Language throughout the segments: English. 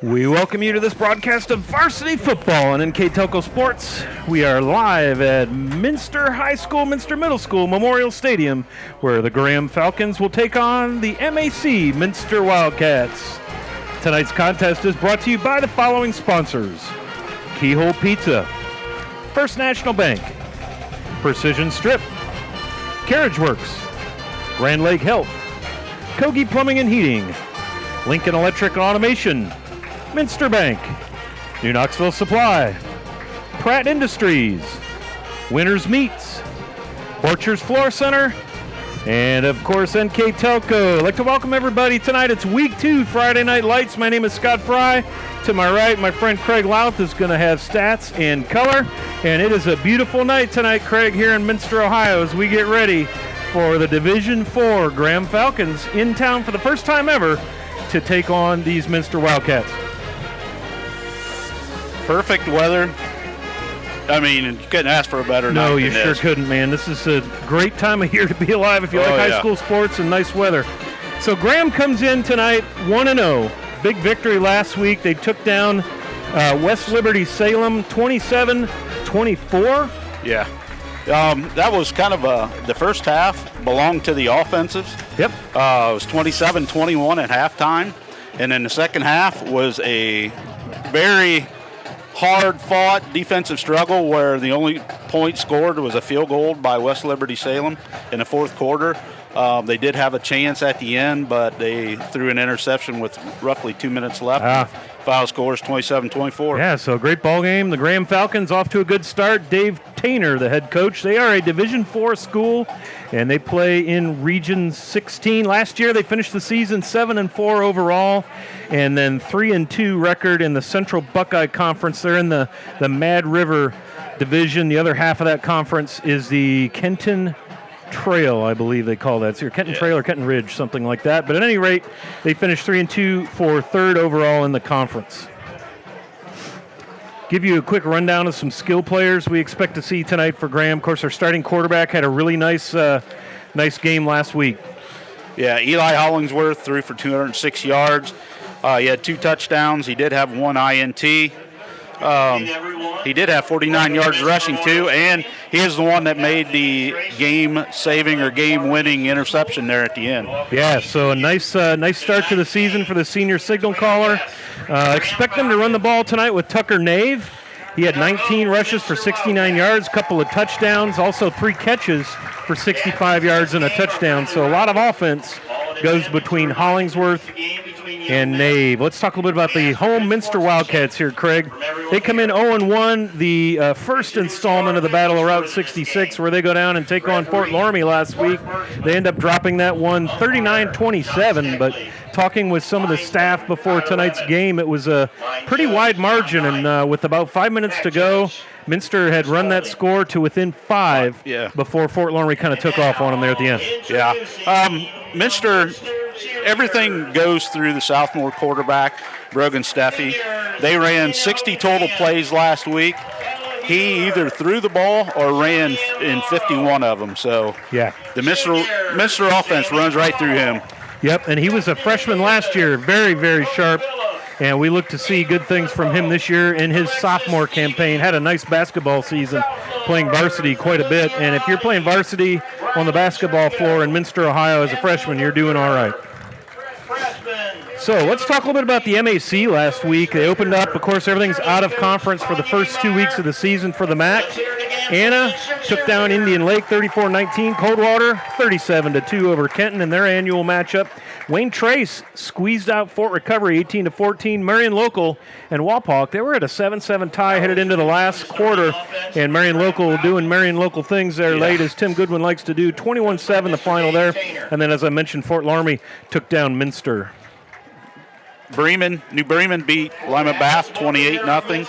We welcome you to this broadcast of Varsity Football on NKTelco Sports. We are live at Minster High School, Minster Middle School Memorial Stadium, where the Graham Falcons will take on the MAC Minster Wildcats. Tonight's contest is brought to you by the following sponsors: Keyhole Pizza, First National Bank, Precision Strip, Carriage Works, Grand Lake Health, Kogi Plumbing and Heating, Lincoln Electric Automation, Minster Bank, New Knoxville Supply, Pratt Industries, Winners Meats, Borchers Floor Center, and of course NKTelco. I'd like to welcome everybody tonight. It's week 2, Friday Night Lights. My name is Scott Fry. To my right, my friend Craig Louth is going to have stats and color, and it is a beautiful night tonight, Craig, here in Minster, Ohio, as we get ready for the Division IV Graham Falcons in town for the first time ever to take on these Minster Wildcats. Perfect weather. I mean, you couldn't ask for a better night. No, you than sure this. couldn't, man. This is a great time of year to be alive if you like high school sports and nice weather. So Graham comes in tonight 1-0. Big victory last week. They took down West Liberty Salem 27-24. Yeah. That was kind of the first half belonged to the offensives. Yep. It was 27-21 at halftime. And then the second half was a very hard-fought defensive struggle where the only point scored was a field goal by West Liberty Salem in the fourth quarter. They did have a chance at the end, but they threw an interception with roughly 2 minutes left. Final score is 27-24. Yeah, so great ball game. The Graham Falcons off to a good start. Dave Tainer, the head coach. They are a Division IV school, and they play in Region 16. Last year, they finished the season 7-4 overall, and then 3-2 record in the Central Buckeye Conference. They're in the Mad River Division. The other half of that conference is the Kenton Trail, I believe they call that. It's your Kenton Trail or Kenton Ridge, something like that. But at any rate, they finished 3-2 for third overall in the conference. Give you a quick rundown of some skill players we expect to see tonight for Graham. Of course, our starting quarterback had a really nice game last week. Yeah, Eli Hollingsworth threw for 206 yards. He had 2 touchdowns. He did have 1 INT. He did have 49 yards rushing, too, and he is the one that made the game-saving or game-winning interception there at the end. Yeah, so a nice start to the season for the senior signal caller. Expect them to run the ball tonight with Tucker Nave. He had 19 rushes for 69 yards, a couple of touchdowns, also 3 catches for 65 yards and a touchdown. So a lot of offense goes between Hollingsworth and Nave. Let's talk a little bit about the home Minster Wildcats here, Craig. They come in 0-1, the first installment of the Battle of Route 66, where they go down and take on Fort Loramie last week. They end up dropping that one 39-27, but talking with some of the staff before tonight's game, it was a pretty wide margin, and with about 5 minutes to go, Minster had run that score to within 5 before Fort Loramie kind of took off on them there at the end. Yeah. Minster, everything goes through the sophomore quarterback, Brogan Steffi. They ran 60 total plays last week. He either threw the ball or ran in 51 of them. So the Minster offense runs right through him. Yep, and he was a freshman last year, very, very sharp. And we look to see good things from him this year in his sophomore campaign. Had a nice basketball season playing varsity quite a bit. And if you're playing varsity on the basketball floor in Minster, Ohio as a freshman, you're doing all right. So let's talk a little bit about the MAC last week. They opened up, of course, everything's out of conference for the first 2 weeks of the season for the MAC. Anna took down Indian Lake 34-19. Coldwater 37-2 over Kenton in their annual matchup. Wayne Trace squeezed out Fort Recovery 18-14. Marion Local and Wapak, they were at a 7-7 tie headed into the last quarter. And Marion Local doing Marion Local things there late, as Tim Goodwin likes to do. 21-7 the final there. And then, as I mentioned, Fort Loramie took down Minster. New Bremen beat Lima Bath 28-0.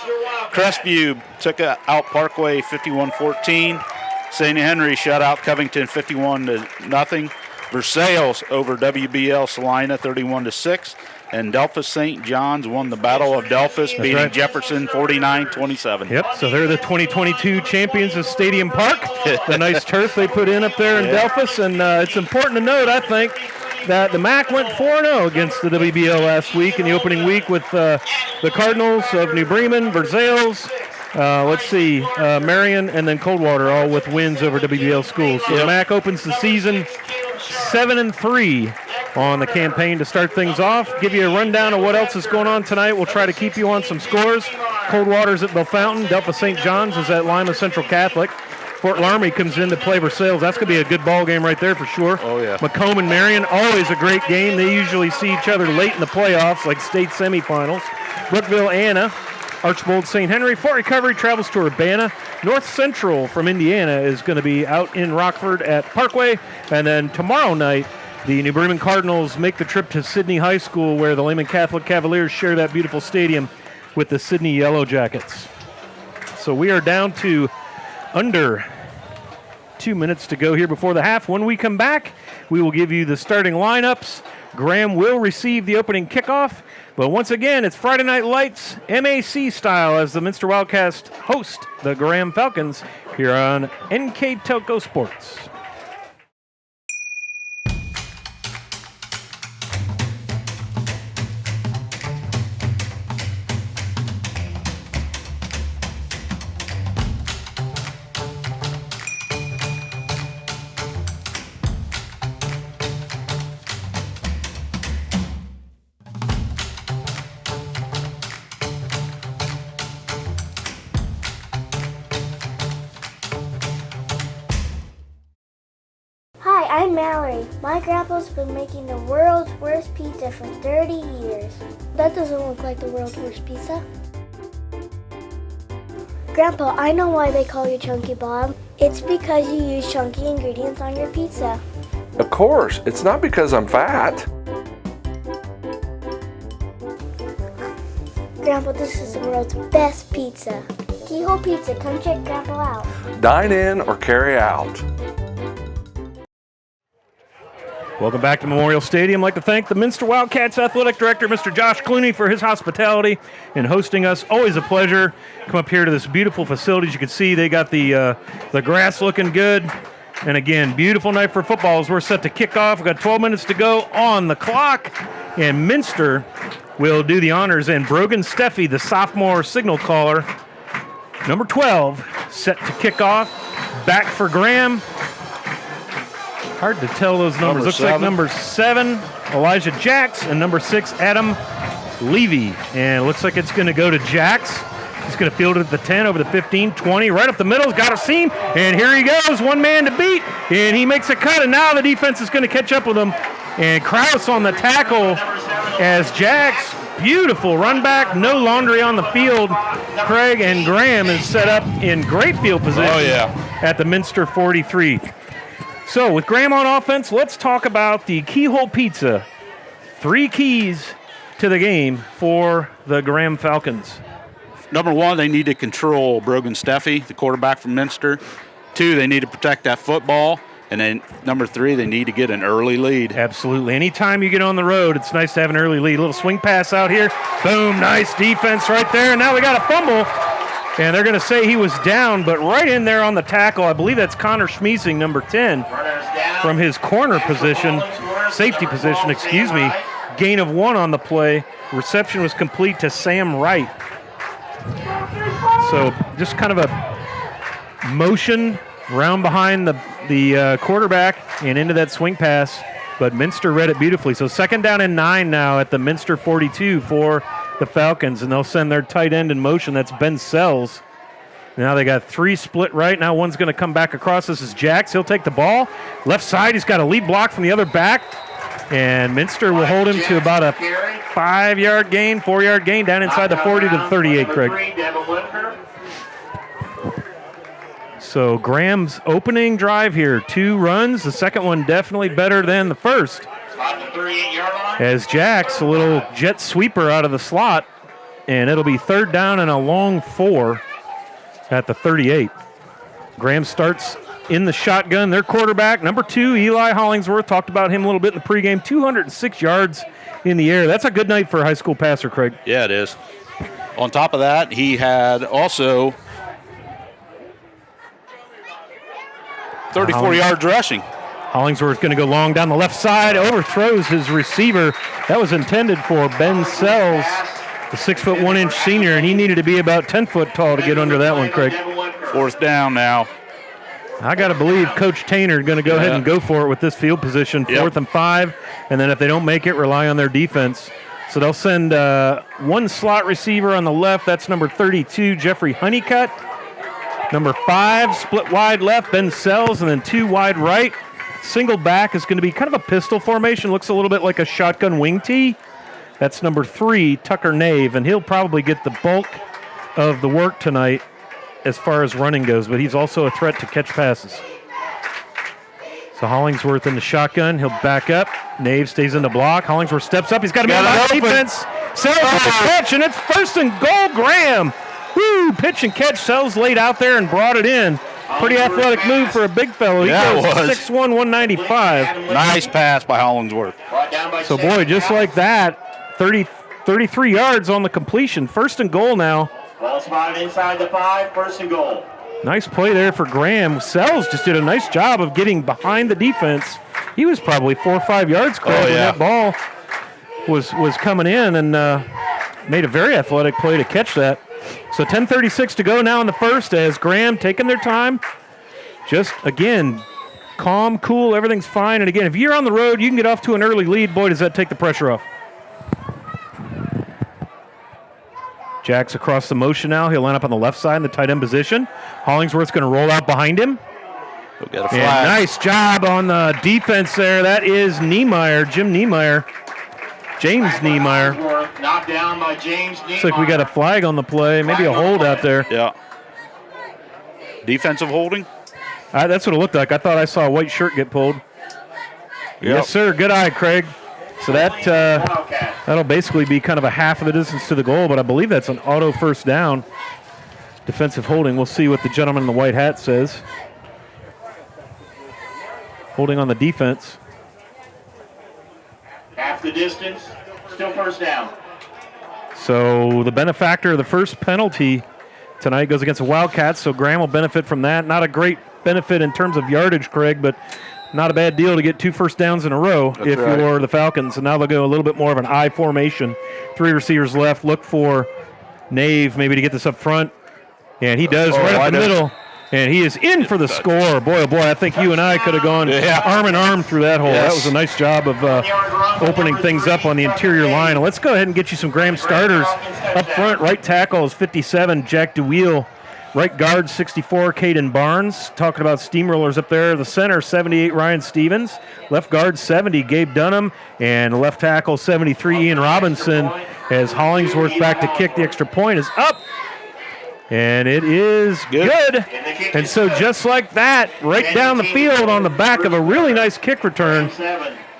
Crestview took out Parkway 51-14. St. Henry shut out Covington 51-0. Versailles over WBL Salina 31-6. And Delphus St. John's won the Battle of Delphus, beating Jefferson 49-27. Yep, so they're the 2022 champions of Stadium Park. The nice turf they put in up there in Delphus. And it's important to note, I think, that the MAC went 4-0 against the WBL last week in the opening week with the Cardinals of New Bremen, Versailles, Marion, and then Coldwater, all with wins over WBL schools. So the MAC opens the season 7-3 on the campaign to start things off. Give you a rundown of what else is going on tonight. We'll try to keep you on some scores. Coldwater's at Bellefontaine. Delta St. John's is at Lima Central Catholic. Fort Laramie comes in to play Versailles. That's going to be a good ball game right there for sure. Oh, yeah. Macomb and Marion, always a great game. They usually see each other late in the playoffs, like state semifinals. Brookville, Anna. Archbold St. Henry. Fort Recovery travels to Urbana. North Central from Indiana is going to be out in Rockford at Parkway. And then tomorrow night, the New Bremen Cardinals make the trip to Sydney High School, where the Lehman Catholic Cavaliers share that beautiful stadium with the Sydney Yellow Jackets. So we are down to under 2 minutes to go here before the half. When we come back, we will give you the starting lineups. Graham will receive the opening kickoff. But once again, it's Friday Night Lights, MAC style, as the Minster Wildcats host the Graham Falcons here on NKTelco Sports. I'm Mallory. My grandpa's been making the world's worst pizza for 30 years. That doesn't look like the world's worst pizza. Grandpa, I know why they call you Chunky Bob. It's because you use chunky ingredients on your pizza. Of course, it's not because I'm fat. Grandpa, this is the world's best pizza. Keyhole Pizza, come check Grandpa out. Dine in or carry out. Welcome back to Memorial Stadium. I'd like to thank the Minster Wildcats Athletic Director, Mr. Josh Clooney, for his hospitality and hosting us. Always a pleasure. Come up here to this beautiful facility. As you can see, they got the grass looking good. And again, beautiful night for football as we're set to kick off. We've got 12 minutes to go on the clock. And Minster will do the honors. And Brogan Steffi, the sophomore signal caller, number 12, set to kick off. Back for Graham. Hard to tell those numbers. Looks like number 7, Elijah Jacks, and number 6, Adam Levy. And it looks like it's going to go to Jacks. He's going to field it at the 10, over the 15, 20, right up the middle. He's got a seam, and here he goes, one man to beat, and he makes a cut, and now the defense is going to catch up with him. And Kraus on the tackle as Jacks, beautiful run back, no laundry on the field. Craig, and Graham is set up in great field position at the Minster 43. So with Graham on offense, let's talk about the Keyhole Pizza. 3 keys to the game for the Graham Falcons. Number 1, they need to control Brogan Steffi, the quarterback from Minster. 2, they need to protect that football. And then number 3, they need to get an early lead. Absolutely. Anytime you get on the road, it's nice to have an early lead. A little swing pass out here. Boom, nice defense right there. And now we got a fumble. And they're going to say he was down, but right in there on the tackle, I believe that's Connor Schmiesing, number 10, from his corner position, safety position, gain of 1 on the play. Reception was complete to Sam Wright. So just kind of a motion round behind the quarterback and into that swing pass, but Minster read it beautifully. So 2nd down and 9 now at the Minster 42 for the Falcons, and they'll send their tight end in motion. That's Ben Sells. Now they got 3 split right. Now one's going to come back across. This is Jacks. He'll take the ball. Left side, he's got a lead block from the other back, and Minster will hold him to about a 5-yard gain, 4-yard gain down inside the 40 to the 38, Craig. So Graham's opening drive here, 2 runs. The second one definitely better than the first. As Jacks, a little jet sweeper out of the slot, and it'll be 3rd down and a long 4 at the 38. Graham starts in the shotgun. Their quarterback, number 2, Eli Hollingsworth. Talked about him a little bit in the pregame. 206 yards in the air. That's a good night for a high school passer, Craig. Yeah, it is. On top of that, he had also 34 yards rushing. Hollingsworth going to go long down the left side, overthrows his receiver. That was intended for Ben Sells, the 6'1" senior, and he needed to be about 10 foot tall to get under that one, Craig. 4th down now. I got to believe Coach Tainer is going to go ahead and go for it with this field position, 4th and 5, and then if they don't make it, rely on their defense. So they'll send one slot receiver on the left. That's number 32, Jeffrey Honeycutt. Number 5, split wide left, Ben Sells, and then 2 wide right. Single back is going to be kind of a pistol formation. Looks a little bit like a shotgun wing tee. That's number 3, Tucker Nave, and he'll probably get the bulk of the work tonight as far as running goes, but he's also a threat to catch passes. So Hollingsworth in the shotgun. He'll back up. Nave stays in the block. Hollingsworth steps up. He's got a man on defense. Sells with the catch, and it's 1st and goal, Graham. Woo! Pitch and catch. Sells laid out there and brought it in. Pretty athletic move for a big fellow. He goes 6'1", 195. Nice pass by Hollingsworth. So, boy, just like that, 33 yards on the completion. 1st and goal now. Ball spotted inside the 5, 1st and goal. Nice play there for Graham. Sells just did a nice job of getting behind the defense. He was probably 4 or 5 yards, Craig, when that ball was coming in, and made a very athletic play to catch that. So 10:36 to go now in the first as Graham taking their time. Just, again, calm, cool, everything's fine. And, again, if you're on the road, you can get off to an early lead. Boy, does that take the pressure off. Jack's across the motion now. He'll line up on the left side in the tight end position. Hollingsworth's going to roll out behind him. He'll get a flag. And nice job on the defense there. That is Niemeyer, Jim Niemeyer. James Niemeyer. Knocked down by James Niemeyer. Looks like we got a flag on the play. Maybe a hold out there. Yeah. Defensive holding? That's what it looked like. I thought I saw a white shirt get pulled. Yes, sir. Good eye, Craig. So that'll basically be kind of a half of the distance to the goal, but I believe that's an auto 1st down. Defensive holding. We'll see what the gentleman in the white hat says. Holding on the defense. Half the distance, still 1st down. So the benefactor of the first penalty tonight goes against the Wildcats, so Graham will benefit from that. Not a great benefit in terms of yardage, Craig, but not a bad deal to get 2 first downs in a row you're the Falcons. And now they'll go a little bit more of an I formation. 3 receivers left. Look for Nave maybe to get this up front. And he does right up the middle. And he is in for the score. Boy, oh boy, I think you and I could have gone arm in arm through that hole. Yes. That was a nice job of opening things up on the interior line. And let's go ahead and get you some Graham starters up front. Right tackle is 57, Jack DeWheel. Right guard, 64, Caden Barnes. Talking about steamrollers up there. The center, 78, Ryan Stevens. Left guard, 70, Gabe Dunham. And left tackle, 73, Ian Robinson. As Hollingsworth back to kick, the extra point is up. And it is good. And so just like that, right down the field on the back of a really nice kick return,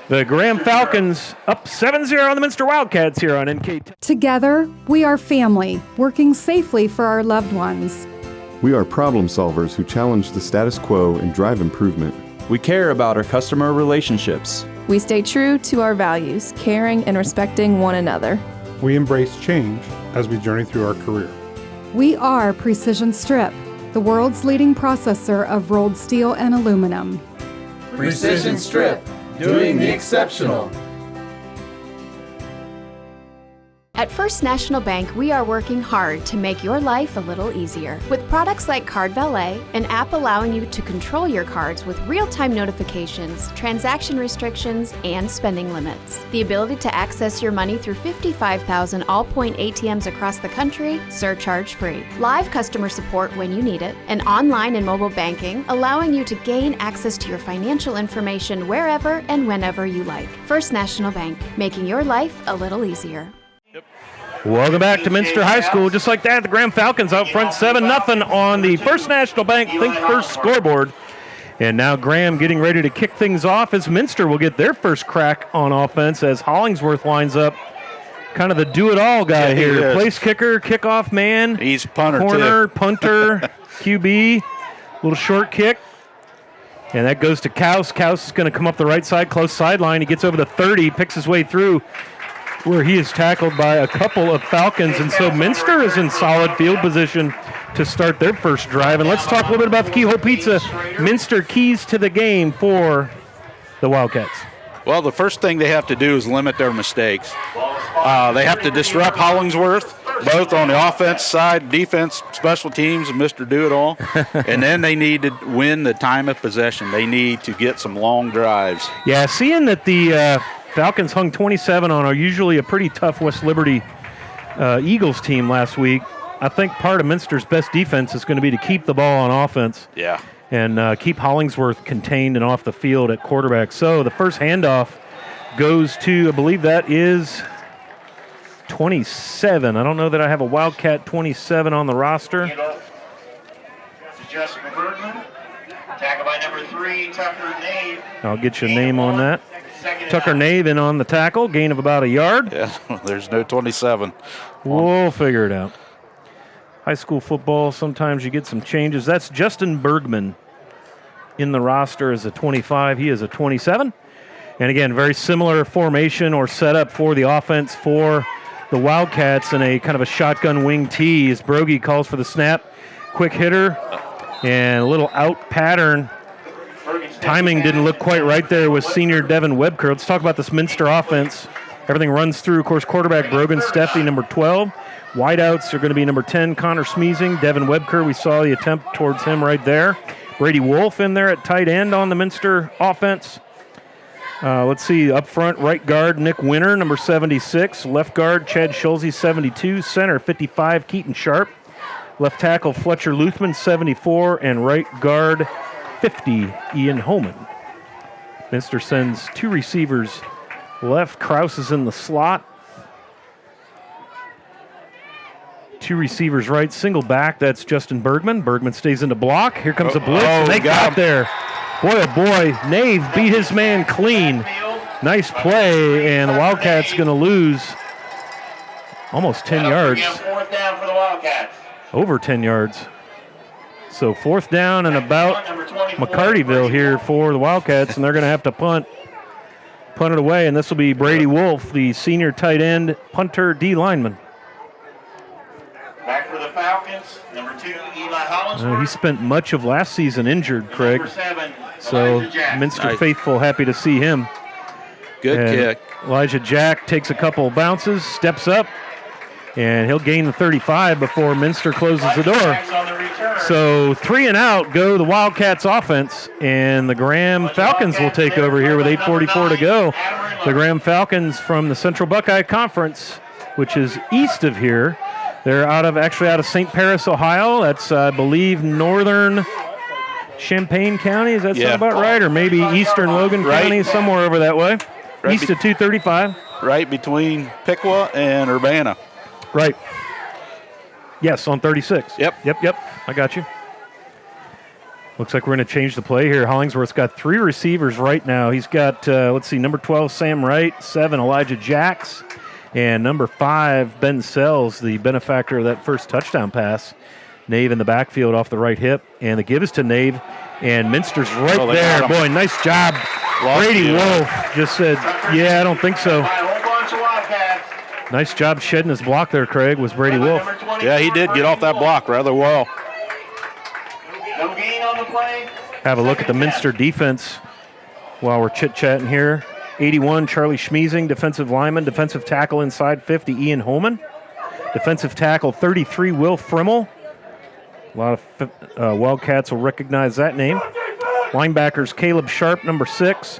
the Graham Falcons up 7-0 on the Minster Wildcats here on NKTelco. Together, we are family, working safely for our loved ones. We are problem solvers who challenge the status quo and drive improvement. We care about our customer relationships. We stay true to our values, caring and respecting one another. We embrace change as we journey through our career. We are Precision Strip, the world's leading processor of rolled steel and aluminum. Precision Strip, doing the exceptional. At First National Bank, we are working hard to make your life a little easier. With products like Card Valet, an app allowing you to control your cards with real-time notifications, transaction restrictions, and spending limits. The ability to access your money through 55,000 all-point ATMs across the country, surcharge-free. Live customer support when you need it. And online and mobile banking, allowing you to gain access to your financial information wherever and whenever you like. First National Bank, making your life a little easier. Welcome back to Minster High School. Just like that, the Graham Falcons out front 7-0 on the First National Bank Think First scoreboard. And now Graham getting ready to kick things off as Minster will get their first crack on offense as Hollingsworth lines up. Kind of the do-it-all guy here. Place kicker, kickoff man. He's punter, corner, punter, QB, little short kick. And that goes to Kaus. Kaus is going to come up the right side, close sideline. He gets over the 30, picks his way through, where he is tackled by a couple of Falcons. And so Minster is in solid field position to start their first drive. And let's talk a little bit about the Keyhole Pizza Minster keys to the game for the Wildcats? Well, the first thing they have to do is limit their mistakes. They have to disrupt Hollingsworth, both on the offense side, defense, special teams, and Mr. Do-It-All. And then they need to win the time of possession. They need to get some long drives. Yeah, seeing that the Falcons hung 27 on usually a pretty tough West Liberty Eagles team last week, I think part of Minster's best defense is going to be to keep the ball on offense. Yeah. And keep Hollingsworth contained and off the field at quarterback. So the first handoff goes to, I believe that is 27. I don't know that I have a Wildcat 27 on the roster. Justin Bergman. Tackled by number 3, Tucker Nave. I'll get you a name on that. Tucker Nave in on the tackle, gain of about a yard. Yeah, there's no 27. We'll figure it out. High school football, sometimes you get some changes. That's Justin Bergman in the roster as a 25. He is a 27. And again, very similar formation or setup for the offense for the Wildcats in a kind of a shotgun wing tee as Brogy calls for the snap. Quick hitter and a little out pattern. Timing didn't look quite right there with senior Devin Webker. Let's talk about this Minster offense. Everything runs through, of course, quarterback Brogan Steffi, number 12. Wideouts are going to be number 10, Connor Smeezing. Devin Webker, we saw the attempt towards him right there. Brady Wolf in there at tight end on the Minster offense. Let's see, up front, right guard Nick Winter, number 76. Left guard Chad Schulze, 72. Center, 55, Keaton Sharp. Left tackle Fletcher Luthman, 74. And right guard, 50, Ian Homan. Minster sends 2 receivers left. Kraus is in the slot. 2 receivers right, single back. That's Justin Bergman. Bergman stays in the block. Here comes a blitz, and they got there. Boy, oh boy, Nave beat his man clean. Nice play, and the Wildcats going to lose almost 10 yards. Fourth down for the Wildcats. Over 10 yards. So 4th down and about McCartyville here for the Wildcats, and they're going to have to punt it away, and this will be Brady Wolf, the senior tight end, punter, D lineman. Back for the Falcons, number 2, Eli Hollingsworth. He spent much of last season injured, Craig. Number 7, So Elijah Minster Nice. faithful, happy to see him. Good And kick. Elijah Jack takes a couple bounces, steps up, and he'll gain the 35 before Minster closes the door. on the return. So 3 and out go the Wildcats offense, and the Graham Falcons will take over here with 8:44 to go. The Graham Falcons from the Central Buckeye Conference, which is east of here. They're out of St. Paris, Ohio. That's, I believe, northern Champaign County. Does that sound about right? Or maybe eastern Logan County, somewhere over that way. East of 235. Right between Piqua and Urbana. Right. Yes, on 36. Yep. I got you. Looks like we're going to change the play here. Hollingsworth's got 3 receivers right now. He's got, number 12, Sam Wright, 7, Elijah Jacks, and number 5, Ben Sells, the benefactor of that first touchdown pass. Nave in the backfield off the right hip, and the give is to Nave, and Minster's right there. Boy, nice job. Brady Wolf just said, yeah, I don't think so. Nice job shedding his block there, Craig, was Brady Wolf. Yeah, he did get off that block rather well. No gain on the play. Have a look at the Minster defense while we're chit-chatting here. 81, Charlie Schmeezing, defensive lineman. Defensive tackle inside 50, Ian Holman. Defensive tackle 33, Will Frimmel. A lot of Wildcats will recognize that name. Linebackers Caleb Sharp, number 6.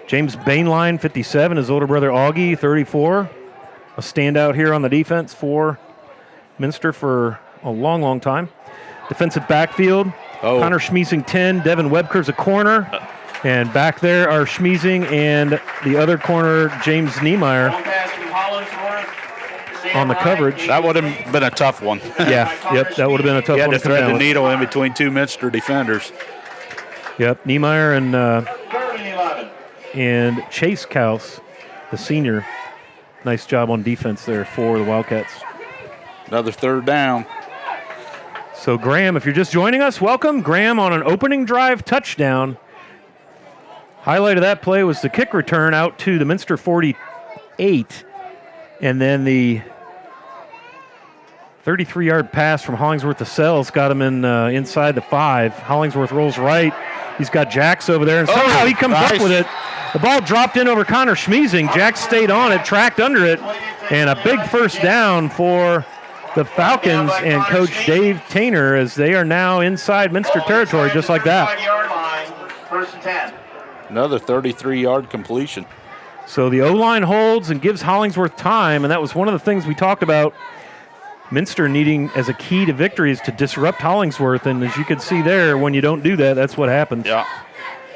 James Bainline, 57. His older brother Augie, 34. A standout here on the defense for Minster for a long, long time. Defensive backfield, Connor Schmeezing, 10. Devin Webker's a corner. And back there are Schmeezing and the other corner, James Niemeyer, on the coverage. That would have been a tough one. That would have been a tough one. You had to come thread down the with. needle in between 2 Minster defenders. Yep, Niemeyer and Chase Kaus, the senior. Nice job on defense there for the Wildcats. Another 3rd down. So Graham, if you're just joining us, welcome. Graham on an opening drive touchdown. Highlight of that play was the kick return out to the Minster 48, and then the 33-yard pass from Hollingsworth to Sells got him in inside the 5. Hollingsworth rolls right. He's got Jacks over there, and somehow he comes up with it. The ball dropped in over Connor Schmiesing. Jack stayed on it, tracked under it, and a big first down for the Falcons and Coach Dave Tainer as they are now inside Minster territory just like that. First and 10. Another 33-yard completion. So the O-line holds and gives Hollingsworth time, and that was one of the things we talked about Minster needing as a key to victory is to disrupt Hollingsworth, and as you can see there, when you don't do that, that's what happens. Yeah.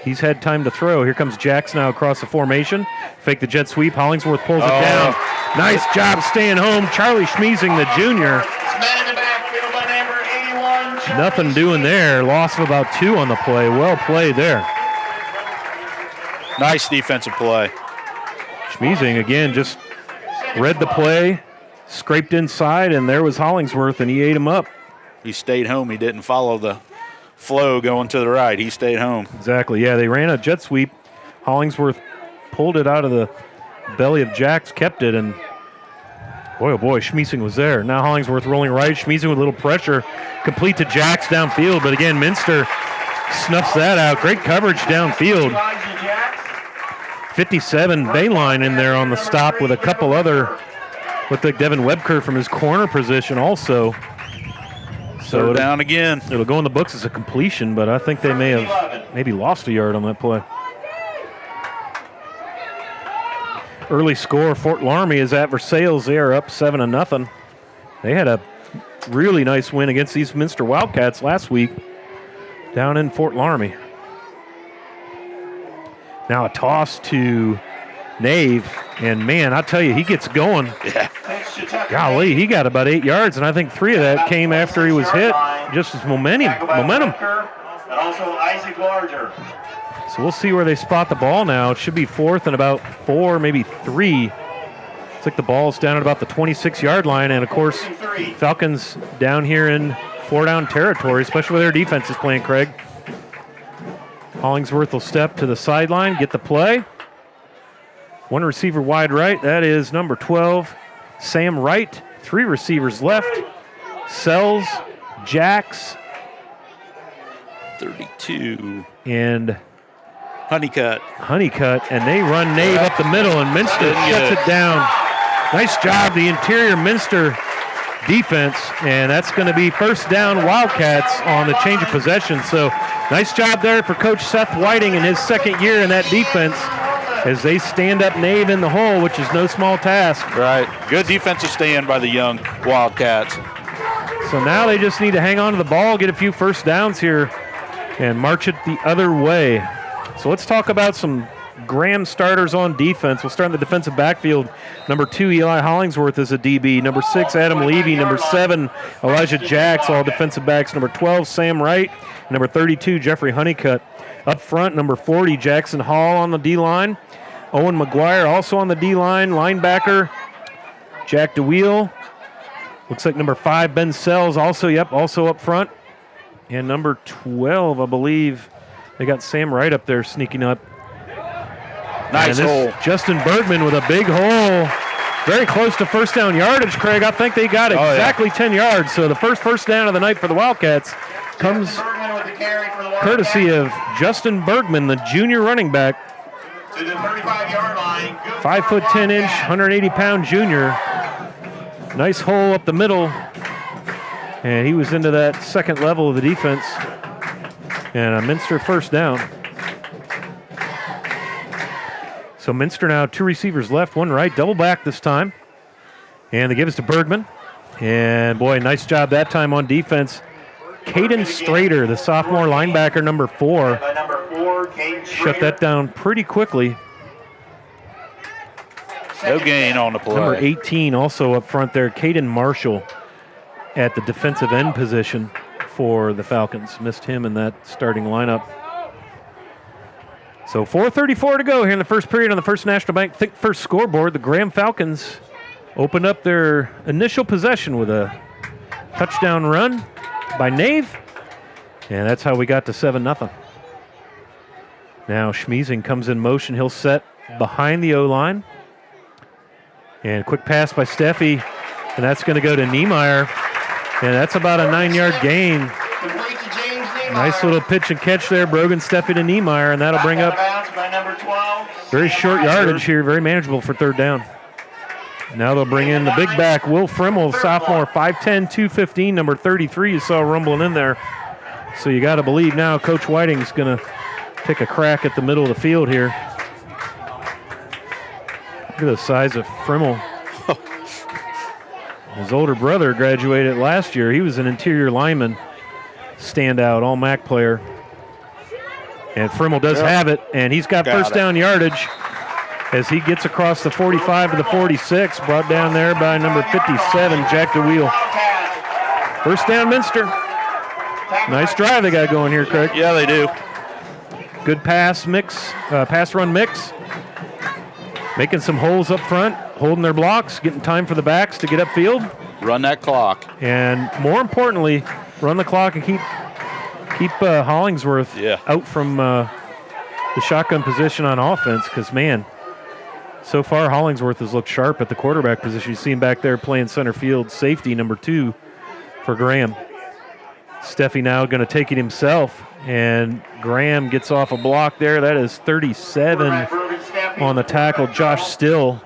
He's had time to throw. Here comes Jax now across the formation. Fake the jet sweep. Hollingsworth pulls it down. Nice job staying home. Charlie Schmiesing, the junior. Man in the backfield by number 81. Nothing doing there. Loss of about 2 on the play. Well played there. Nice defensive play. Schmiesing, again, just read the play, scraped inside, and there was Hollingsworth, and he ate him up. He stayed home. He didn't follow the flow going to the right. He stayed home. Exactly, yeah. They ran a jet sweep. Hollingsworth pulled it out of the belly of Jax, kept it, and boy, oh boy, Schmiesing was there. Now Hollingsworth rolling right. Schmiesing with a little pressure. Complete to Jax downfield, but again, Minster snuffs that out. Great coverage downfield. 57 Bayline in there on the stop with a couple other, looked like Devin Webker from his corner position also. So down again. It'll go in the books as a completion, but I think they may have maybe lost a yard on that play. Early score, Fort Laramie is at Versailles. They are up 7-0. They had a really nice win against these Minster Wildcats last week down in Fort Laramie. Now a toss to Nave, and man, I tell you, he gets going. Yeah. Golly, he got about 8 yards, and I think 3 of that came after he was hit. Just as momentum. And also Isaac Larger. So we'll see where they spot the ball now. It should be 4th and about 4, maybe 3. It's like the ball's down at about the 26-yard line, and of course, Falcons down here in 4-down territory, especially where their defense is playing, Craig. Hollingsworth will step to the sideline, get the play. One receiver wide right, that is number 12, Sam Wright. 3 receivers left. Sells, Jax, 32. and Honeycutt. And they run Nave up the middle, and Minster shuts it down. Nice job, the interior Minster defense, and that's going to be first down Wildcats on the change of possession. So nice job there for Coach Seth Whiting in his second year in that defense as they stand up Nave in the hole, which is no small task. Right. Good defensive stand by the young Wildcats. So now they just need to hang on to the ball, get a few first downs here, and march it the other way. So let's talk about some Graham starters on defense. We'll start in the defensive backfield. Number 2, Eli Hollingsworth is a DB. Number 6, Adam Levy. Number 7, Elijah Jax, all defensive backs. Number 12, Sam Wright. Number 32, Jeffrey Honeycutt. Up front, number 40, Jackson Hall on the D-line. Owen McGuire also on the D-line. Linebacker, Jack DeWheel. Looks like number 5, Ben Sells, also up front. And number 12, I believe, they got Sam Wright up there sneaking up. Nice hole. Justin Bergman with a big hole. Very close to first down yardage, Craig. I think they got exactly 10 yards. So the first down of the night for the Wildcats comes courtesy of Justin Bergman, the junior running back. To the 35-yard line. 5'10" 180-pound junior. Nice hole up the middle. And he was into that second level of the defense. And a Minster first down. So Minster now 2 receivers left, 1 right, double back this time. And they give us to Bergman. And boy, nice job that time on defense. Caden Strader, the sophomore linebacker, number 4. Shut that down pretty quickly. No gain on the play. Number 18 also up front there, Caden Marshall at the defensive end position for the Falcons. Missed him in that starting lineup. So 4:34 to go here in the first period on the First National Bank Think First scoreboard. The Graham Falcons opened up their initial possession with a touchdown run by Nave. And that's how we got to 7-0. Now Schmiesing comes in motion. He'll set behind the O-line. And quick pass by Steffi. And that's going to go to Niemeyer. And that's about a 9-yard gain. Nice little pitch and catch there. Brogan Steffi to Niemeyer. And that'll bring up Very short yardage here, very manageable for third down. Now they'll bring in the big back, Will Frimmel, sophomore, 5'10", 215, number 33. You saw rumbling in there. So you got to believe now Coach Whiting's going to take a crack at the middle of the field here. Look at the size of Frimmel. His older brother graduated last year. He was an interior lineman, standout, all-MAC player. And Frimmel does have it, and he's got first down yardage as he gets across the 45 to the 46, brought down there by number 57, Jack DeWheel. First down, Minster. Nice drive they got going here, Craig. Yeah, they do. Good pass run mix. Making some holes up front, holding their blocks, getting time for the backs to get upfield. Run that clock. And more importantly, run the clock and keep Hollingsworth out from the shotgun position on offense because, man, so far Hollingsworth has looked sharp at the quarterback position. You see him back there playing center field, safety number 2 for Graham. Steffi now going to take it himself, and Graham gets off a block there. That is 37 on the tackle, Josh Still.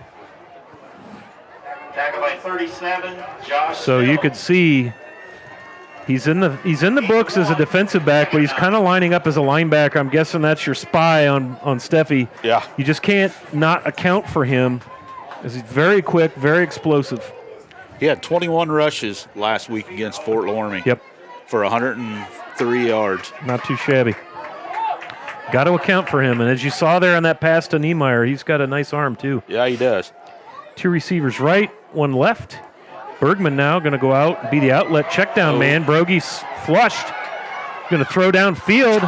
Tackle by 37, Josh So Still. you could see he's in the books as a defensive back, but he's kind of lining up as a linebacker. I'm guessing that's your spy on Steffi. Yeah. You just can't not account for him, as he's very quick, very explosive. He had 21 rushes last week against Fort Loramie. Yep. For 103 yards. Not too shabby. Got to account for him. And as you saw there on that pass to Niemeyer, he's got a nice arm too. Yeah, he does. 2 receivers right, 1 left. Bergman now going to go out and be the outlet check down man. Brogy's flushed. Going to throw downfield.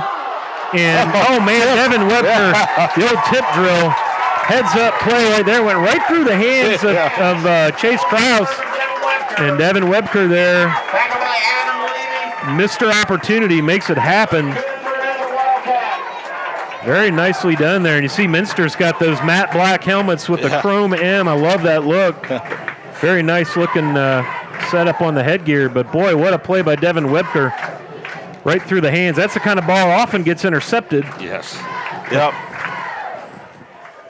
And, oh, man, Devin Webker, the old tip drill. Heads up play right there. Went right through the hands of Chase Krause. And Devin Webker there. Mr. Opportunity makes it happen. Very nicely done there. And you see Minster's got those matte black helmets with the chrome M. I love that look. Very nice looking setup on the headgear. But, boy, what a play by Devin Webker. Right through the hands. That's the kind of ball often gets intercepted. Yes. Yep.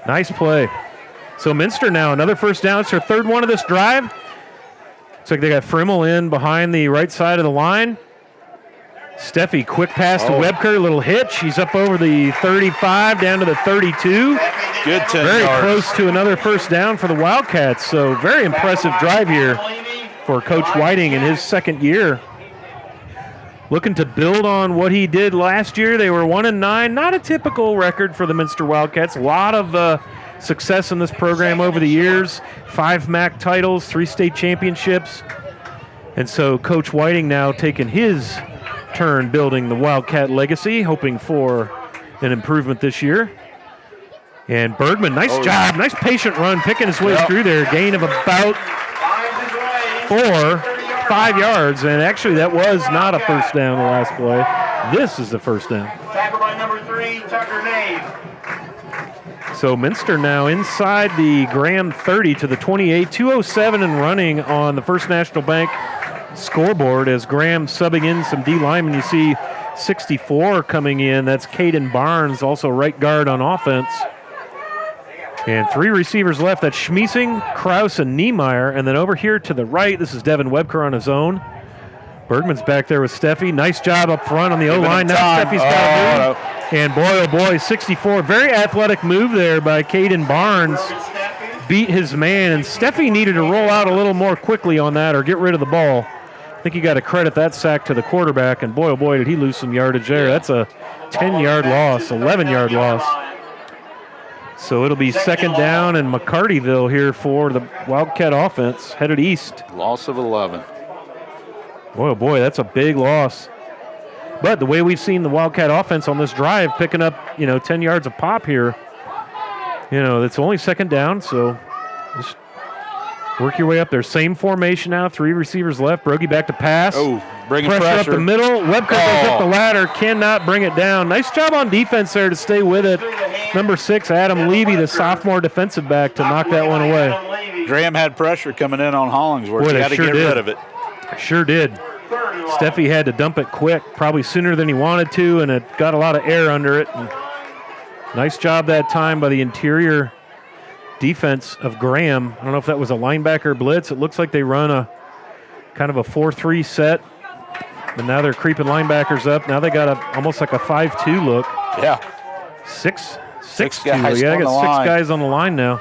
Nice play. So Minster now, another first down. It's their third one of this drive. Looks like they got Frimmel in behind the right side of the line. Steffi, quick pass to Webker, little hitch. He's up over the 35, down to the 32. Good 10 Very yards. close to another first down for the Wildcats. So very impressive drive here for Coach Whiting in his second year. Looking to build on what he did last year. They were 1-9, not a typical record for the Minster Wildcats. A lot of success in this program over the years. 5 MAC titles, 3 state championships. And so Coach Whiting now taking his turn building the Wildcat legacy, hoping for an improvement this year. And Bergman, nice job, nice patient run, picking his way through there. Gain of about 5 yards, and actually that was not a first down the last play. This is the first down. Tackle by number 3, Tucker Nave. So Minster now inside the Graham 30 to the 28, 2:07 and running on the First National Bank scoreboard as Graham subbing in some D linemen. You see 64 coming in. That's Caden Barnes, also right guard on offense. And 3 receivers left. That's Schmiesing, Krause, and Niemeyer. And then over here to the right, this is Devin Webker on his own. Bergman's back there with Steffi. Nice job up front on the O-line. Now Steffi's got to move. And boy, oh boy, 64. Very athletic move there by Caden Barnes. Beat his man. And Steffi needed to roll out a little more quickly on that or get rid of the ball. I think you got to credit that sack to the quarterback. And boy, oh boy, did he lose some yardage there. That's a 10-yard loss, 11-yard loss. So it'll be second down in McCartyville here for the Wildcat offense, headed east. Loss of 11. Boy, oh boy, that's a big loss. But the way we've seen the Wildcat offense on this drive, picking up, 10 yards a pop here, it's only second down, so just work your way up there. Same formation now, 3 receivers left. Brogy back to pass. Oh, bringing pressure. pressure. Up the middle. Webker goes up the ladder, cannot bring it down. Nice job on defense there to stay with it. Number 6, Adam Levy, the sophomore defensive back, to knock that one away. Graham had pressure coming in on Hollingsworth. Boy, He had to get rid of it. Sure did. Steffi had to dump it quick, probably sooner than he wanted to, and it got a lot of air under it. And Nice job that time by the interior defense of Graham. I don't know if that was a linebacker blitz. It looks like they run a kind of a 4-3 set. But now they're creeping linebackers up. Now they got almost like a 5-2 look. Yeah. 6-2. Guys Yeah, I on got the 6 line. guys on the line now.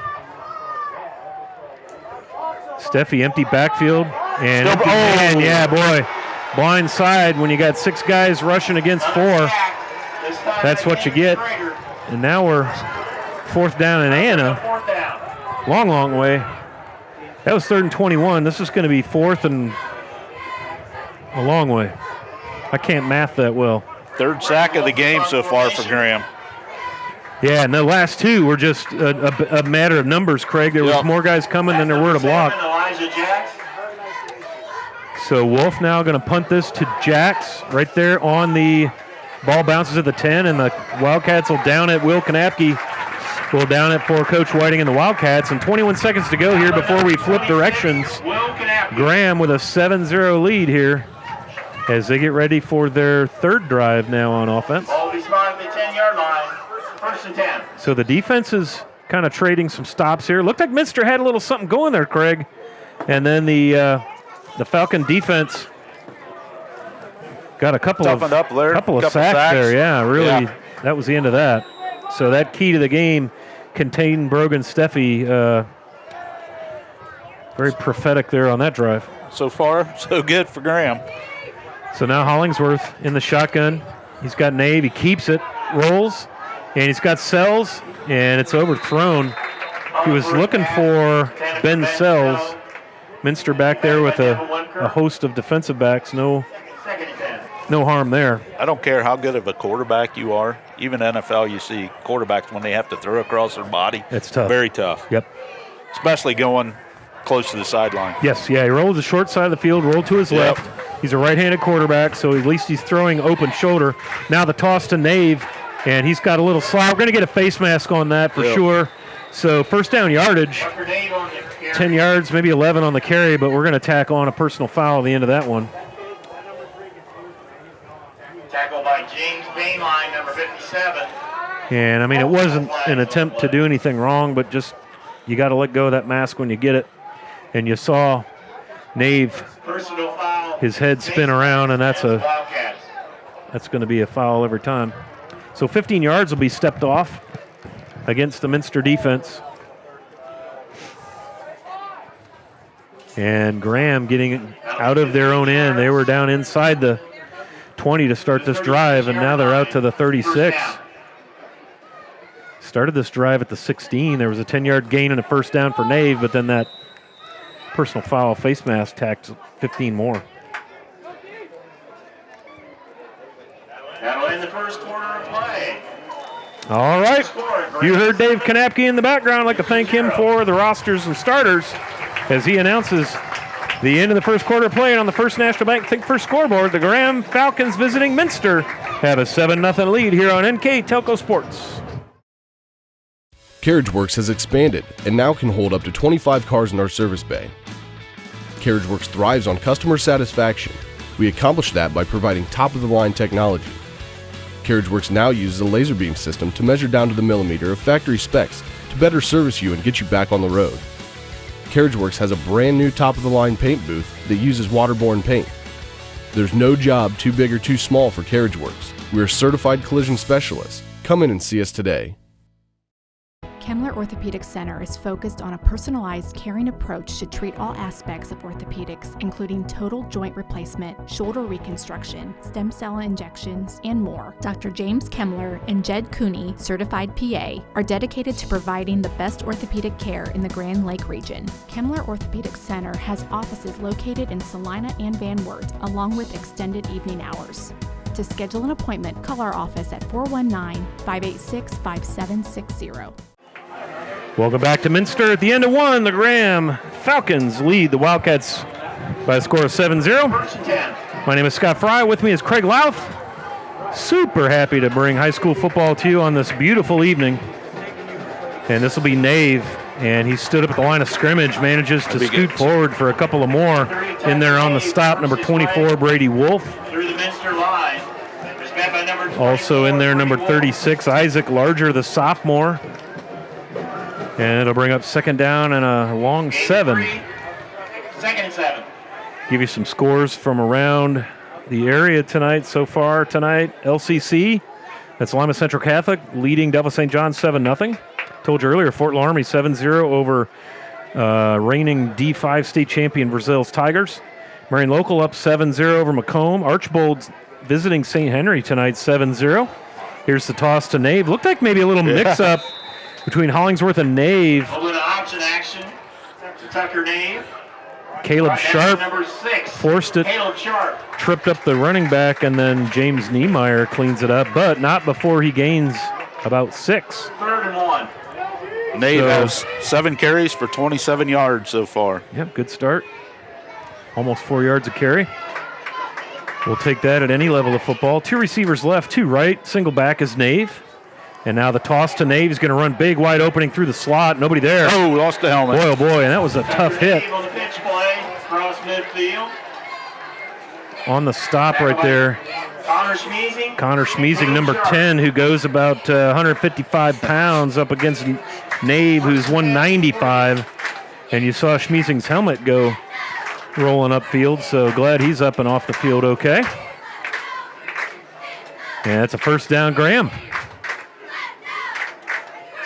Steffi, empty backfield. And empty man, yeah, boy. Blind side when you got 6 guys rushing against 4. That's what you get. And now we're 4th down and Anna. Long way. That was 3rd and 21. This is going to be 4th and a long way. I can't math that well. 3rd sack of the game so far for Graham. Yeah, and the last 2 were just a matter of numbers, Craig. There was more guys coming than there were to block. So Wolf now going to punt this to Jax right there on the ball, bounces at the 10, and the Wildcats will down it. Will Kanapke will down it for Coach Whiting and the Wildcats. And 21 seconds to go here before we flip directions. Graham with a 7-0 lead here as they get ready for their 3rd drive now on offense. Ball will be spotted at the 10-yard line. 1st and 10. So the defense is kind of trading some stops here. Looked like Minster had a little something going there, Craig. And then the Falcon defense got a couple of sacks there. Yeah, really, that was the end of that. So that key to the game contained Brogan Steffi. Very prophetic there on that drive. So far, so good for Graham. So now Hollingsworth in the shotgun. He's got Nave. He keeps it, rolls, and he's got Sells, and it's overthrown. He was looking for Ben Sells. Minster back there with a host of defensive backs. No harm there. I don't care how good of a quarterback you are. Even NFL, you see quarterbacks when they have to throw across their body. It's tough. Very tough. Yep. Especially going close to the sideline. Yes, yeah, he rolled the short side of the field, rolled to his left. He's a right-handed quarterback, so at least he's throwing open shoulder. Now the toss to Nave, and he's got a little slide. We're going to get a face mask on that for sure. So 1st down yardage, 10 yards, maybe 11 on the carry, but we're going to tack on a personal foul at the end of that one. Tackle by James Bainline, number 57. And, I mean, it wasn't an attempt to do anything wrong, but just you got to let go of that mask when you get it. And you saw Nave, his head spin around, and that's going to be a foul every time. So 15 yards will be stepped off against the Minster defense. And Graham getting out of their own end. They were down inside the 20 to start this drive, and now they're out to the 36. Started this drive at the 16. There was a 10-yard gain and a 1st down for Nave, but then that personal foul face mask tacked 15 more. That'll end the 1st quarter of play. All right. You heard Dave Kanapke in the background. I'd like to thank him for the rosters and starters as he announces the end of the 1st quarter of play. And on the First National Bank Think First scoreboard, the Graham Falcons visiting Minster have a 7-0 lead here on NKTelco Sports. CarriageWorks has expanded and now can hold up to 25 cars in our service bay. CarriageWorks thrives on customer satisfaction. We accomplish that by providing top-of-the-line technology. CarriageWorks now uses a laser beam system to measure down to the millimeter of factory specs to better service you and get you back on the road. CarriageWorks has a brand new top-of-the-line paint booth that uses waterborne paint. There's no job too big or too small for CarriageWorks. We're certified collision specialists. Come in and see us today. Kemmler Orthopedic Center is focused on a personalized, caring approach to treat all aspects of orthopedics, including total joint replacement, shoulder reconstruction, stem cell injections, and more. Dr. James Kemmler and Jed Cooney, certified PA, are dedicated to providing the best orthopedic care in the Grand Lake region. Kemmler Orthopedic Center has offices located in Salina and Van Wert, along with extended evening hours. To schedule an appointment, call our office at 419-586-5760. Welcome back to Minster. At the end of one, the Graham Falcons lead the Wildcats by a score of 7-0. My name is Scott Fry. With me is Craig Louth. Super happy to bring high school football to you on this beautiful evening. And this will be Nave, and he stood up at the line of scrimmage, manages to scoot forward for a couple of more in there on the stop. Number 24, Brady Wolf. Through the Minster line. There's met by number Also in there, number 36, Isaac Larger, the sophomore. And it'll bring up second down and a long 7. 2nd and 7. Give you some scores from around the area tonight. So far tonight, LCC, that's Lima Central Catholic, leading Devil St. John 7-0. Told you earlier, Fort Laramie 7-0 over reigning D5 state champion Brazil's Tigers. Marion Local up 7-0 over Macomb. Archbold's visiting St. Henry tonight 7-0. Here's the toss to Nave. Looked like maybe a little mix-up between Hollingsworth and Nave. A little option action to Tucker Nave. Caleb Sharp number 6. forced it, Caleb Sharp. tripped up the running back, and then James Niemeyer cleans it up, but not before he gains about 6. 3rd and 1. Nave has 7 carries for 27 yards so far. Yep, good start. Almost 4 yards a carry. We'll take that at any level of football. 2 receivers left, 2 right. Single back is Nave. And now the toss to Nave is going to run big, wide opening through the slot. Nobody there. Oh, lost the helmet. Boy, oh boy, and that was a tough hit. On the pitch play, across midfield. On the stop right there. Connor Schmiesing, number 10, who goes about 155 pounds up against Nave, who's 195. And you saw Schmiesing's helmet go rolling upfield, so glad he's up and off the field okay. And that's a first down, Graham.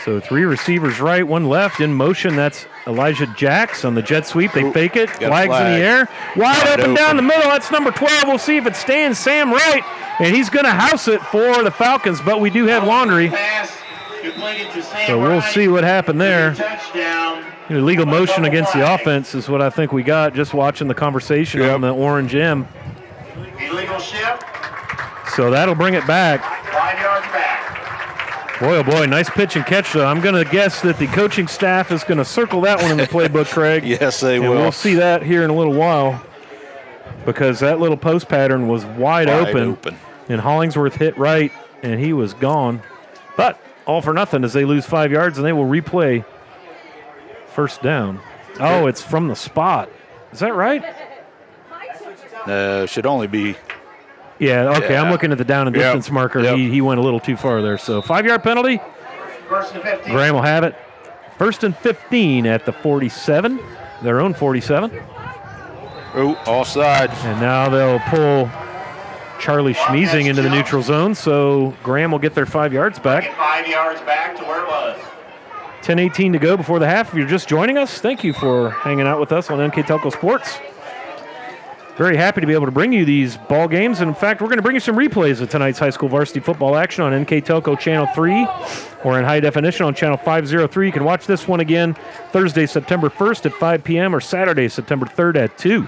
So 3 receivers right, 1 left in motion. That's Elijah Jacks on the jet sweep. They fake it. Flags in the air. Wide open down the middle. That's number 12. We'll see if it stands. Sam Wright. And he's going to house it for the Falcons, but we do have laundry. So we'll see what happened there. Illegal motion against the offense is what I think we got just watching the conversation on the orange M. Illegal shift. So that'll bring it back. 5 yards back. Boy, oh boy, nice pitch and catch, though. I'm going to guess that the coaching staff is going to circle that one in the playbook, Craig. Yes, they will. We'll see that here in a little while because that little post pattern was wide open. And Hollingsworth hit right, and he was gone. But all for nothing as they lose 5 yards, and they will replay first down. Oh, it's from the spot. Is that right? Should only be. Yeah, okay, I'm looking at the down and distance marker. Yep. He went a little too far there. So 5-yard penalty. 1st and 15. Graham will have it. 1st and 15 at the 47, their own 47. Oh, offside. And now they'll pull Charlie Schmiesing into the neutral zone, so Graham will get their 5 yards back. 5 yards back to where it was. 10:18 to go before the half. If you're just joining us, thank you for hanging out with us on NKTelco Sports. Very happy to be able to bring you these ball games. And in fact, we're going to bring you some replays of tonight's high school varsity football action on NKTelco Channel 3 or in high definition on Channel 503. You can watch this one again Thursday, September 1st at 5 p.m. or Saturday, September 3rd at 2.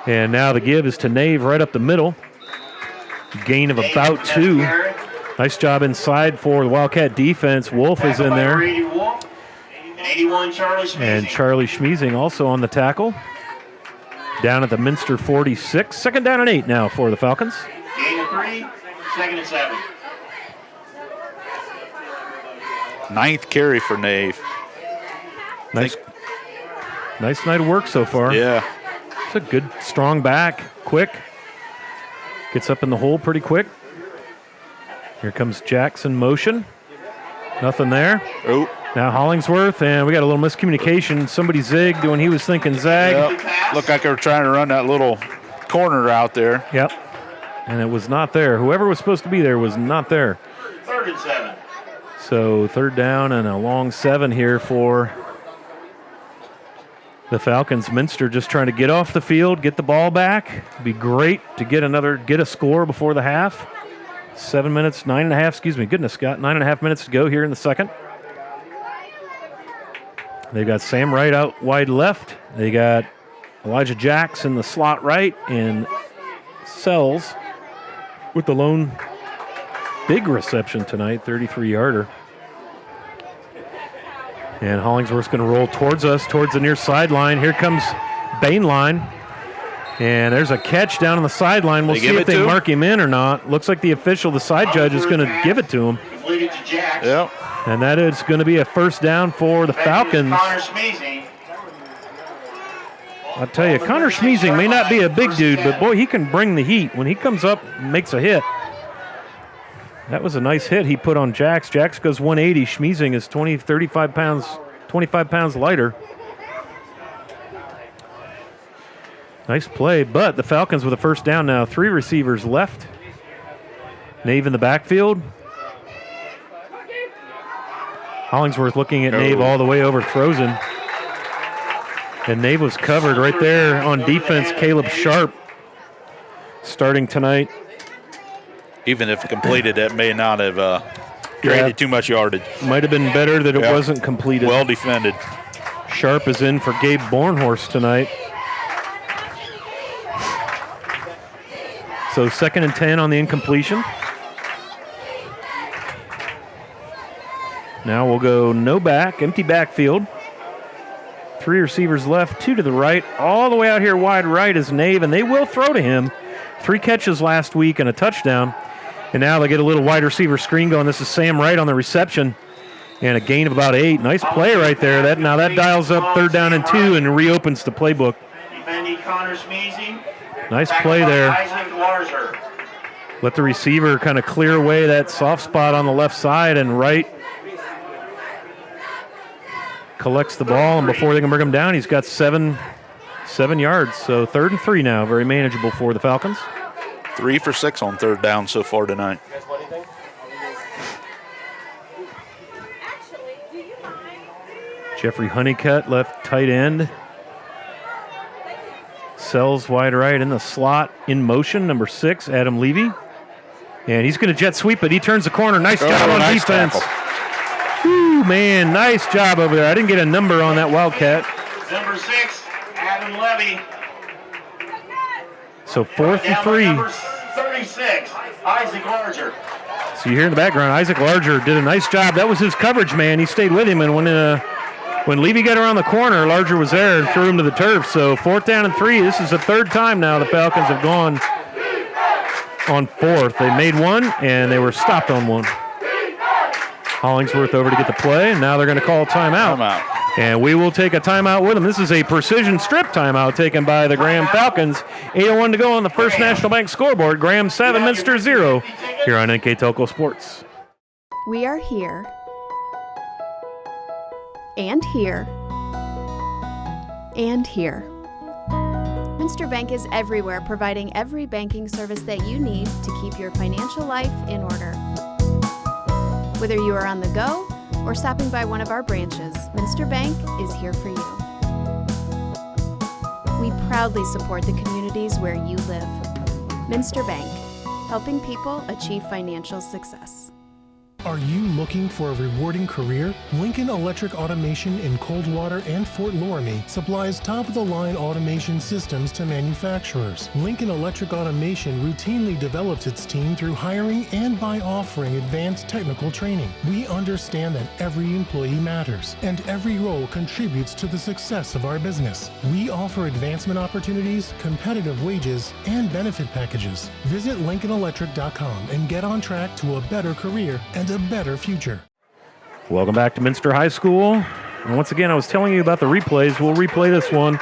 And now the give is to Nave right up the middle. Gain of about 2. Nice job inside for the Wildcat defense. Wolf is in there. 81, Charlie Schmiesing. And Charlie Schmiesing also on the tackle. Down at the Minster 46. 2nd down and 8 now for the Falcons. Gain of 3, 2nd and 7. 9th carry for Nave. Nice night of work so far. Yeah. It's a good, strong back. Quick. Gets up in the hole pretty quick. Here comes Jackson motion. Nothing there. Oh. Now Hollingsworth, and we got a little miscommunication. Somebody zigged when he was thinking zag. Yep. Looked like they were trying to run that little corner out there. Yep. And it was not there. Whoever was supposed to be there was not there. 3rd and 7. So 3rd down and a long 7 here for the Falcons. Minster just trying to get off the field, get the ball back. It'd be great to get a score before the half. 7 minutes, 9.5, excuse me. Goodness, Scott, 9.5 minutes to go here in the second. They've got Sam Wright out wide left. They got Elijah Jacks in the slot right, and Sells with the lone big reception tonight, 33-yarder. And Hollingsworth's going to roll towards us, towards the near sideline. Here comes Bainline. And there's a catch down on the sideline. We'll see if they mark him in or not. Looks like the official, the side judge, is going to give it to him. Yep. And that is going to be a first down for the Falcons. Connor Schmiesing. I'll tell you, Connor Schmiesing may not be a big dude, but boy, he can bring the heat. When he comes up and makes a hit, That was a nice hit he put on Jax. Jax goes 180. Schmiesing is 25 pounds lighter. Nice play, but the Falcons with a first down now. 3 receivers left. Nave in the backfield. Hollingsworth looking at Nave all the way over, throws him. And Nave was covered right there on defense. Caleb Sharp starting tonight. Even if completed, that may not have created too much yardage. Might have been better that it wasn't completed. Well defended. Sharp is in for Gabe Bornhorst tonight. So 2nd and 10 on the incompletion. Now we'll go no back, empty backfield. 3 receivers left, 2 to the right. All the way out here wide right is Nave, and they will throw to him. 3 catches last week and a touchdown. And now they get a little wide receiver screen going. This is Sam Wright on the reception. And a gain of about 8. Nice play right there. Now that dials up 3rd down and 2 and reopens the playbook. Defending Connor Smeezy. Nice play there. Isaac Larzer. Let the receiver kind of clear away that soft spot on the left side, and Wright collects the ball, and before they can bring him down, he's got 7 yards. So 3rd and 3 now, very manageable for the Falcons. 3 for 6 on 3rd down so far tonight. Jeffrey Honeycutt, left tight end. Sells wide right in the slot, in motion, number 6, Adam Levy. And he's going to jet sweep it. He turns the corner. Nice job on defense. Whew, man, nice job over there. I didn't get a number on that Wildcat. Number 6, Adam Levy. So 4th and 3. Number 36, Isaac Larger. So you hear in the background, Isaac Larger did a nice job. That was his coverage man. He stayed with him, and when Levy got around the corner, Larger was there and threw him to the turf. So 4th down and 3. This is the 3rd time now the Falcons have gone on 4th. They made 1, and they were stopped on 1. Hollingsworth over to get the play, and now they're going to call timeout. And we will take a timeout with them. This is a precision strip timeout taken by the Graham Falcons. 8:01 to go on the First National Bank scoreboard. Graham 7, Minster 0 here on NKTelco Sports. We are here. And here. And here. Minster Bank is everywhere, providing every banking service that you need to keep your financial life in order. Whether you are on the go or stopping by one of our branches, Minster Bank is here for you. We proudly support the communities where you live. Minster Bank, helping people achieve financial success. Are you looking for a rewarding career? Lincoln Electric Automation in Coldwater and Fort Loramie supplies top-of-the-line automation systems to manufacturers. Lincoln Electric Automation routinely develops its team through hiring and by offering advanced technical training. We understand that every employee matters, and every role contributes to the success of our business. We offer advancement opportunities, competitive wages, and benefit packages. Visit LincolnElectric.com and get on track to a better career and a better future. Welcome back to Minster High School. And once again, I was telling you about the replays. We'll replay this one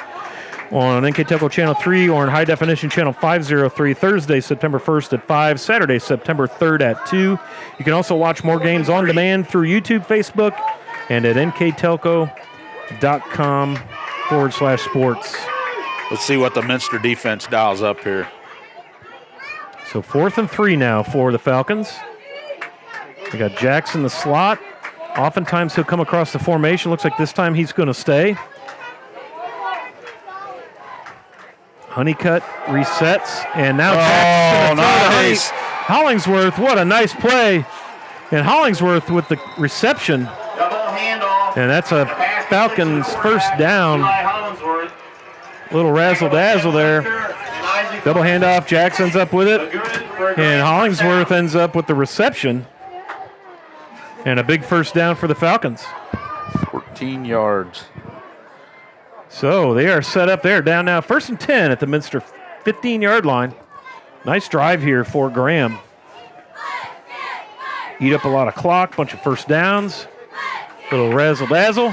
on NKTelco Channel 3 or in High Definition Channel 503, Thursday, September 1st at 5, Saturday, September 3rd at 2. You can also watch more games on demand through YouTube, Facebook, and at nktelco.com/sports. Let's see what the Minster defense dials up here. So 4th and 3 now for the Falcons. We got Jackson in the slot. Oftentimes he'll come across the formation. Looks like this time he's going to stay. Honeycutt resets, and now Jackson nice. Hollingsworth, what a nice play. And Hollingsworth with the reception. And that's a Falcons first down. Little razzle-dazzle there. Double handoff, Jackson's up with it. And Hollingsworth ends up with the reception. And a big first down for the Falcons. 14 yards. So they are set up there. Down now, 1st and 10 at the Minster 15-yard line. Nice drive here for Graham. Eat up a lot of clock, bunch of first downs. Little razzle-dazzle.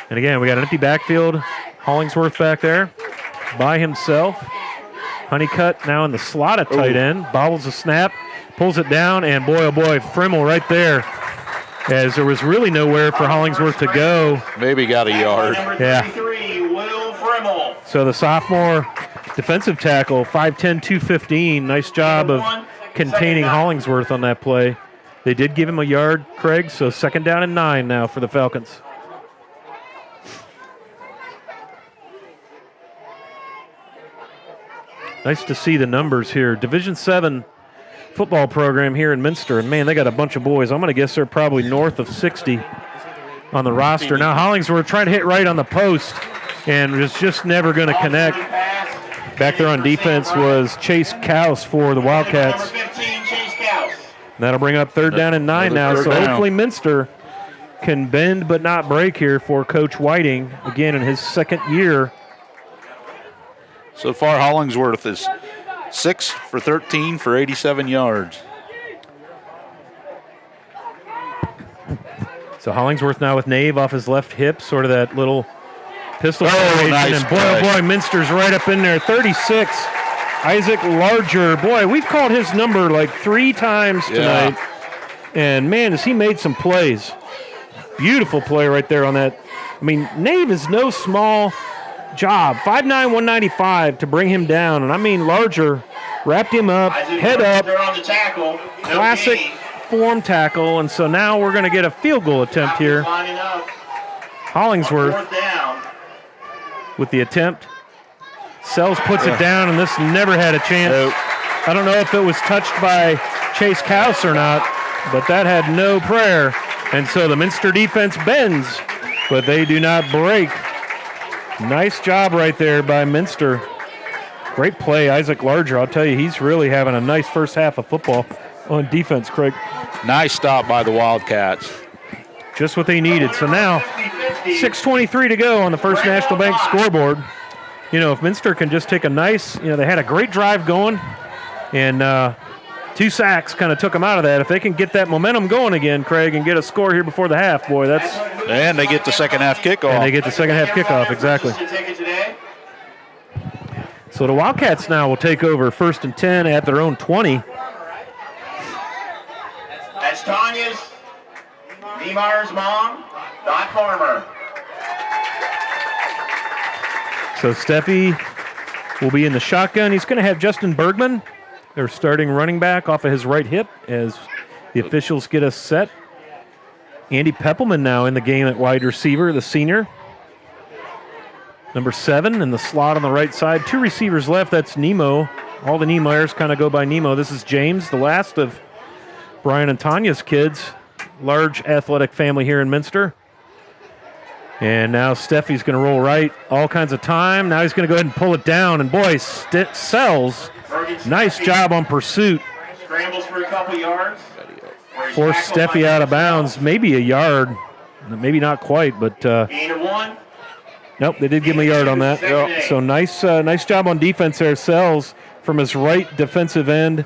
And again, we got an empty backfield. Hollingsworth back there by himself. Honeycutt now in the slot at tight end. Bobbles the snap. Pulls it down, and boy, oh boy, Frimmel right there, as there was really nowhere for Hollingsworth to go. Maybe got a yard. Yeah. Will Frimmel. So the sophomore defensive tackle, 5'10", 215. Nice job of containing Hollingsworth on that play. They did give him a yard, Craig, so 2nd down and 9 now for the Falcons. Nice to see the numbers here. Division 7 football program here in Minster, and man, they got a bunch of boys. I'm going to guess they're probably north of 60 on the roster. Now Hollingsworth trying to hit right on the post, and was just never going to connect. Back there on defense was Chase Kouse for the Wildcats. That'll bring up 3rd down and 9 now, so hopefully Minster can bend but not break here for Coach Whiting, again in his 2nd year. So far, Hollingsworth is 6 for 13 for 87 yards. So Hollingsworth now with Nave off his left hip, sort of that little pistol formation. Nice and boy, oh boy, Minster's right up in there. 36, Isaac Larger. Boy, we've called his number like 3 times tonight. Yeah. And man, has he made some plays. Beautiful play right there on that. I mean, Nave is no small job. 5'9", 195 to bring him down. And I mean, Larger wrapped him up, head up. On the tackle. Classic form tackle. And so now we're going to get a field goal attempt here. Hollingsworth with the attempt. Sells puts it down, and this never had a chance. Nope. I don't know if it was touched by Chase Kouse or not, but that had no prayer. And so the Minster defense bends, but they do not break. Nice job right there by Minster. Great play, Isaac Larger. I'll tell you, he's really having a nice first half of football on defense, Craig. Nice stop by the Wildcats. Just what they needed. So now, 6:23 to go on the First National Bank scoreboard. You know, if Minster can just take a nice, they had a great drive going, and 2 sacks kind of took them out of that. If they can get that momentum going again, Craig, and get a score here before the half, boy, that's... And they get the second half kickoff. And they get the second half kickoff, exactly. So the Wildcats now will take over 1st and 10 at their own 20. That's Tanya's, Neymar's mom, Dot Farmer. So Steffi will be in the shotgun. He's going to have Justin Bergman, their starting running back, off of his right hip as the officials get us set. Andy Peppelman now in the game at wide receiver, the senior. Number 7 in the slot on the right side. 2 receivers left. That's Nemo. All the Niemeyers kind of go by Nemo. This is James, the last of Brian and Tanya's kids. Large athletic family here in Minster. And now Steffi's going to roll right. All kinds of time. Now he's going to go ahead and pull it down. And boy, Sells. Nice job on pursuit. Scrambles for a couple yards. Forced Steffi out of bounds. Maybe a yard. Maybe not quite, but... Gain of 1. Nope, they did give him a yard on that. So nice job on defense there. Sells from his right defensive end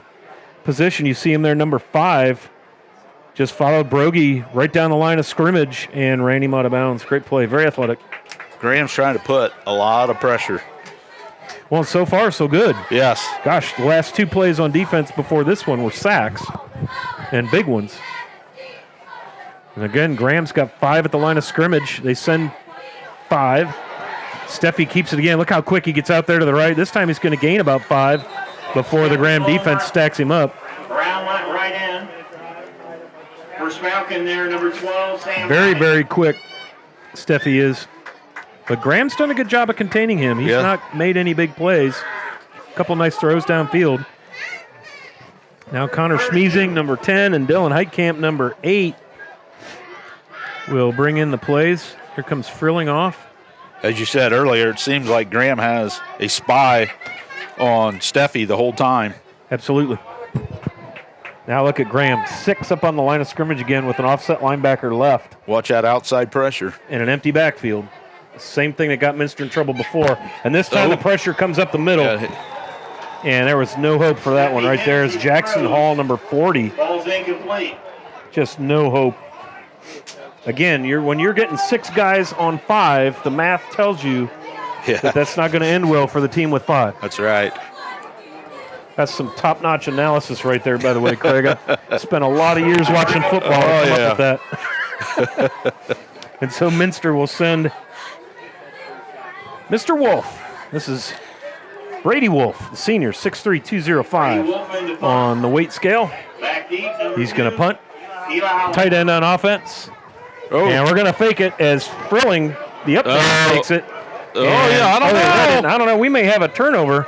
position. You see him there, number 5. Just followed Brogy right down the line of scrimmage and ran him out of bounds. Great play, very athletic. Graham's trying to put a lot of pressure. Well, so far, so good. Yes. Gosh, the last 2 plays on defense before this one were sacks and big ones. And again, Graham's got 5 at the line of scrimmage. They send 5. Steffi keeps it again. Look how quick he gets out there to the right. This time he's going to gain about 5 before the Graham defense stacks him up. Brown went right in. First Falcon there, number 12, Sam. Very quick, Steffi is. But Graham's done a good job of containing him. He's not made any big plays. A couple nice throws downfield. Now Connor Schmeezing, number 10, and Dylan Heitkamp, number 8, will bring in the plays. Here comes Frilling off. As you said earlier, it seems like Graham has a spy on Steffi the whole time. Absolutely. Now look at Graham, 6 up on the line of scrimmage again with an offset linebacker left. Watch that outside pressure. And an empty backfield. Same thing that got Minster in trouble before. And this time the pressure comes up the middle. And there was no hope for that one. Right there is Jackson Hall, number 40. Ball's incomplete. Just no hope. Again, when you're getting 6 guys on 5, the math tells you that that's not going to end well for the team with 5. That's right. That's some top-notch analysis right there, by the way, Craig. I spent a lot of years watching football to come up with that. And so Minster will send Mr. Wolf. This is Brady Wolf, the senior, 6'3", 205 on the weight scale. He's going to punt. Tight end on offense. And we're going to fake it as Frilling, the up takes it. I don't know. We may have a turnover.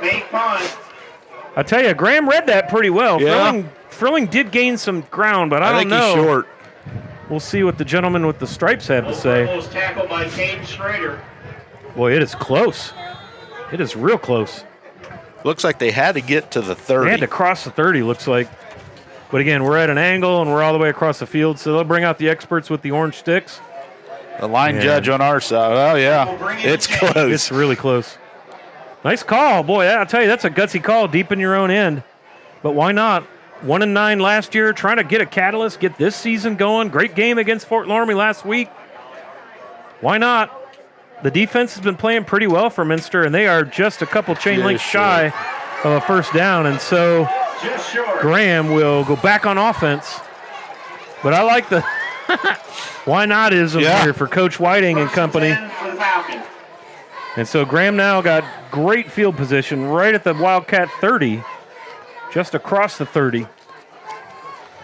I tell you, Graham read that pretty well. Yeah. Frilling did gain some ground, but I don't know. He's short. We'll see what the gentleman with the stripes have to say. Tackled by Cade Schrader. Boy, it is close. It is real close. Looks like they had to get to the 30. They had to cross the 30, looks like. But again, we're at an angle, and we're all the way across the field, so they'll bring out the experts with the orange sticks. The line judge on our side. Oh, yeah. It's close. It's really close. Nice call. Boy, I'll tell you, that's a gutsy call deep in your own end. But why not? 1-9 last year, trying to get a catalyst, get this season going. Great game against Fort Loramie last week. Why not? The defense has been playing pretty well for Minster, and they are just a couple chain links shy of a first down. And so Graham will go back on offense. But I like the why not-ism here for Coach Whiting and company. And so Graham now got great field position right at the Wildcat 30, just across the 30,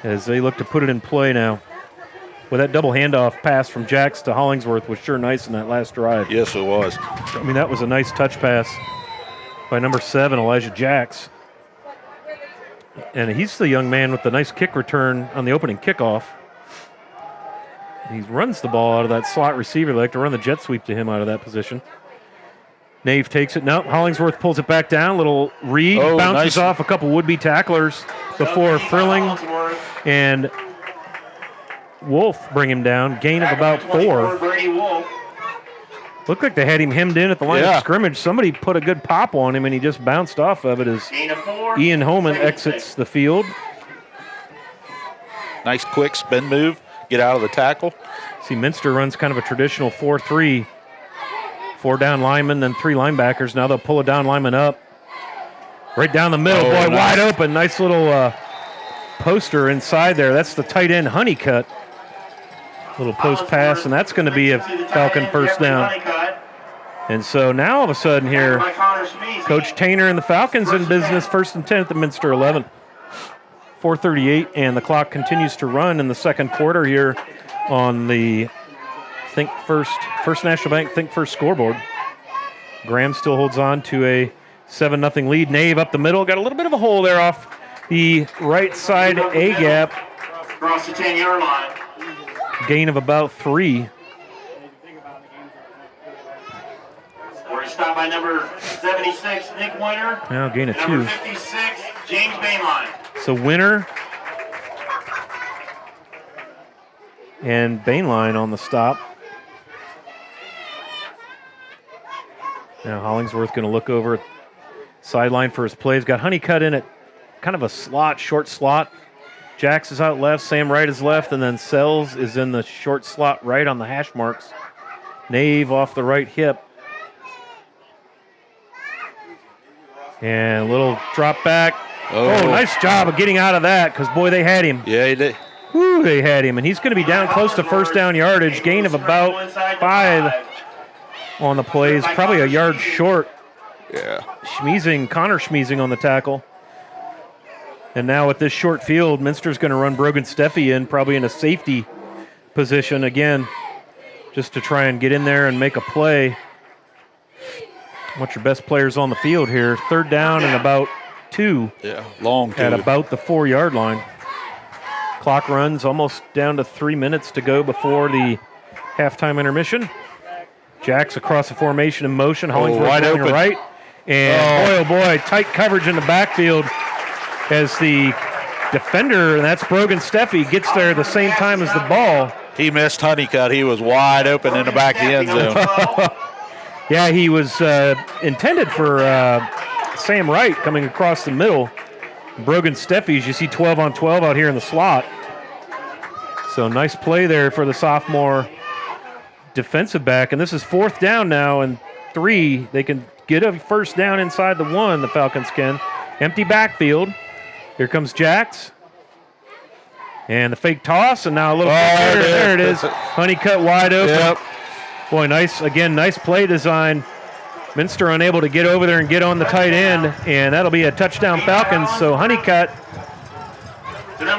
as they look to put it in play now. Well, that double handoff pass from Jacks to Hollingsworth was sure nice in that last drive. Yes, it was. I mean, that was a nice touch pass by number 7, Elijah Jacks. And he's the young man with the nice kick return on the opening kickoff. He runs the ball out of that slot receiver. They like to run the jet sweep to him out of that position. Nave takes it. No, Hollingsworth pulls it back down. Little read, bounces off a couple would-be tacklers before Frilling and Wolf bring him down. Gain of about 4. Looked like they had him hemmed in at the line of scrimmage. Somebody put a good pop on him, and he just bounced off of it as Ian Homan exits the field. Nice quick spin move. Get out of the tackle. See, Minster runs kind of a traditional 4-3. 4 down linemen, then 3 linebackers. Now they'll pull a down lineman up. Right down the middle. Boy, wide open. Nice little poster inside there. That's the tight end Honeycutt. Little post pass, and that's going to be a Falcon first down. And so now all of a sudden here, Coach Tainer and the Falcons in business, 1st and 10 at the Minster 11. 4:38, and the clock continues to run in the second quarter here on the First National Bank Think First scoreboard. Graham still holds on to a 7-0 lead. Nave up the middle. Got a little bit of a hole there off the right side A-gap. Across the 10-yard line. Gain of about 3. We're stopped by number 76, Nick Winter. Now gain of 2. Number 56, James Bainline. So Winter and Bainline on the stop. Now Hollingsworth going to look over sideline for his plays. Got Honeycutt in it, kind of a slot, short slot. Jax is out left, Sam Wright is left, and then Sells is in the short slot right on the hash marks. Nave off the right hip. And a little drop back. Oh, nice job of getting out of that because, boy, they had him. Yeah, he did. Woo, they had him. And he's going to be down close to first down yardage. Gain of about 5 on the plays. Probably a yard short. Yeah. Connor Schmeezing on the tackle. And now at this short field, Minster's going to run Brogan Steffi in, probably in a safety position again, just to try and get in there and make a play. Want your best players on the field here. 3rd down and about 2. Yeah, long 2. At about the 4-yard line. Clock runs almost down to 3 minutes to go before the halftime intermission. Jacks across the formation in motion. Hollingsworth wide open. Right. And boy, tight coverage in the backfield as the defender, and that's Brogan Steffi, gets there the same time as the ball. He missed Honeycutt. He was wide open in the back of the end zone. Yeah, he was intended for Sam Wright coming across the middle. Brogan Steffi, as you see 12 on 12 out here in the slot. So nice play there for the sophomore defensive back. And this is 4th down now and 3. They can get a first down inside the 1, the Falcons can. Empty backfield. Here comes Jax. And the fake toss, and now a little there it is. Honeycutt wide open. Yep. Boy, nice play design. Minster unable to get over there and get on the tight end, and that'll be a touchdown Falcons. So Honeycutt,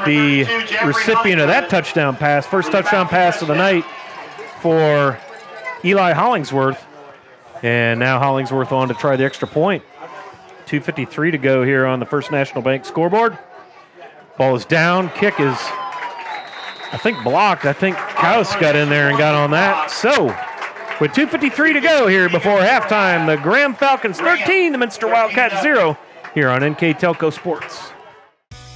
the recipient of that touchdown pass, first touchdown pass of the night for Eli Hollingsworth. And now Hollingsworth on to try the extra point. 2:53 to go here on the First National Bank scoreboard. Ball is down. Kick is, I think, blocked. I think Kaus got in there and got on that. So, with 2:53 to go here before halftime, the Graham Falcons 13, the Minster Wildcats 0 here on NKTelco Sports.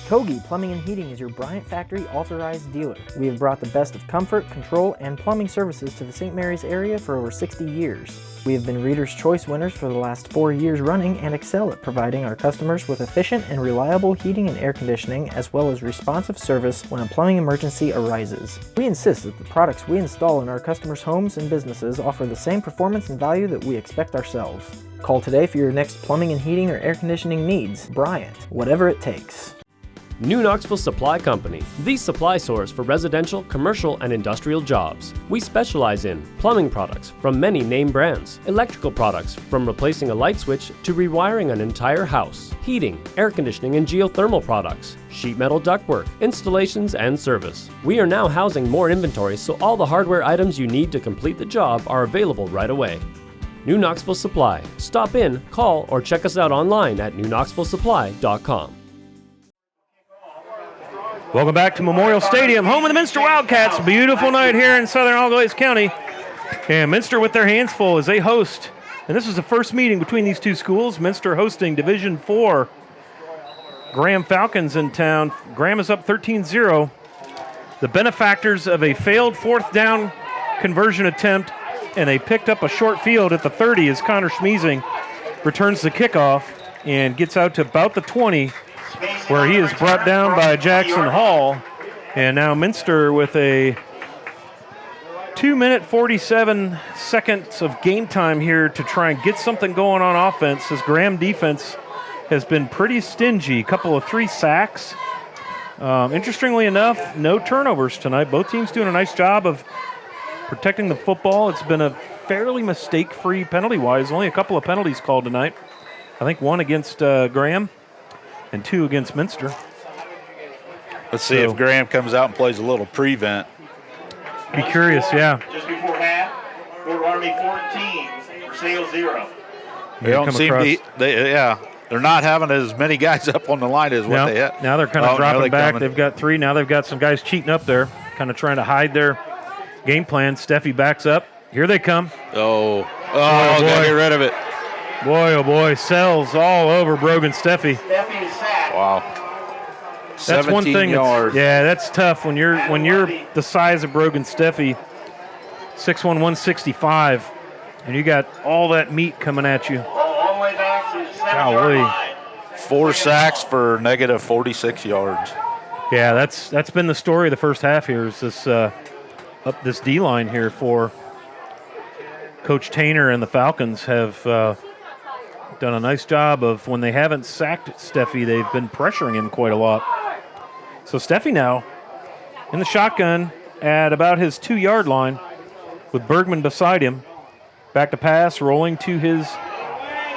Kogi Plumbing and Heating is your Bryant Factory authorized dealer. We have brought the best of comfort, control, and plumbing services to the St. Mary's area for over 60 years. We have been Reader's Choice winners for the last 4 years running and excel at providing our customers with efficient and reliable heating and air conditioning, as well as responsive service when a plumbing emergency arises. We insist that the products we install in our customers' homes and businesses offer the same performance and value that we expect ourselves. Call today for your next plumbing and heating or air conditioning needs. Bryant, whatever it takes. New Knoxville Supply Company, the supply source for residential, commercial, and industrial jobs. We specialize in plumbing products from many name brands, electrical products from replacing a light switch to rewiring an entire house, heating, air conditioning, and geothermal products, sheet metal ductwork, installations, and service. We are now housing more inventory, so all the hardware items you need to complete the job are available right away. New Knoxville Supply. Stop in, call, or check us out online at newknoxvillesupply.com. Welcome back to Memorial Stadium, home of the Minster Wildcats. Beautiful night here in southern Algonac County. And Minster with their hands full as they host. And this is the first meeting between these two schools. Minster hosting Division IV Graham Falcons in town. Graham is up 13-0. The benefactors of a failed fourth down conversion attempt, and they picked up a short field at the 30 as Connor Schmeezing returns the kickoff and gets out to about the 20, where he is brought down by Jackson Hall. And now Minster with a 2-minute, 47 seconds of game time here to try and get something going on offense, as Graham defense has been pretty stingy. A couple of 3 sacks. Interestingly enough, no turnovers tonight. Both teams doing a nice job of protecting the football. It's been a fairly mistake-free penalty-wise. Only a couple of penalties called tonight. I think 1 against Graham and 2 against Minster. Let's see if Graham comes out and plays a little prevent. Be curious, yeah. Just before half, Fort Army 14, Versailles 0. They don't seem to, they're not having as many guys up on the line as what they had. Now they're kind of dropping back. They've got 3. Now they've got some guys cheating up there, kind of trying to hide their game plan. Steffi backs up. Here they come. Oh, gotta get rid of it. Boy, oh boy, cells all over Brogan Steffi. Wow. That's one thing. That's tough when you're the size of Brogan Steffi, 6'1", 165, and you got all that meat coming at you. All the way back to the 7-yard line. 4 sacks for negative 46 yards. Yeah, that's been the story of the first half here, is this up this D-line here for Coach Tainer and the Falcons have done a nice job of, when they haven't sacked Steffi, they've been pressuring him quite a lot. So Steffi now in the shotgun at about his 2-yard line with Bergman beside him. Back to pass, rolling to his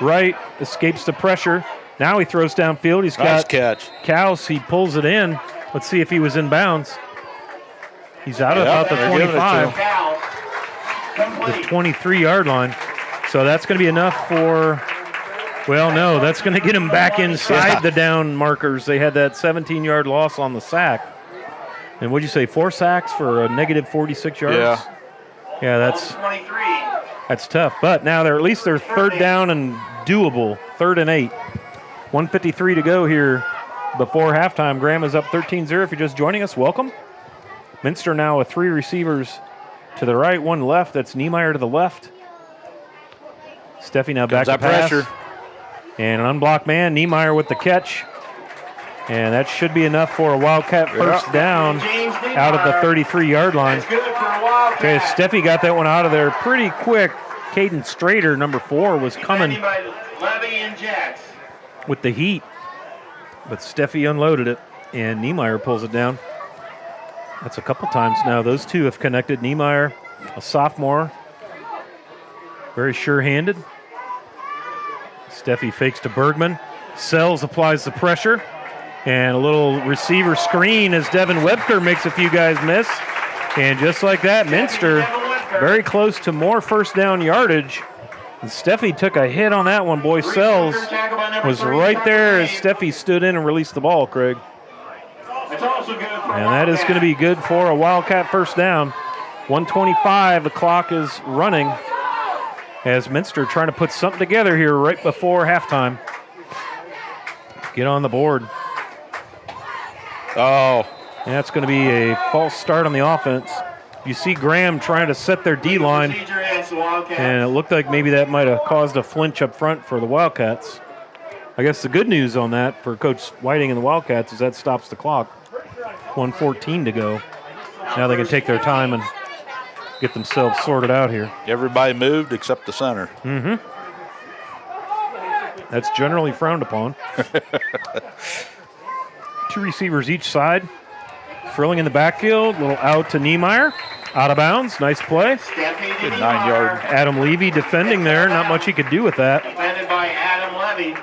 right, escapes the pressure. Now he throws downfield. He's got catch. Kaus. He pulls it in. Let's see if he was in bounds. He's out of about the 25, the 23-yard line. So that's going to be enough for, well, no, that's going to get him back inside the down markers. They had that 17-yard loss on the sack. And what'd you say, 4 sacks for a negative 46 yards? Yeah, that's tough. But now they're at least they're 3rd down and doable, 3rd and 8. 1:53 to go here before halftime. Graham is up 13-0. If you're just joining us, welcome. Minster now with 3 receivers to the right, 1 left. That's Niemeyer to the left. Steffi now back to pass. Pressure. And an unblocked man, Niemeyer with the catch. And that should be enough for a Wildcat first down out of the 33-yard line. Okay, Steffi got that one out of there pretty quick. Caden Strader, number 4, was coming with the heat. But Steffi unloaded it, and Niemeyer pulls it down. That's a couple times now. Those two have connected. Niemeyer, a sophomore, very sure-handed. Steffi fakes to Bergman. Sells applies the pressure. And a little receiver screen as Devin Webker makes a few guys miss. And just like that, Minster very close to more first down yardage. And Steffi took a hit on that one. Boy, Sells was right there as Steffi stood in and released the ball, Craig. And that is going to be good for a Wildcat first down. 1:25, the clock is running as Minster trying to put something together here right before halftime. Get on the board. Oh. And that's going to be a false start on the offense. You see Graham trying to set their D-line, and it looked like maybe that might have caused a flinch up front for the Wildcats. I guess the good news on that for Coach Whiting and the Wildcats is that stops the clock. 1:14 to go. Now they can take their time and get themselves sorted out here. Everybody moved except the center. Mm-hmm. That's generally frowned upon. Two receivers each side. Frilling in the backfield. Little out to Niemeyer. Out of bounds. Nice play. Good 9-yard. Adam Levy defending there. Not much he could do with that. Defended by Adam Levy.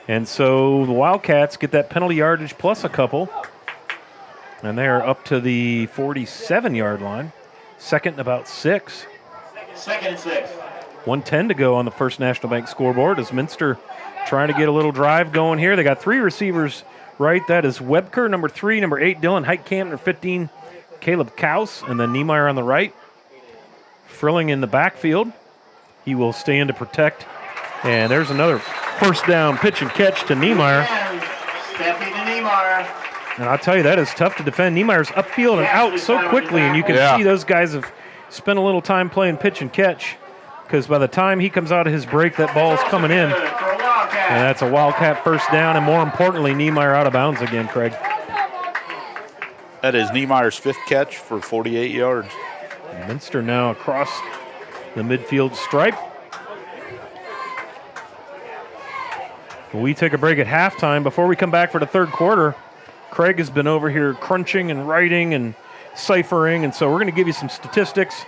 And so the Wildcats get that penalty yardage plus a couple. And they are up to the 47-yard line. Second and about 6. Second and 6. 1:10 to go on the First National Bank scoreboard as Minster trying to get a little drive going here. They got three receivers right. That is Webker, number 3, number 8, Dylan Heitkamp, number 15, Caleb Kaus, and then Niemeyer on the right. Frilling in the backfield. He will stay in to protect. And there's another first down pitch and catch to Niemeyer. Steffi to Niemeyer. And I'll tell you, that is tough to defend. Niemeyer's upfield and out so quickly, and you can see those guys have spent a little time playing pitch and catch because by the time he comes out of his break, that ball is coming in. And that's a Wildcat first down, and more importantly, Niemeyer out of bounds again, Craig. That is Niemeyer's 5th catch for 48 yards. And Minster now across the midfield stripe. We take a break at halftime. Before we come back for the third quarter, Craig has been over here crunching and writing and ciphering, and so we're going to give you some statistics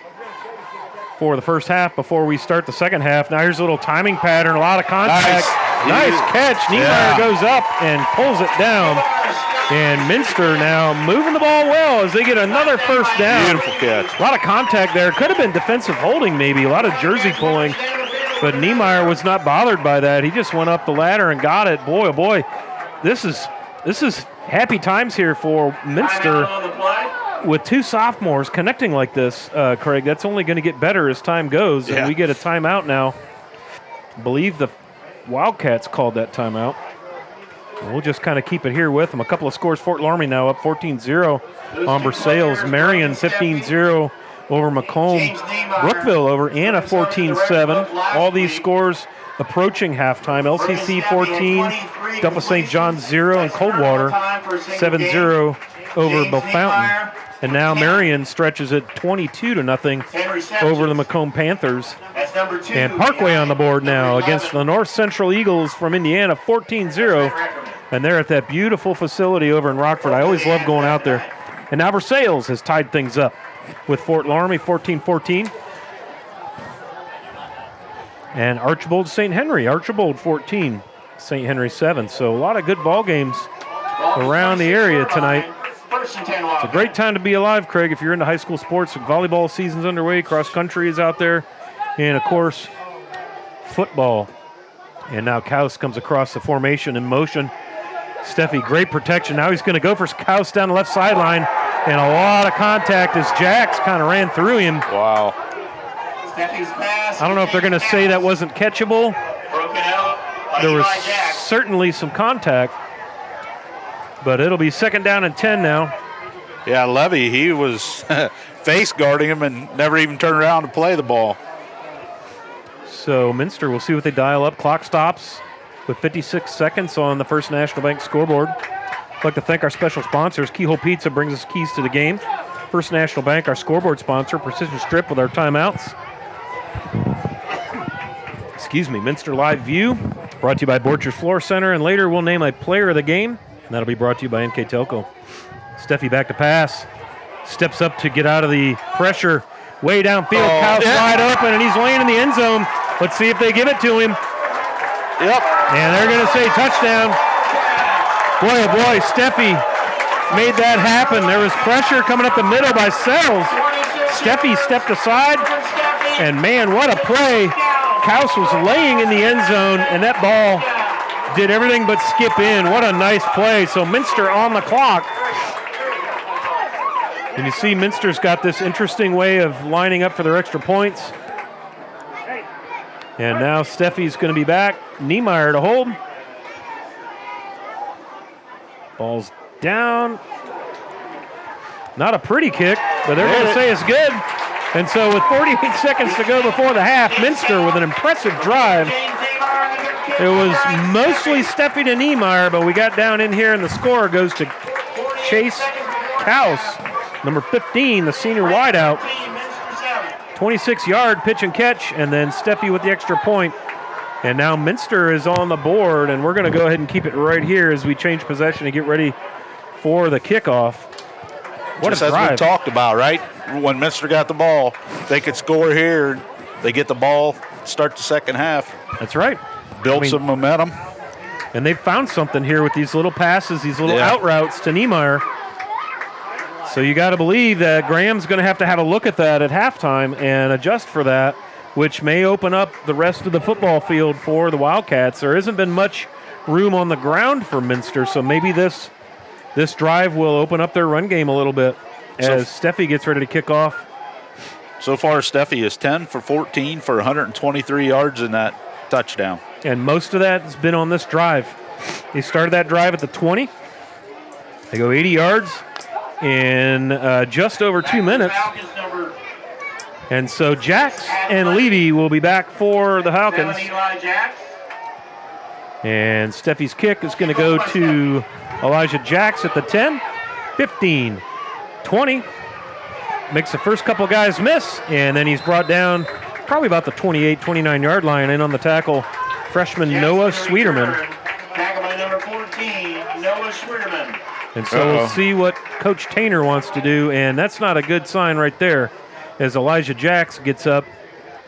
for the first half before we start the second half. Now here's a little timing pattern, a lot of contact. Nice catch. Niemeyer goes up and pulls it down. And Minster now moving the ball well as they get another first down. Beautiful catch. A lot of contact there. Could have been defensive holding maybe, a lot of jersey pulling. But Niemeyer was not bothered by that. He just went up the ladder and got it. Boy, oh boy, this is happy times here for Minster with two sophomores connecting like this, Craig. That's only going to get better as time goes. And we get a timeout now. I believe the Wildcats called that timeout. We'll just kind of keep it here with them. A couple of scores. Fort Laramie now up 14-0 on Versailles. Marion 15-0 over Macomb. Brookville over Anna 14-7. All these scores approaching halftime. LCC 14, Duffer St. John's 0, and Coldwater 7-0 over Bellefontaine. And now Marion stretches it 22-0 over the Macomb Panthers. And Parkway on the board now against the North Central Eagles from Indiana, 14-0. And they're at that beautiful facility over in Rockford. I always love going out there. And now Versailles has tied things up with Fort Laramie, 14-14. And Archibald St. Henry, Archibald 14, St. Henry 7. So a lot of good ball games around the area tonight. It's a great time to be alive, Craig, if you're into high school sports. Volleyball season's underway, cross country is out there, and of course, football. And now Kaus comes across the formation in motion. Steffi, great protection. Now he's going to go for Kaus down the left sideline, and a lot of contact as Jax kind of ran through him. Wow. I don't know if they're going to say that wasn't catchable. There was certainly some contact, but it'll be second down and 10 now. Yeah, Levy, he was face guarding him and never even turned around to play the ball. So Minster, we'll see what they dial up. Clock stops with 56 seconds on the First National Bank scoreboard. I'd like to thank our special sponsors. Keyhole Pizza brings us keys to the game. First National Bank, our scoreboard sponsor. Precision Strip with our timeouts. Excuse me, Minster Live View Brought to you by Borchers Floor Center, and later we'll name a player of the game, and that'll be brought to you by NKTelco. Steffi back to pass. Steps up to get out of the pressure. Way downfield, Kaus wide open, and he's laying in the end zone. Let's see if they give it to him. Yep. And they're going to say touchdown. Boy, oh boy, Steffi made that happen. There was pressure coming up the middle by Sells. Steffi stepped aside, and man, what a play. Kaus was laying in the end zone, and that ball did everything but skip in. What a nice play. So Minster on the clock. And you see Minster's got this interesting way of lining up for their extra points. And now Steffi's going to be back. Niemeyer to hold. Ball's down. Not a pretty kick, but they're going to say it's good. And so with 48 seconds to go before the half, Minster with an impressive drive. It was mostly Steffi to Niemeyer, but we got down in here, and the score goes to Chase Kaus, number 15, the senior wideout. 26-yard pitch and catch, and then Steffi with the extra point. And now Minster is on the board, and we're going to go ahead and keep it right here as we change possession and get ready for the kickoff. What Just a as drive. we talked about, right? When Minster got the ball, they could score here. They get the ball, start the second half. That's right. Build some momentum. And they've found something here with these little passes, these little out routes to Niemeyer. So you got to believe that Graham's going to have a look at that at halftime and adjust for that, which may open up the rest of the football field for the Wildcats. There hasn't been much room on the ground for Minster, so maybe this drive will open up their run game a little bit as Steffi gets ready to kick off. So far, Steffi is 10 for 14 for 123 yards in that touchdown. And most of that has been on this drive. They started that drive at the 20. They go 80 yards in just over 2 minutes. And so Jax and Levy will be back for the Falcons. And Steffi's kick is going to go to Elijah Jax at the 10, 15, 20. Makes the first couple guys miss, and then he's brought down probably about the 28, 29-yard line in on the tackle. Freshman Noah Sweeterman. Tackle by number 14, Noah Sweeterman. And so we'll see what Coach Tainer wants to do, and that's not a good sign right there as Elijah Jax gets up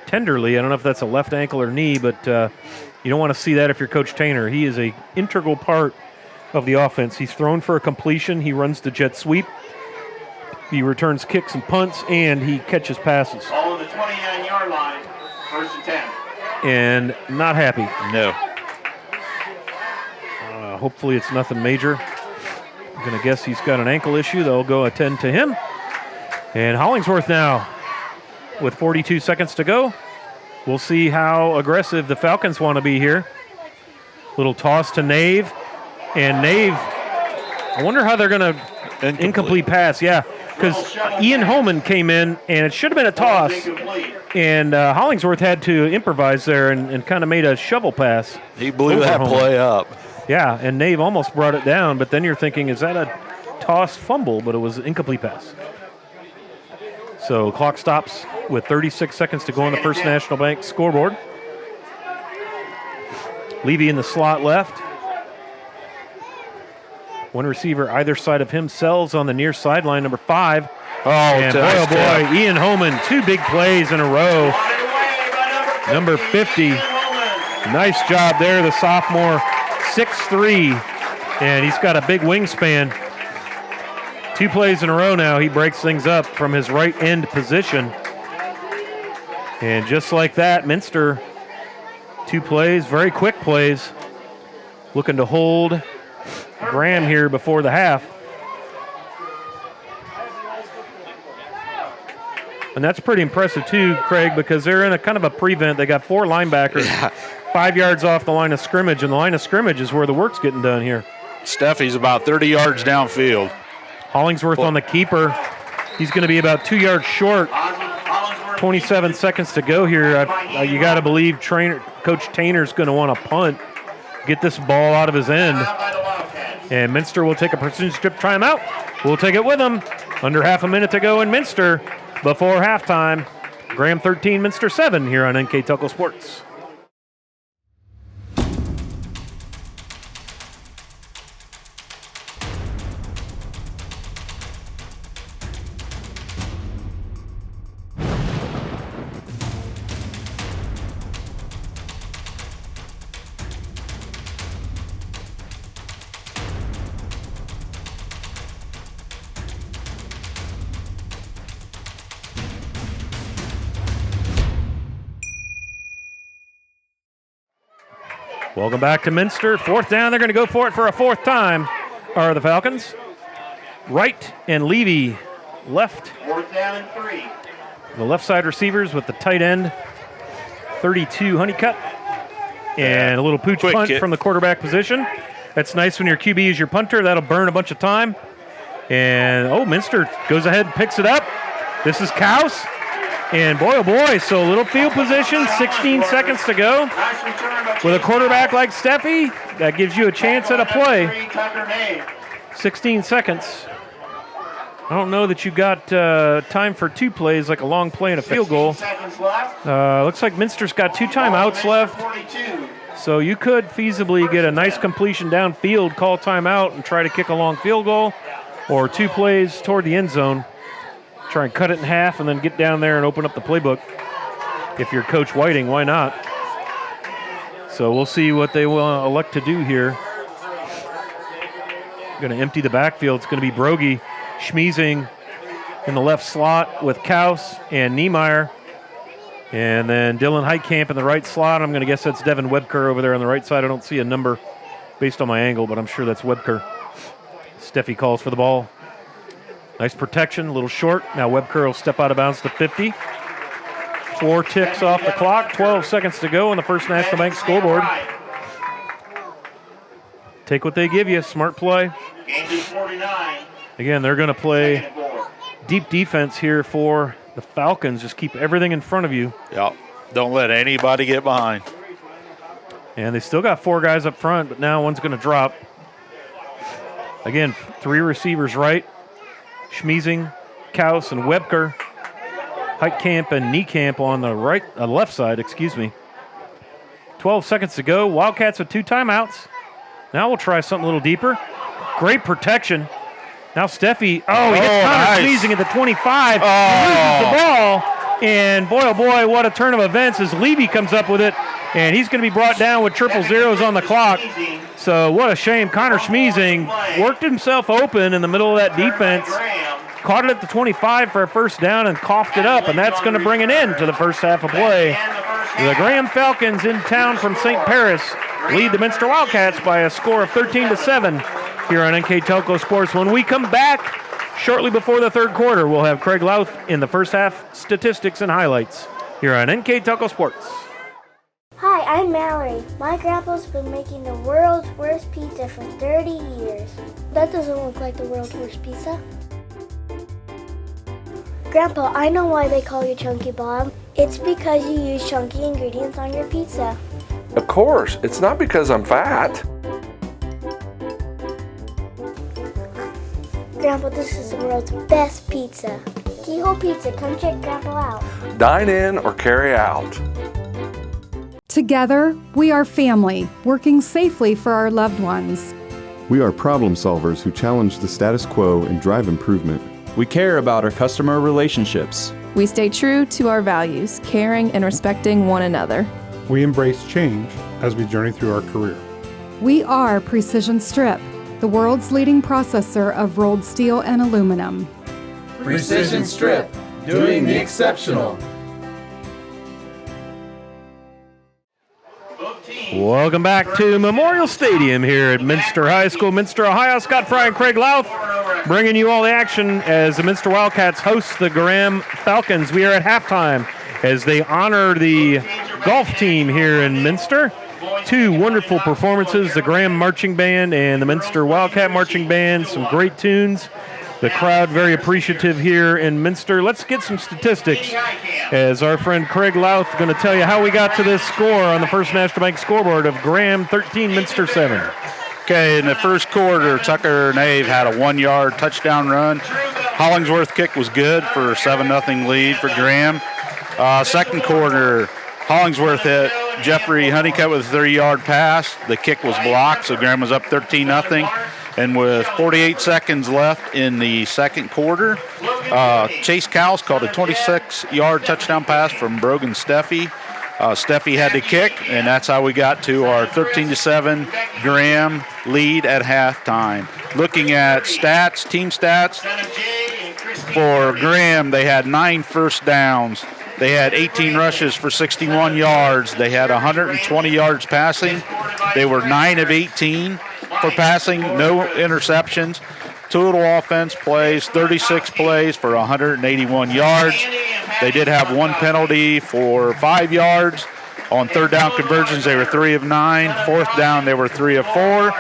tenderly. I don't know if that's a left ankle or knee, but you don't want to see that if you're Coach Tainer. He is an integral part of the offense. He's thrown for a completion. He runs the jet sweep. He returns kicks and punts, and he catches passes. All on the 29-yard line, first and 10. And not happy. No. Hopefully it's nothing major. I'm going to guess he's got an ankle issue. They'll go attend to him. And Hollingsworth now with 42 seconds to go. We'll see how aggressive the Falcons want to be here. Little toss to Nave. And Nave, I wonder how they're going to incomplete pass. Yeah, because Ian Holman came in, and it should have been a toss. And Hollingsworth had to improvise there and kind of made a shovel pass. He blew that play up. Yeah, and Nave almost brought it down, but then you're thinking, is that a toss fumble? But it was an incomplete pass. So clock stops with 36 seconds to go on the First National Bank scoreboard. Levy in the slot left. One receiver either side of him. Sells on the near sideline, number 5. And boy, oh boy, Ian Holman, 2 big plays in a row. Number 50. Nice job there, the sophomore, 6'3", and he's got a big wingspan. 2 plays in a row now, he breaks things up from his right end position. And just like that, Minster, 2 plays, very quick plays, looking to hold Graham here before the half. And that's pretty impressive too, Craig, because they're in a kind of a prevent. They got 4 linebackers, 5 yards off the line of scrimmage, and the line of scrimmage is where the work's getting done here. Steffi's about 30 yards downfield. Hollingsworth on the keeper. He's going to be about 2 yards short. 27 seconds to go here. You got to believe Coach Tainer's going to want to punt, get this ball out of his end. And Minster will take a precision strip timeout. We'll take it with them. Under half a minute to go in Minster before halftime. Graham 13, Minster 7 here on NKTelco Sports. Welcome back to Minster. 4th down. They're going to go for it for a 4th time, are the Falcons. Right and Levy left. 4th down and 3. The left side receivers with the tight end, 32 Honeycutt. And a little pooch punt from the quarterback position. That's nice when your QB is your punter. That'll burn a bunch of time. And, Minster goes ahead and picks it up. This is Kaus. And boy, oh boy, so little field position, 16 seconds to go. With a quarterback like Steffi, that gives you a chance at a play. 16 seconds. I don't know that you got time for 2 plays, like a long play and a field goal. Looks like Minster's got 2 timeouts left. So you could feasibly get a nice completion downfield, call timeout, and try to kick a long field goal, or 2 plays toward the end zone. Try and cut it in half and then get down there and open up the playbook. If you're Coach Whiting, why not? So we'll see what they will elect to do here. Going to empty the backfield. It's going to be Brogy, Schmiesing in the left slot with Kaus and Niemeyer. And then Dylan Heitkamp in the right slot. I'm going to guess that's Devin Webker over there on the right side. I don't see a number based on my angle, but I'm sure that's Webker. Steffi calls for the ball. Nice protection, a little short. Now Webker will step out of bounds to 50. 4 ticks off the clock, 12 seconds to go on the First National Bank scoreboard. Take what they give you, smart play. Again, they're going to play deep defense here for the Falcons. Just keep everything in front of you. Yep, don't let anybody get behind. And they still got 4 guys up front, but now one's going to drop. Again, 3 receivers right. Schmiesing, Kaus, and Webker. Heitkamp and Niekamp on the left side, 12 seconds to go. Wildcats with 2 timeouts. Now we'll try something a little deeper. Great protection. Now Steffi, he gets Connor Schmiesing at the 25. He loses the ball. And boy, oh boy, what a turn of events as Levy comes up with it. And he's going to be brought down with 000 on the clock. So what a shame. Connor Schmiesing worked himself open in the middle of that defense. Caught it at the 25 for a first down and coughed it up. And that's going to bring an end to the first half of play. The Graham Falcons in town from St. Paris lead the Minster Wildcats by a score of 13-7 here on NKTelco Sports. When we come back shortly before the third quarter, we'll have Craig Louth in the first half statistics and highlights here on NKTelco Sports. Hi, I'm Mallory. My grandpa's been making the world's worst pizza for 30 years. That doesn't look like the world's worst pizza. Grandpa, I know why they call you Chunky Bob. It's because you use chunky ingredients on your pizza. Of course, it's not because I'm fat. Grandpa, this is the world's best pizza. Keyhole Pizza, come check Grandpa out. Dine in or carry out. Together, we are family, working safely for our loved ones. We are problem solvers who challenge the status quo and drive improvement. We care about our customer relationships. We stay true to our values, caring and respecting one another. We embrace change as we journey through our career. We are Precision Strip, the world's leading processor of rolled steel and aluminum. Precision Strip, doing the exceptional. Welcome back to Memorial Stadium here at Minster High School, Minster, Ohio. Scott Fry and Craig Louth bringing you all the action as the Minster Wildcats host the Graham Falcons. We are at halftime as they honor the golf team here in Minster. 2 wonderful performances, the Graham Marching Band and the Minster Wildcat Marching Band. Some great tunes. The crowd very appreciative here in Minster. Let's get some statistics as our friend Craig Louth is going to tell you how we got to this score on the First National Bank scoreboard of Graham 13, Minster 7. Okay, in the first quarter, Tucker Nave had a 1-yard touchdown run. Hollingsworth kick was good for a 7-0 lead for Graham. Second quarter, Hollingsworth hit Jeffrey Honeycutt with a 30-yard pass. The kick was blocked, so Graham was up 13-0. And with 48 seconds left in the second quarter, Chase Kaus called a 26-yard touchdown pass from Brogan Steffi. Steffi had to kick, and that's how we got to our 13-7 Graham lead at halftime. Looking at stats, team stats, for Graham, they had 9 first downs, They had 18 rushes for 61 yards. They had 120 yards passing. They were 9 of 18 for passing, no interceptions. Total offense plays, 36 plays for 181 yards. They did have one penalty for 5 yards. On third down conversions, they were 3 of 9. Fourth down, they were 3 of 4.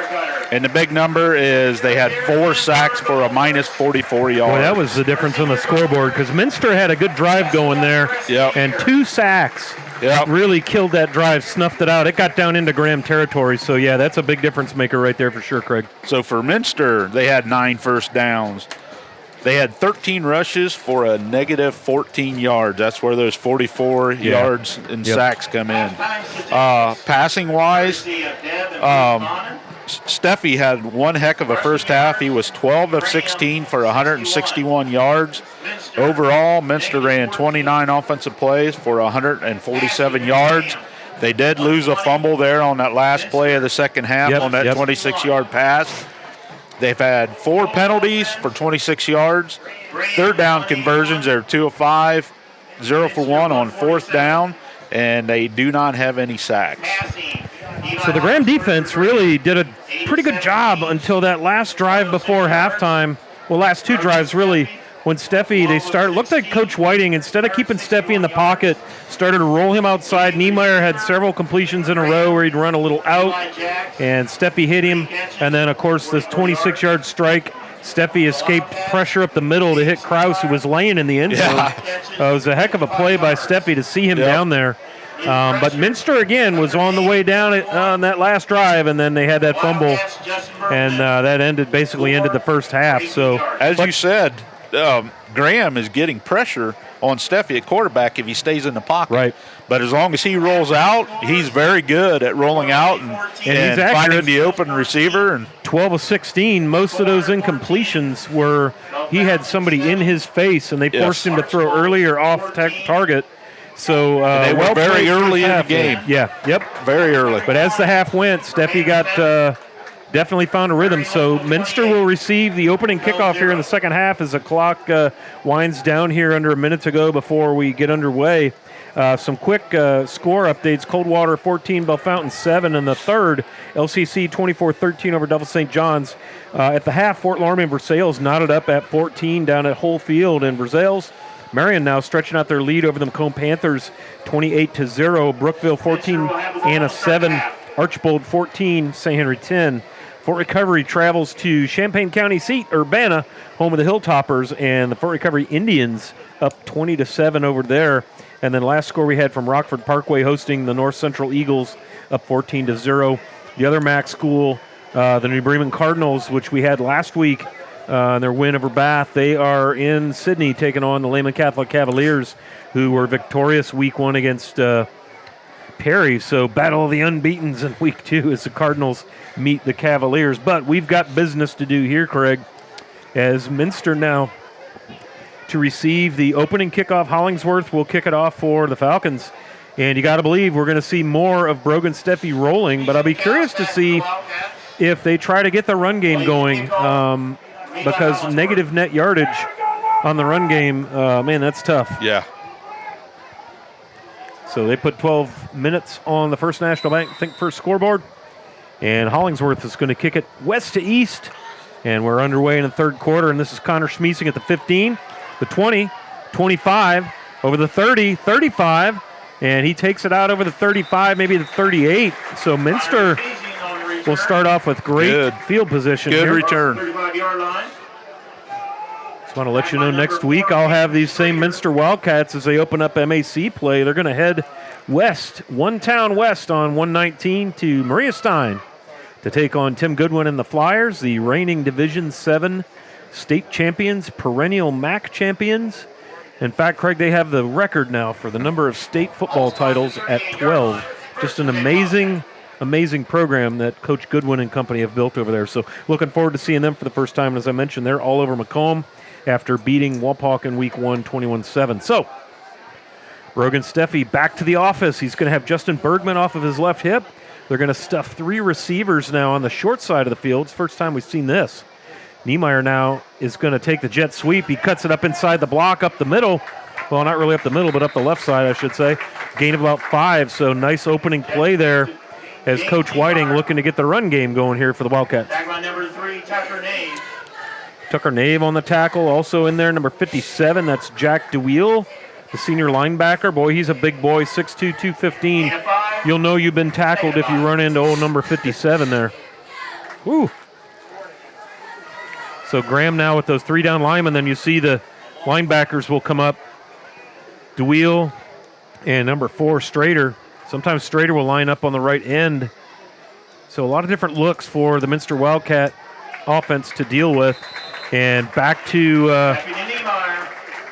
And the big number is they had 4 sacks for a minus 44 yards. Boy, that was the difference on the scoreboard because Minster had a good drive going there. Yep. And 2 sacks Yep. really killed that drive, snuffed it out. It got down into Graham territory. So, yeah, that's a big difference maker right there for sure, Craig. So for Minster, they had 9 first downs. They had 13 rushes for a negative 14 yards. That's where those 44 yards and sacks come in. Passing-wise, Steffi had one heck of a first half. He was 12 of 16 for 161 yards. Overall, Minster ran 29 offensive plays for 147 yards. They did lose a fumble there on that last play of the second half on that 26-yard pass. They've had 4 penalties for 26 yards. Third down conversions, they're 2 of 5, 0 for 1 on fourth down, and they do not have any sacks. So the Graham defense really did a pretty good job until that last drive before halftime. Well, last 2 drives really. When Steffi, looked like Coach Whiting, instead of keeping Steffi in the pocket, started to roll him outside. Niemeyer had several completions in a row where he'd run a little out, and Steffi hit him. And then, of course, this 26-yard strike, Steffi escaped pressure up the middle to hit Krause, who was laying in the end zone. It was a heck of a play by Steffi to see him down there. But Minster, again, was on the way down on that last drive, and then they had that fumble, and that basically ended the first half. So, as you said, Graham is getting pressure on Steffi at quarterback if he stays in the pocket. Right. But as long as he rolls out, he's very good at rolling out and he's finding the open receiver. And 12 of 16, most of those incompletions were he had somebody in his face, and they forced him to throw earlier off target. So they were very early in the game. Very early. But as the half went, Steffi got definitely found a rhythm. So Minster will receive the opening kickoff here in the second half as the clock winds down here under a minute to go before we get underway. Some quick score updates. Coldwater 14, Bellefontaine 7 in the third. LCC 24-13 over Duffield St. John's. At the half, Fort Laramie and Versailles knotted up at 14 down at Whole Field. And Versailles, Marion now stretching out their lead over the Macomb Panthers 28-0. Brookville 14, Anna 7. Archbold 14, St. Henry 10. Fort Recovery travels to Champaign County seat, Urbana, home of the Hilltoppers, and the Fort Recovery Indians up 20-7 over there. And then last score we had from Rockford Parkway hosting the North Central Eagles up 14-0. The other MAC school, the New Bremen Cardinals, which we had last week, their win over Bath, they are in Sydney taking on the Lehman Catholic Cavaliers, who were victorious week 1 against Perry. So battle of the unbeatens in week 2 as the Cardinals meet the Cavaliers. But we've got business to do here, Craig, as Minster now to receive the opening kickoff. Hollingsworth will kick it off for the Falcons. And you got to believe we're going to see more of Brogan Steffi rolling, but I'll be curious to see if they try to get the run game going because negative net yardage on the run game, man, that's tough. Yeah. So they put 12 minutes on the First National Bank first scoreboard. And Hollingsworth is going to kick it west to east. And we're underway in the third quarter. And this is Connor Schmiesing at the 15, the 20, 25, over the 30, 35. And he takes it out over the 35, maybe the 38. So Minster will start off with great field position. Good here. return. Just want to let you know next week I'll have these same Minster Wildcats as they open up MAC play. They're going to head west, one town west on 119 to Maria Stein to take on Tim Goodwin and the Flyers, the reigning Division 7 state champions, perennial MAC champions. In fact, Craig, they have the record now for the number of state football titles at 12. Just an amazing program that Coach Goodwin and company have built over there. So looking forward to seeing them for the first time. And as I mentioned, they're all over Macomb after beating Walpock in week 1, 21-7. So Brogan Steffi back to the office. He's going to have Justin Bergman off of his left hip. They're going to stuff 3 receivers now on the short side of the field. It's the first time we've seen this. Niemeyer now is going to take the jet sweep. He cuts it up inside the block, up the middle, Well, not really up the middle, but up the left side, I should say. Gain of about 5, so nice opening play there as Coach Whiting looking to get the run game going here for the Wildcats. Back by number 3, Tucker Nave. Tucker Nave on the tackle, also in there, number 57, that's Jack DeWheel, the senior linebacker. Boy, he's a big boy, 6'2", 215. You'll know you've been tackled if you run into old number 57 there. Woo. So Graham now with those 3 down linemen, then you see the linebackers will come up. DeWheel and number 4, Strader. Sometimes Strader will line up on the right end. So a lot of different looks for the Minster Wildcat offense to deal with. And back to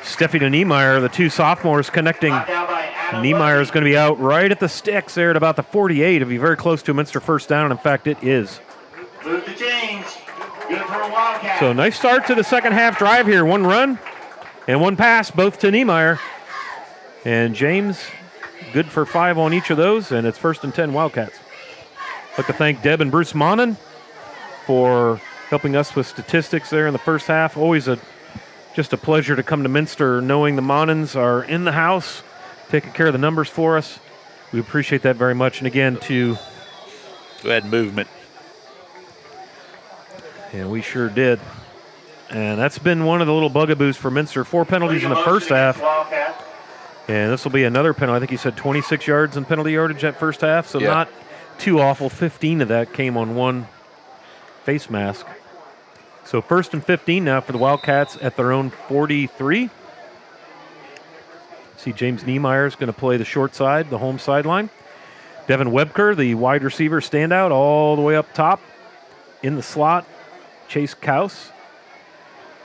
Steffi to Niemeyer, the 2 sophomores connecting. Niemeyer is going to be out right at the sticks there at about the 48. It'll be very close to a Minster first down. In fact, it is. Move the chains. Good for a Wildcat. So nice start to the second half drive here. 1 run and 1 pass, both to Niemeyer. And James, good for 5 on each of those, and it's 1st and 10 Wildcats. I'd like to thank Deb and Bruce Monin for helping us with statistics there in the first half. Always just a pleasure to come to Minster knowing the Monins are in the house, taking care of the numbers for us. We appreciate that very much. And again, to Go ahead, movement. Yeah, we sure did. And that's been one of the little bugaboos for Minster. 4 penalties in the first half. And this will be another penalty. I think you said 26 yards in penalty yardage that first half, so not too awful. 15 of that came on 1 face mask. So 1st and 15 now for the Wildcats at their own 43. See James Niemeyer is going to play the short side, the home sideline. Devin Webker, the wide receiver standout, all the way up top. In the slot, Chase Kaus.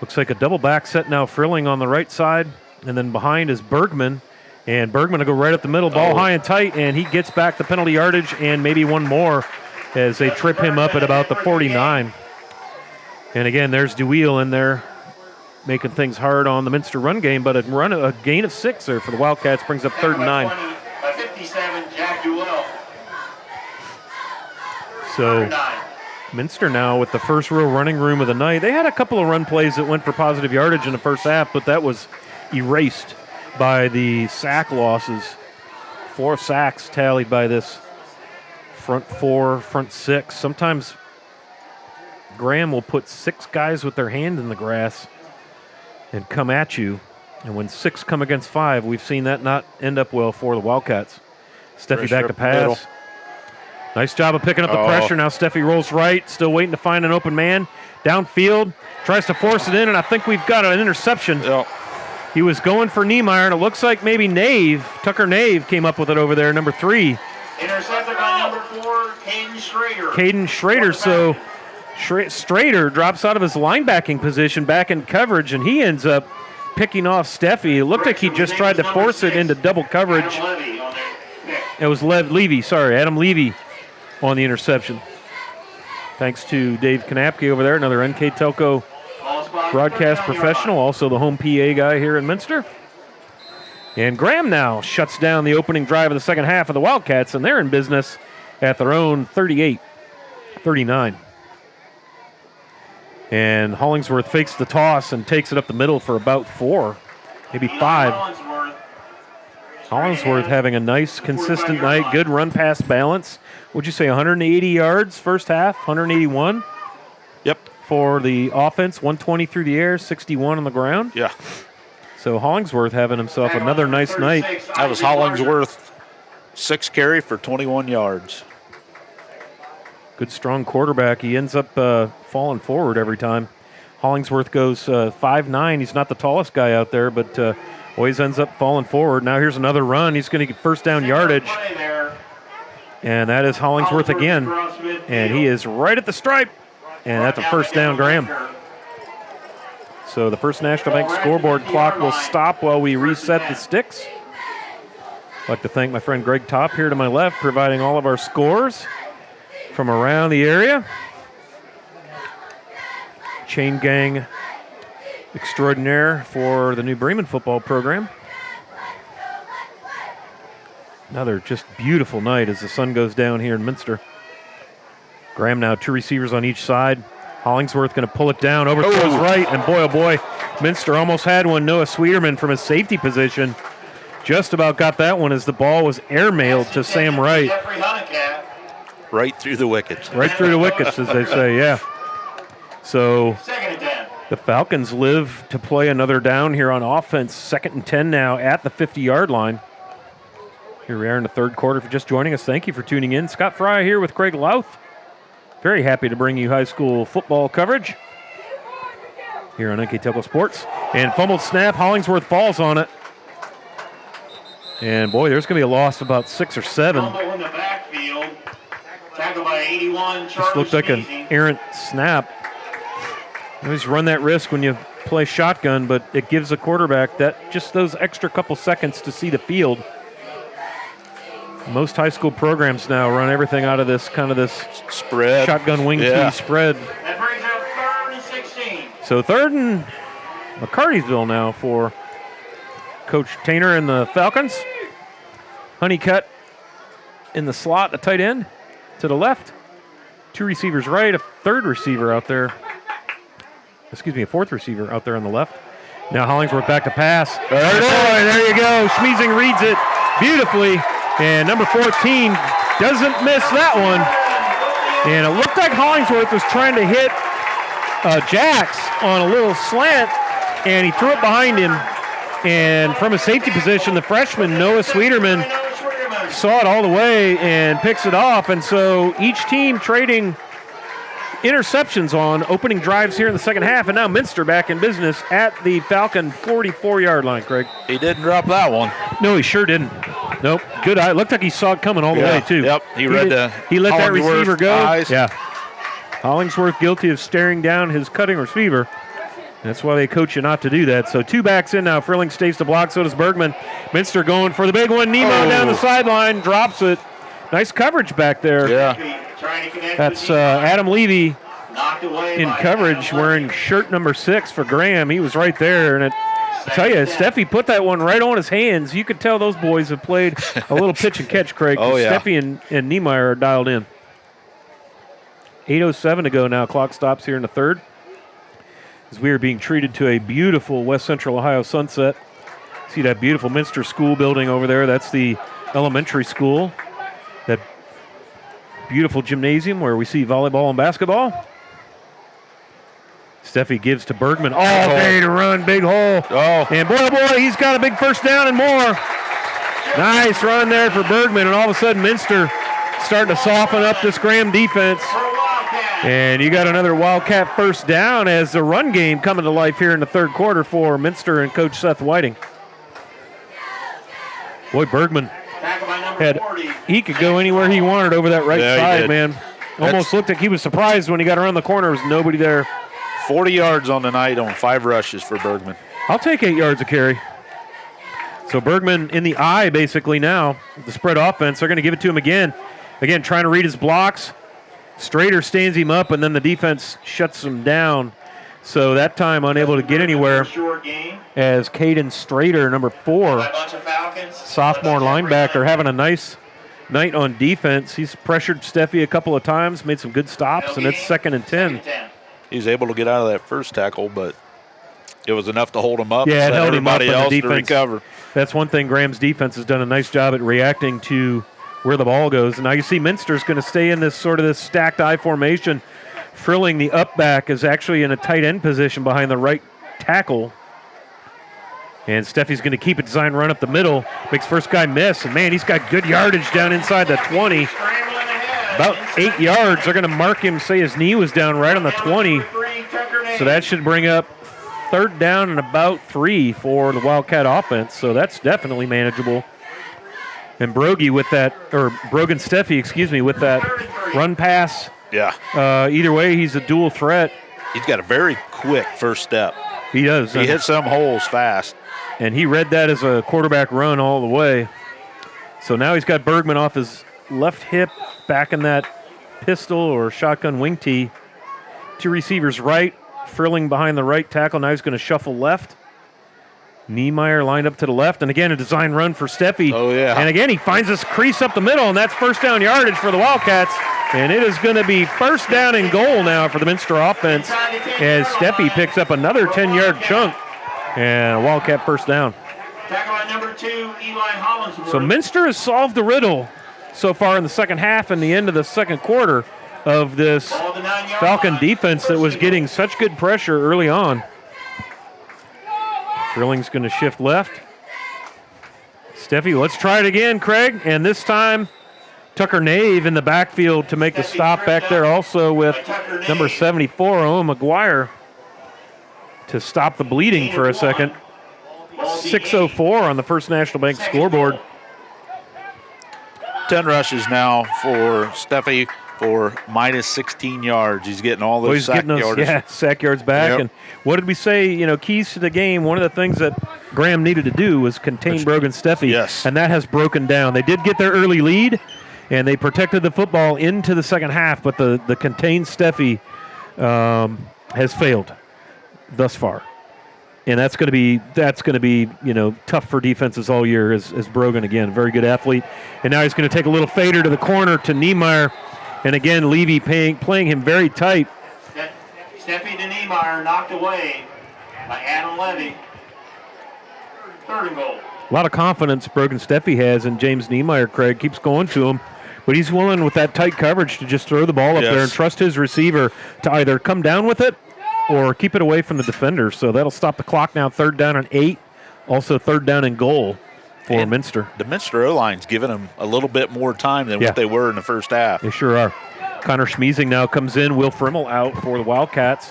Looks like a double back set now, Frilling on the right side. And then behind is Bergman. And Bergman will go right up the middle, ball high and tight, and he gets back the penalty yardage and maybe 1 more as they trip him up at about the 49. And again, there's DeWheel in there making things hard on the Minster run game, but a gain of 6 there for the Wildcats brings up 3rd and 9. 57, Jack Duell. So Minster now with the first real running room of the night. They had a couple of run plays that went for positive yardage in the first half, but that was erased by the sack losses. 4 sacks tallied by this front 4, front 6. Sometimes Graham will put 6 guys with their hand in the grass and come at you. And when 6 come against 5, we've seen that not end up well for the Wildcats. Steffi back to pass. Middle. Nice job of picking up the pressure. Now Steffi rolls right, still waiting to find an open man. Downfield, tries to force it in, and I think we've got an interception. He was going for Niemeyer, and it looks like maybe Tucker Nave came up with it over there, number 3. Intercepted by number 4, Caden Schrader. Caden Schrader, so Schrader drops out of his linebacking position back in coverage, and he ends up picking off Steffi. It looked like he just tried to force it into double coverage. It was Adam Levy on the interception. Thanks to Dave Kanapke over there, another NKTelco broadcast professional, also the home PA guy here in Minster. And Graham now shuts down the opening drive of the second half of the Wildcats, and they're in business at their own 38-39. And Hollingsworth fakes the toss and takes it up the middle for about 4, maybe 5. Hollingsworth having a nice, consistent night, good run-pass balance. Would you say 180 yards first half, 181? Yep. For the offense, 120 through the air, 61 on the ground. Yeah. So Hollingsworth having himself another nice night. That was Hollingsworth, 6 carry for 21 yards. Good, strong quarterback. He ends up falling forward every time. Hollingsworth goes 5'9". He's not the tallest guy out there, but always ends up falling forward. Now here's another run. He's going to get first down yardage. And that is Hollingsworth again. And he is right at the stripe. And that's a first down, Graham. So the First National Bank scoreboard clock will stop while we reset the sticks. I'd like to thank my friend Greg Topp here to my left, providing all of our scores from around the area. Chain gang extraordinaire for the new Bremen football program. Another just beautiful night as the sun goes down here in Minster. Graham now 2 receivers on each side. Hollingsworth going to pull it down over to his right, and boy, oh boy, Minster almost had one. Noah Sweeterman from his safety position just about got that one as the ball was airmailed to Sam Wright. Right through the wickets. Right through the wickets, as they say, yeah. So the Falcons live to play another down here on offense. 2nd and 10 now at the 50-yard line. Here we are in the third quarter. If you're just joining us, thank you for tuning in. Scott Fry here with Craig Louth. Very happy to bring you high school football coverage here on NKTelco Sports. And fumbled snap, Hollingsworth falls on it. And boy, there's going to be a loss of about 6 or 7. Fumble in the backfield. Tackled by 81. Just looked like an errant snap. You always run that risk when you play shotgun, but it gives a quarterback that just those extra couple seconds to see the field. Most high school programs now run everything out of this kind of this spread, shotgun wing tee spread. That brings up 3rd and 16. So 3rd and McCartysville now for Coach Tainer and the Falcons. Honeycutt in the slot, the tight end to the left. 2 receivers right, a 3rd receiver out there. Excuse me, a 4th receiver out there on the left. Now Hollingsworth back to pass. There you go. Schmeezing reads it beautifully. And number 14 doesn't miss that one. And it looked like Hollingsworth was trying to hit Jax on a little slant, and he threw it behind him. And from a safety position, the freshman, Noah Sweeterman, saw it all the way and picks it off. And so each team trading interceptions on opening drives here in the second half. And now Minster back in business at the Falcon 44-yard line, Craig. He didn't drop that one. No, he sure didn't. Nope. Good eye. It looked like he saw it coming all the way, too. Yep. He let that receiver go. Eyes. Yeah. Hollingsworth guilty of staring down his cutting receiver. That's why they coach you not to do that. So 2 backs in now. Frilling stays to block. So does Bergman. Minster going for the big one. Nemo down the sideline. Drops it. Nice coverage back there. Yeah. That's Adam Levy in coverage wearing shirt number 6 for Graham. He was right there. And I tell you, Steffi put that one right on his hands. You could tell those boys have played a little pitch and catch, Craig. Steffi and Niemeyer are dialed in. 8:07 to go now. Clock stops here in the third as we are being treated to a beautiful West Central Ohio sunset. See that beautiful Minster School building over there? That's the elementary school. That beautiful gymnasium where we see volleyball and basketball. Steffi gives to Bergman. All day to run, big hole. And boy, oh boy, he's got a big first down and more. Nice run there for Bergman, and all of a sudden Minster starting to soften up this Graham defense. And you got another Wildcat first down as the run game coming to life here in the third quarter for Minster and Coach Seth Whiting. Boy, Bergman he could go anywhere he wanted over that right side, man. Almost looked like he was surprised when he got around the corner. There was nobody there. 40 yards on the night on 5 rushes for Bergman. I'll take 8 yards a carry. So Bergman in the eye basically now. The spread offense, they're going to give it to him again. Again, trying to read his blocks. Strader stands him up, and then the defense shuts him down. So that time unable to get anywhere as Caden Strader, number 4, sophomore linebacker, having a nice night on defense. He's pressured Steffi a couple of times, made some good stops, and it's 2nd and 10. He was able to get out of that first tackle, but it was enough to hold him up. Yeah, and it held him up everybody else to recover. That's one thing Graham's defense has done a nice job at reacting to where the ball goes. And now you see Minster's going to stay in this sort of this stacked I formation. Frilling, the up back, is actually in a tight end position behind the right tackle. And Steffi's going to keep a design run up the middle. Makes first guy miss. And, man, he's got good yardage down inside the 20. About 8 yards. They're going to mark him, say his knee was down right on the 20. So that should bring up 3rd down and about 3 for the Wildcat offense. So that's definitely manageable. And Brogan Steffi, with that run pass. Yeah. Either way, he's a dual threat. He's got a very quick first step. He does. He hits some holes fast. And he read that as a quarterback run all the way. So now he's got Bergman off his left hip, back in that pistol or shotgun wing tee. 2 receivers right, Frilling behind the right tackle. Now he's going to shuffle left. Niemeyer lined up to the left. And again, a design run for Steffi. Oh, yeah. And again, he finds this crease up the middle, and that's first down yardage for the Wildcats. And it is going to be first down and goal now for the Minster offense as Steffi picks up another 10-yard chunk. And a Wildcat first down. Tackle by number 2, Eli Hollingsworth. So Minster has solved the riddle so far in the second half and the end of the second quarter of this Falcon defense that was getting such good pressure early on. Frilling's going to shift left. Steffi, let's try it again, Craig. And this time, Tucker Nave in the backfield to make the stop back there also with number 74, Owen McGuire, to stop the bleeding for a second. 6:04 on the First National Bank scoreboard. 10 rushes now for Steffi for minus 16 yards. He's getting all those sack yards. Yeah, sack yards back. Yep. And what did we say, keys to the game? One of the things that Graham needed to do was contain Brogan Steffi. Yes. And that has broken down. They did get their early lead, and they protected the football into the second half, but the contained Steffi has failed thus far. And that's going to be tough for defenses all year as Brogan, again, very good athlete. And now he's going to take a little fader to the corner to Niemeyer. And again, Levy playing him very tight. Steffi to Niemeyer, knocked away by Adam Levy. 3rd and goal. A lot of confidence Brogan Steffi has, and James Niemeyer, Craig, keeps going to him. But he's willing with that tight coverage to just throw the ball up there and trust his receiver to either come down with it or keep it away from the defender. So that'll stop the clock now, 3rd down and 8. Also 3rd down and goal for Minster. The Minster O-line's giving them a little bit more time than what they were in the first half. They sure are. Connor Schmiesing now comes in. Will Frimmel out for the Wildcats.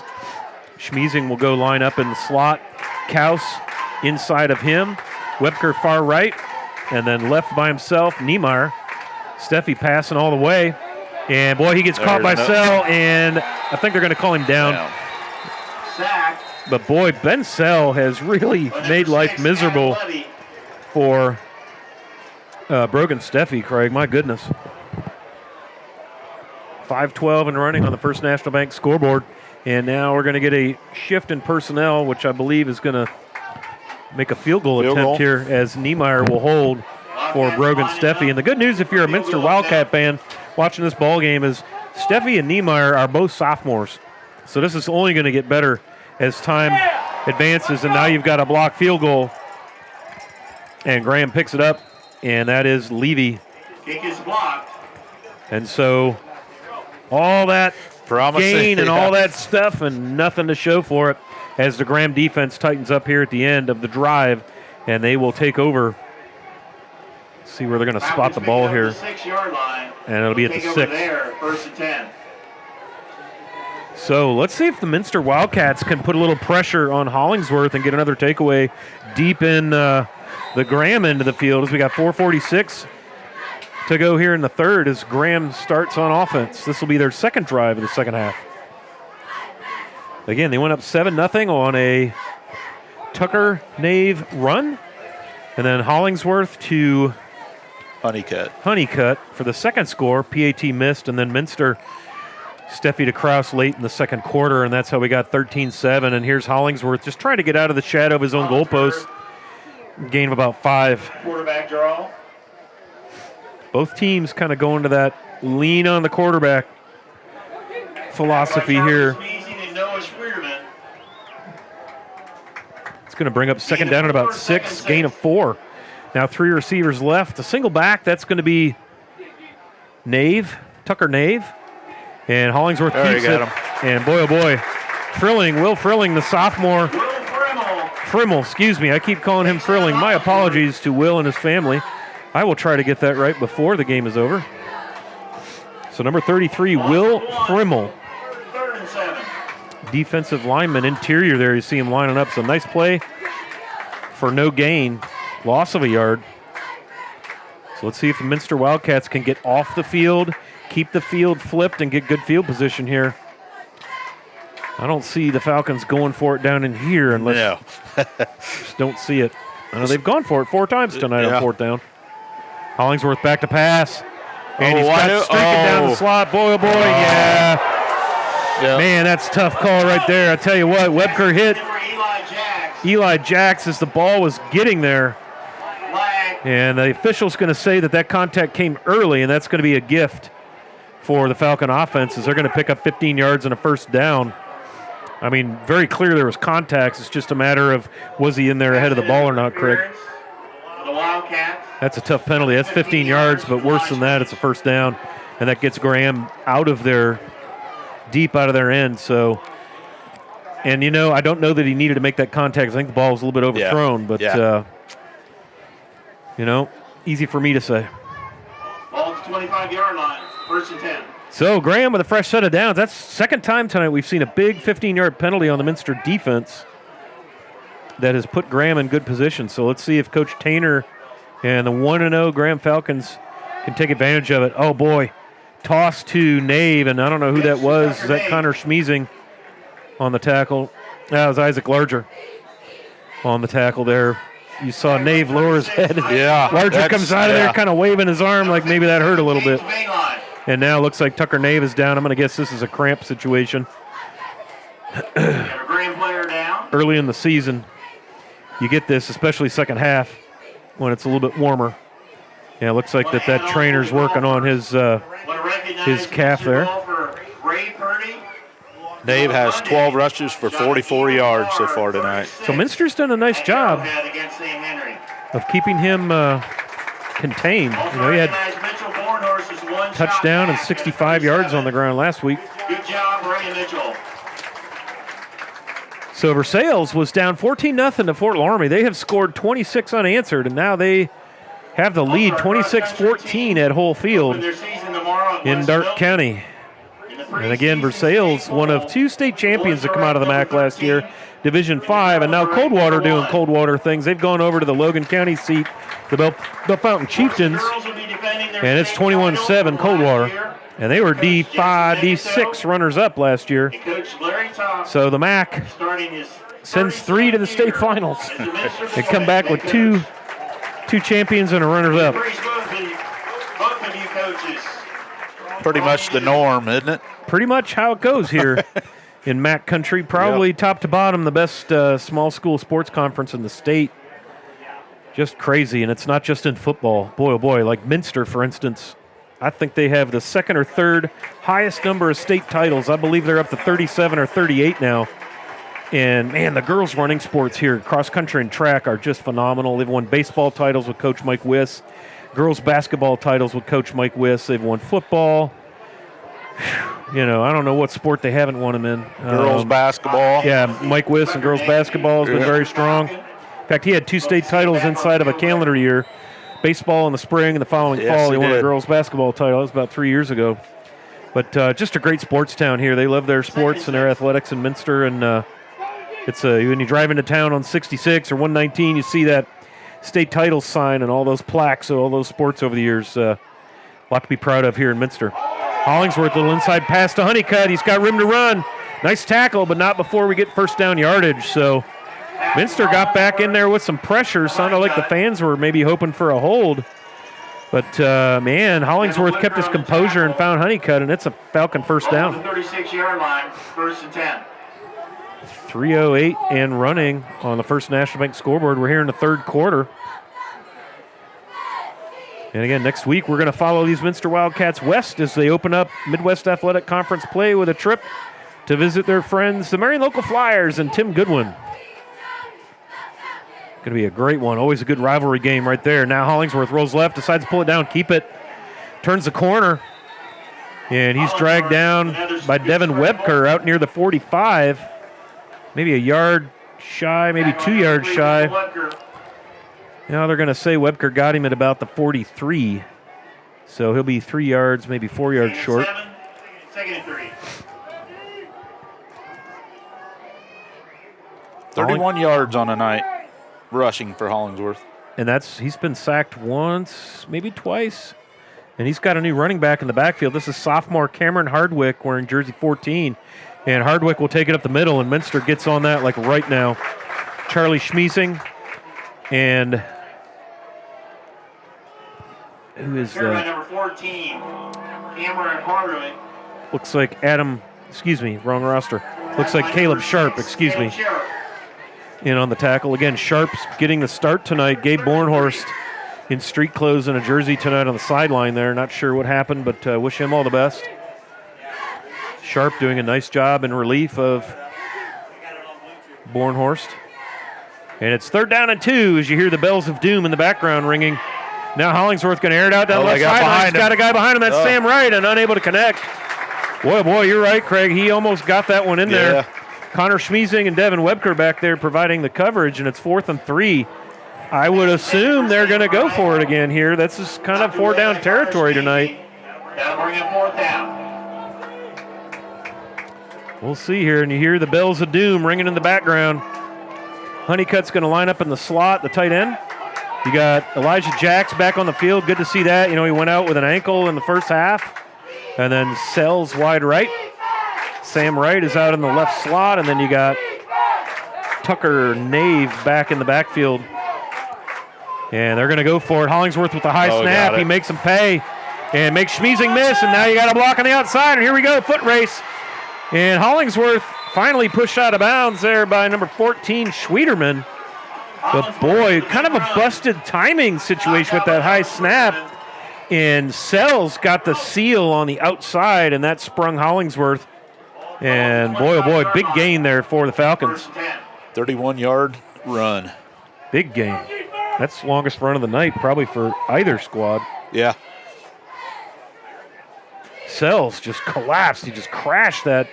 Schmiesing will go line up in the slot. Kaus inside of him. Webker far right. And then left by himself, Niemeyer. Steffi passing all the way. And, boy, he gets caught by Sell, and I think they're going to call him down. Sack. But, boy, Ben Sell has really made life miserable for Brogan Steffi, Craig. My goodness. 5:12 and running on the First National Bank scoreboard. And now we're going to get a shift in personnel, which I believe is going to make a field goal attempt here as Niemeyer will hold for Brogan Steffi. And the good news, if you're a Minster Wildcat fan watching this ball game, is Steffi and Niemeyer are both sophomores. So this is only going to get better as time advances. And now you've got a blocked field goal. And Graham picks it up, and that is Levy. Kick is blocked. And so all that gain and all that stuff and nothing to show for it as the Graham defense tightens up here at the end of the drive, and they will take over. See where they're going to spot the ball here. 6-yard line. And it'll be at the 6. There, 1st and 10. So let's see if the Minster Wildcats can put a little pressure on Hollingsworth and get another takeaway deep in the Graham end of the field, as we got 4:46 to go here in the third as Graham starts on offense. This will be their second drive of the second half. Again, they went up 7-0 on a Tucker Nave run. And then Hollingsworth to Honeycutt for the second score. PAT missed, and then Minster, Steffi to Kraus late in the second quarter, and that's how we got 13-7. And here's Hollingsworth just trying to get out of the shadow of his own goalpost. Gain of about 5. Quarterback draw. Both teams kind of going to that lean on the quarterback philosophy here. It's going to bring up second down at about 6, gain of 4. Now 3 receivers left. A single back, that's going to be Tucker Nave. And Hollingsworth keeps it. And boy, oh boy, Will Frilling, the sophomore. Frimmel, excuse me. I keep calling him Frilling. My apologies to Will and his family. I will try to get that right before the game is over. So number 33, Will Frimmel. 3rd and 7. Defensive lineman, interior there. You see him lining up. So nice play for no gain. Loss of a yard. So let's see if the Minster Wildcats can get off the field, keep the field flipped, and get good field position here. I don't see the Falcons going for it down in here unless just don't see it. I know they've gone for it 4 times tonight on 4th down. Hollingsworth back to pass. And he's got streaking down the slot. Boy, oh boy, Man, that's a tough call right there. I tell you what, Webker hit Eli Jacks as the ball was getting there. And the official's going to say that contact came early, and that's going to be a gift for the Falcon offense as they're going to pick up 15 yards and a first down I mean, very clear there was contacts. It's just a matter of was he in there ahead of the ball or not, Craig. The Wildcats. That's a tough penalty. That's 15 yards, but worse than that, it's a first down, and that gets Graham deep out of their end. So, and I don't know that he needed to make that contact. I think the ball was a little bit overthrown, but easy for me to say. Ball to 25-yard line, 1st and 10. So Graham with a fresh set of downs. That's second time tonight we've seen a big 15-yard penalty on the Minster defense that has put Graham in good position. So let's see if Coach Tainer and the 1-0 Graham Falcons can take advantage of it. Oh, boy. Toss to Nave, and I don't know who that was. Is that Connor Schmeezing on the tackle? That was Isaac Larger on the tackle there. You saw Nave lower his head. Yeah. Larger comes out of there kind of waving his arm like maybe that hurt a little bit. And now it looks like Tucker Nave is down. I'm going to guess this is a cramp situation. Early in the season, you get this, especially second half, when it's a little bit warmer. Yeah, it looks like that trainer's working on his calf there. Dave has 12 rushes for 44 yards so far tonight. So Minster's done a nice job of keeping him contained. He had touchdown and 65 yards on the ground last week. Good job, Ray Mitchell. So Versailles was down 14-0 to Fort Loramie. They have scored 26 unanswered, and now they have the lead 26-14 at Whole Field in Darke County. And again, Versailles, one of two state champions to come out of the MAC last year, Division 5, and now Coldwater doing Coldwater things. They've gone over to the Logan County seat, the Bell Fountain Chieftains, and it's 21-7 Coldwater. And they were D5, D6 runners-up last year. So the MAC sends 3 to the state finals. They come back with two champions and a runners-up. Pretty much the norm, isn't it? Pretty much how it goes here in MAC country. Probably top to bottom the best small school sports conference in the state. Just crazy, and it's not just in football. Boy, oh boy, like Minster, for instance. I think they have the second or third highest number of state titles. I believe they're up to 37 or 38 now. And, man, the girls running sports here, cross country and track, are just phenomenal. They've won baseball titles with Coach Mike Wiss, girls basketball titles with Coach Mike Wiss. They've won football. I don't know what sport they haven't won them in. Girls basketball. Yeah, Mike Wiss and girls basketball has been very strong. In fact, he had 2 state titles inside of a calendar year. Baseball in the spring and the following fall. He won a girls basketball title. That was about 3 years ago. But just a great sports town here. They love their sports and their athletics in Minster. And it's when you drive into town on 66 or 119, you see that state title sign and all those plaques of all those sports over the years. A lot to be proud of here in Minster. Hollingsworth, little inside pass to Honeycutt. He's got room to run. Nice tackle, but not before we get first down yardage. So Minster got back in there with some pressure. Sounded like the fans were maybe hoping for a hold. But, man, Hollingsworth kept his composure and found Honeycutt, and it's a Falcon first down. 36-yard line, 1st and 10. 3:08 and running on the First National Bank scoreboard. We're here in the third quarter. And again, next week we're going to follow these Minster Wildcats west as they open up Midwest Athletic Conference play with a trip to visit their friends, the Marion Local Flyers and Tim Goodwin. Going to be a great one. Always a good rivalry game right there. Now Hollingsworth rolls left, decides to pull it down, keep it. Turns the corner. And he's dragged down by Devin Webker out near the 45. Maybe a yard shy, maybe 2 yards shy. Now they're going to say Webker got him at about the 43. So he'll be 3 yards, maybe 4 yards short. 2nd and 3. 31 yards on a night rushing for Hollingsworth. And he's been sacked once, maybe twice. And he's got a new running back in the backfield. This is sophomore Cameron Hardwick wearing jersey 14. And Hardwick will take it up the middle, and Minster gets on that like right now. Charlie Schmeezing and who is that? Number 14, Cameron Hardwick. Looks like wrong roster. Looks like Caleb Sharp, in on the tackle. Again, Sharp's getting the start tonight. Gabe Bornhorst in street clothes and a jersey tonight on the sideline there. Not sure what happened, but wish him all the best. Sharp doing a nice job in relief of Bornhorst. And it's 3rd down and 2 as you hear the bells of doom in the background ringing. Now Hollingsworth going to air it out down left sideline. He's got a guy behind him. That's Sam Wright, and unable to connect. Boy, you're right, Craig. He almost got that one in there. Connor Schmiesing and Devin Webker back there providing the coverage, and it's 4th and 3. I would assume they're going to go for it again here. That's just kind of 4-down territory tonight. That'll bring it 4th down. We'll see here, and you hear the bells of doom ringing in the background. Honeycutt's going to line up in the slot, the tight end. You got Elijah Jacks back on the field. Good to see that. You know, he went out with an ankle in the first half. And then Sells wide right. Sam Wright is out in the left slot. And then you got Tucker Nave back in the backfield. And they're going to go for it. Hollingsworth with the high snap. He makes him pay and makes Schmiesing miss. And now you got a block on the outside. And here we go, foot race. And Hollingsworth finally pushed out of bounds there by number 14, Schwederman. But boy, kind of a busted timing situation with that high snap. And Sells got the seal on the outside, and that sprung Hollingsworth. And boy, oh boy, big gain there for the Falcons. 31-yard run. Big gain. That's the longest run of the night, probably for either squad. Yeah. Sells just collapsed. He just crashed that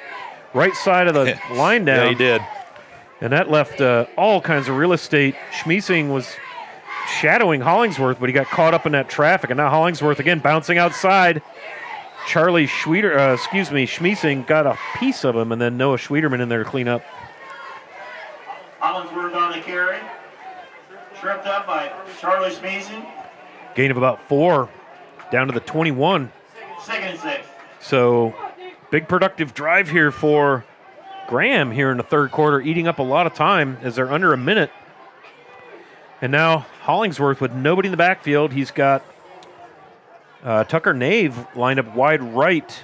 right side of the line down. Yeah, he did. And that left all kinds of real estate. Schmiesing was shadowing Hollingsworth, but he got caught up in that traffic. And now Hollingsworth again bouncing outside. Schmiesing got a piece of him, and then Noah Schwederman in there to clean up. Hollingsworth on the carry. Tripped up by Charlie Schmiesing. Gain of about 4, down to the 21. 2nd and 6. So big productive drive here for Graham here in the third quarter, eating up a lot of time as they're under a minute. And now Hollingsworth with nobody in the backfield. He's got Tucker Nave lined up wide right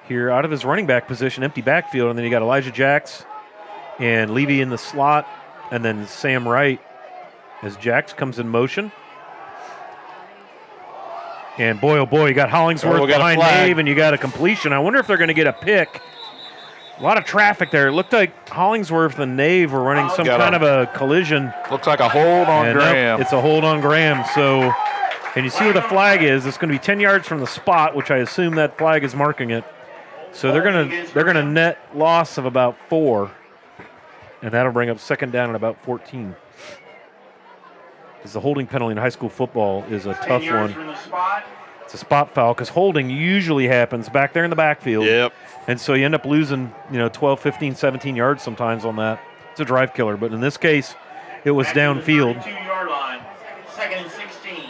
here out of his running back position, empty backfield. And then you got Elijah Jacks and Levy in the slot, and then Sam Wright as Jacks comes in motion. And boy, oh boy, you got Hollingsworth behind Nave, and you got a completion. I wonder if they're going to get a pick. A lot of traffic there. It looked like Hollingsworth and Nave were running some kind of a collision. Looks like a hold on Graham. It's a hold on Graham. So, and you see where the flag is. It's going to be 10 yards from the spot, which I assume that flag is marking it. So they're going to net loss of about 4, and that'll bring up 2nd down at about 14. Because the holding penalty in high school football is a tough one. It's a spot foul because holding usually happens back there in the backfield. Yep. And so you end up losing, 12, 15, 17 yards sometimes on that. It's a drive killer. But in this case, it was downfield. 2-yard line. 2nd and 16.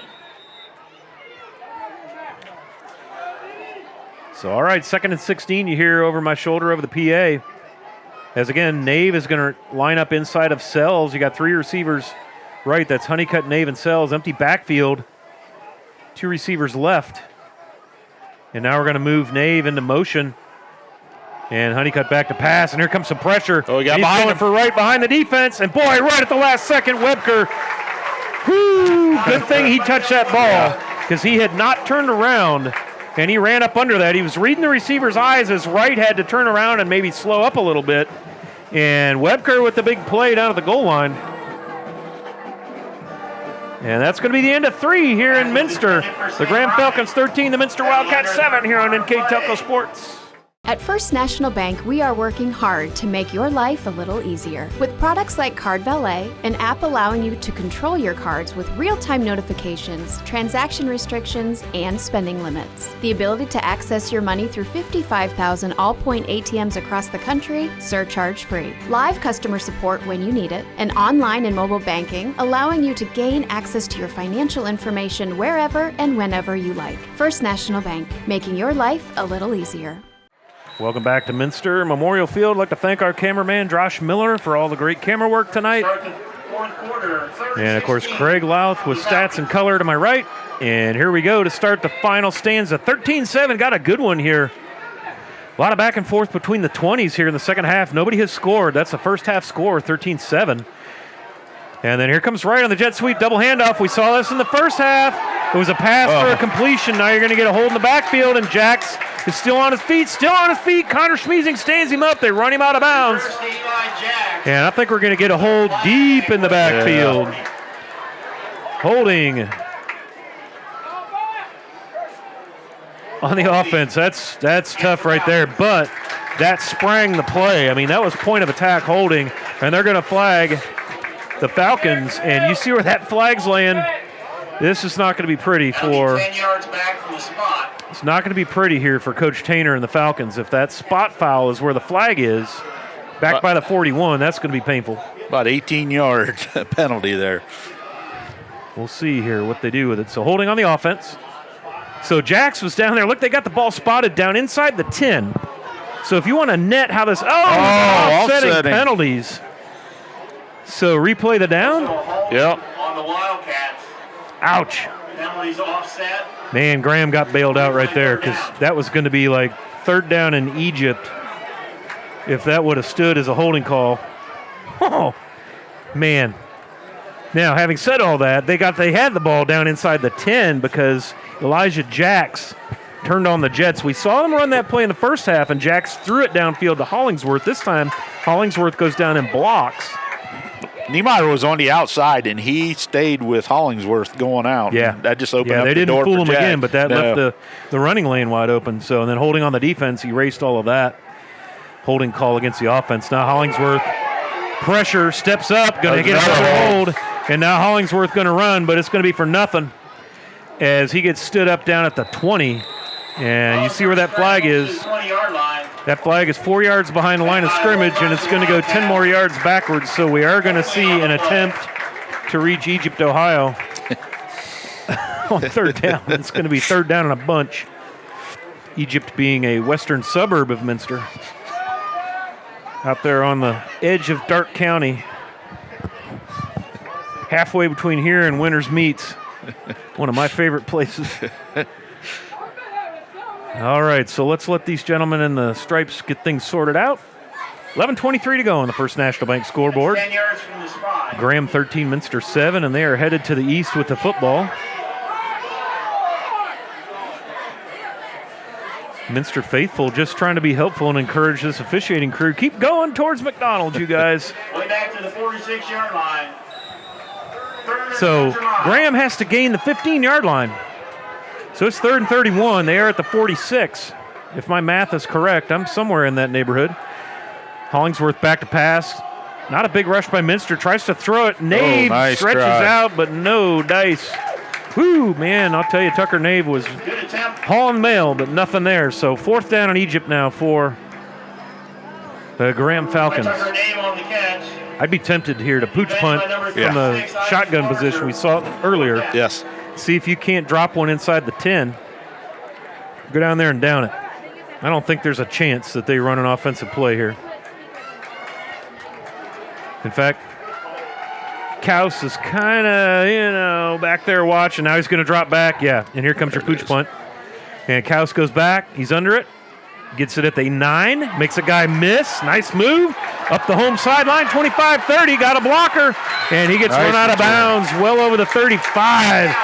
So, all right, 2nd and 16. You hear over my shoulder over the PA. As again, Nave is going to line up inside of Sells. You got 3 receivers right. That's Honeycutt, Nave, and Sells. Empty backfield. 2 receivers left. And now we're going to move Nave into motion. And Honeycutt back to pass, and here comes some pressure. Oh, he got He's behind going him. for right behind the defense, and boy, right at the last second, Webker. Whoo! Good thing he touched that ball because he had not turned around, and he ran up under that. He was reading the receiver's eyes as Wright had to turn around and maybe slow up a little bit. And Webker with the big play down at the goal line. And that's going to be the end of 3 here in Minster. The Graham Falcons 13, the Minster Wildcats 7 here on NKTelco Sports. At First National Bank, we are working hard to make your life a little easier. With products like Card Valet, an app allowing you to control your cards with real-time notifications, transaction restrictions, and spending limits. The ability to access your money through 55,000 all-point ATMs across the country, surcharge-free. Live customer support when you need it, and online and mobile banking, allowing you to gain access to your financial information wherever and whenever you like. First National Bank, making your life a little easier. Welcome back to Minster Memorial Field. I'd like to thank our cameraman, Josh Miller, for all the great camera work tonight. And, of course, Craig Louth with stats and color to my right. And here we go to start the final stanza. 13-7, got a good one here. A lot of back and forth between the 20s here in the second half. Nobody has scored. That's the first half score, 13-7. And then here comes Wright on the jet sweep, double handoff. We saw this in the first half. It was a pass for a completion. Now you're going to get a hold in the backfield, and Jacks is still on his feet, Connor Schmeezing stands him up. They run him out of bounds. And I think we're going to get a hold deep in the backfield. Yeah. Holding on the offense. That's tough right there, but that sprang the play. I mean, that was point of attack holding, and they're going to flag the Falcons, and you see where that flag's laying. This is not going to be pretty for. 10 yards back from the spot. It's not going to be pretty here for Coach Tainer and the Falcons. If that spot foul is where the flag is, back by the 41, that's going to be painful. About 18-yard penalty there. We'll see here what they do with it. So holding on the offense. So Jax was down there. Look, they got the ball spotted down inside the 10. So if you want to net how this, offsetting penalties. So replay the down. Yep. On the Wildcats. Ouch. Penalties offset. Man, Graham got bailed out right there because that was going to be like third down in Egypt if that would have stood as a holding call. Oh, man. Now, having said all that, they had the ball down inside the 10 because Elijah Jax turned on the Jets. We saw them run that play in the first half, and Jax threw it downfield to Hollingsworth. This time, Hollingsworth goes down and blocks. Niemeyer was on the outside, and he stayed with Hollingsworth going out. Yeah. That just opened up they the door didn't fool for him Jack. again, but that left the running lane wide open. So, and then holding on the defense, erased all of that. Holding call against the offense. Now Hollingsworth, pressure, steps up, going to get another hold. And now Hollingsworth going to run, but it's going to be for nothing as he gets stood up down at the 20. And you see where that flag is. That flag is 4 yards behind the line of scrimmage, and it's going to go 10 more yards backwards. So we are going to see an attempt to reach Egypt, Ohio on third down. It's going to be third down in a bunch. Egypt being a western suburb of Minster. Out there on the edge of Darke County. Halfway between here and Winners Meats. One of my favorite places. All right, so let's let these gentlemen in the stripes get things sorted out. 11:23 to go on the First National Bank scoreboard. 10 yards from the spot. Graham 13, Minster 7, and they are headed to the east with the football. Minster faithful just trying to be helpful and encourage this officiating crew. Keep going towards McDonald's, you guys. Way back to the 46-yard line. So Graham has to gain the 15-yard line. So it's 3rd and 31. They are at the 46. If my math is correct, I'm somewhere in that neighborhood. Hollingsworth back to pass. Not a big rush by Minster. Tries to throw it. Nave stretches out, but no dice. Whoo, man, I'll tell you, Tucker Nave was hauling mail, but nothing there. So 4th down in Egypt now for the Graham Falcons. I'd be tempted here to pooch punt from the shotgun position we saw earlier. Yes. See if you can't drop one inside the 10. Go down there and down it. I don't think there's a chance that they run an offensive play here. In fact, Kaus is kind of, back there watching. Now he's going to drop back. Yeah, and here comes your pooch punt. And Kaus goes back. He's under it. Gets it at the 9. Makes a guy miss. Nice move. Up the home sideline. 25-30. Got a blocker. And he gets run out of bounds well over the 35.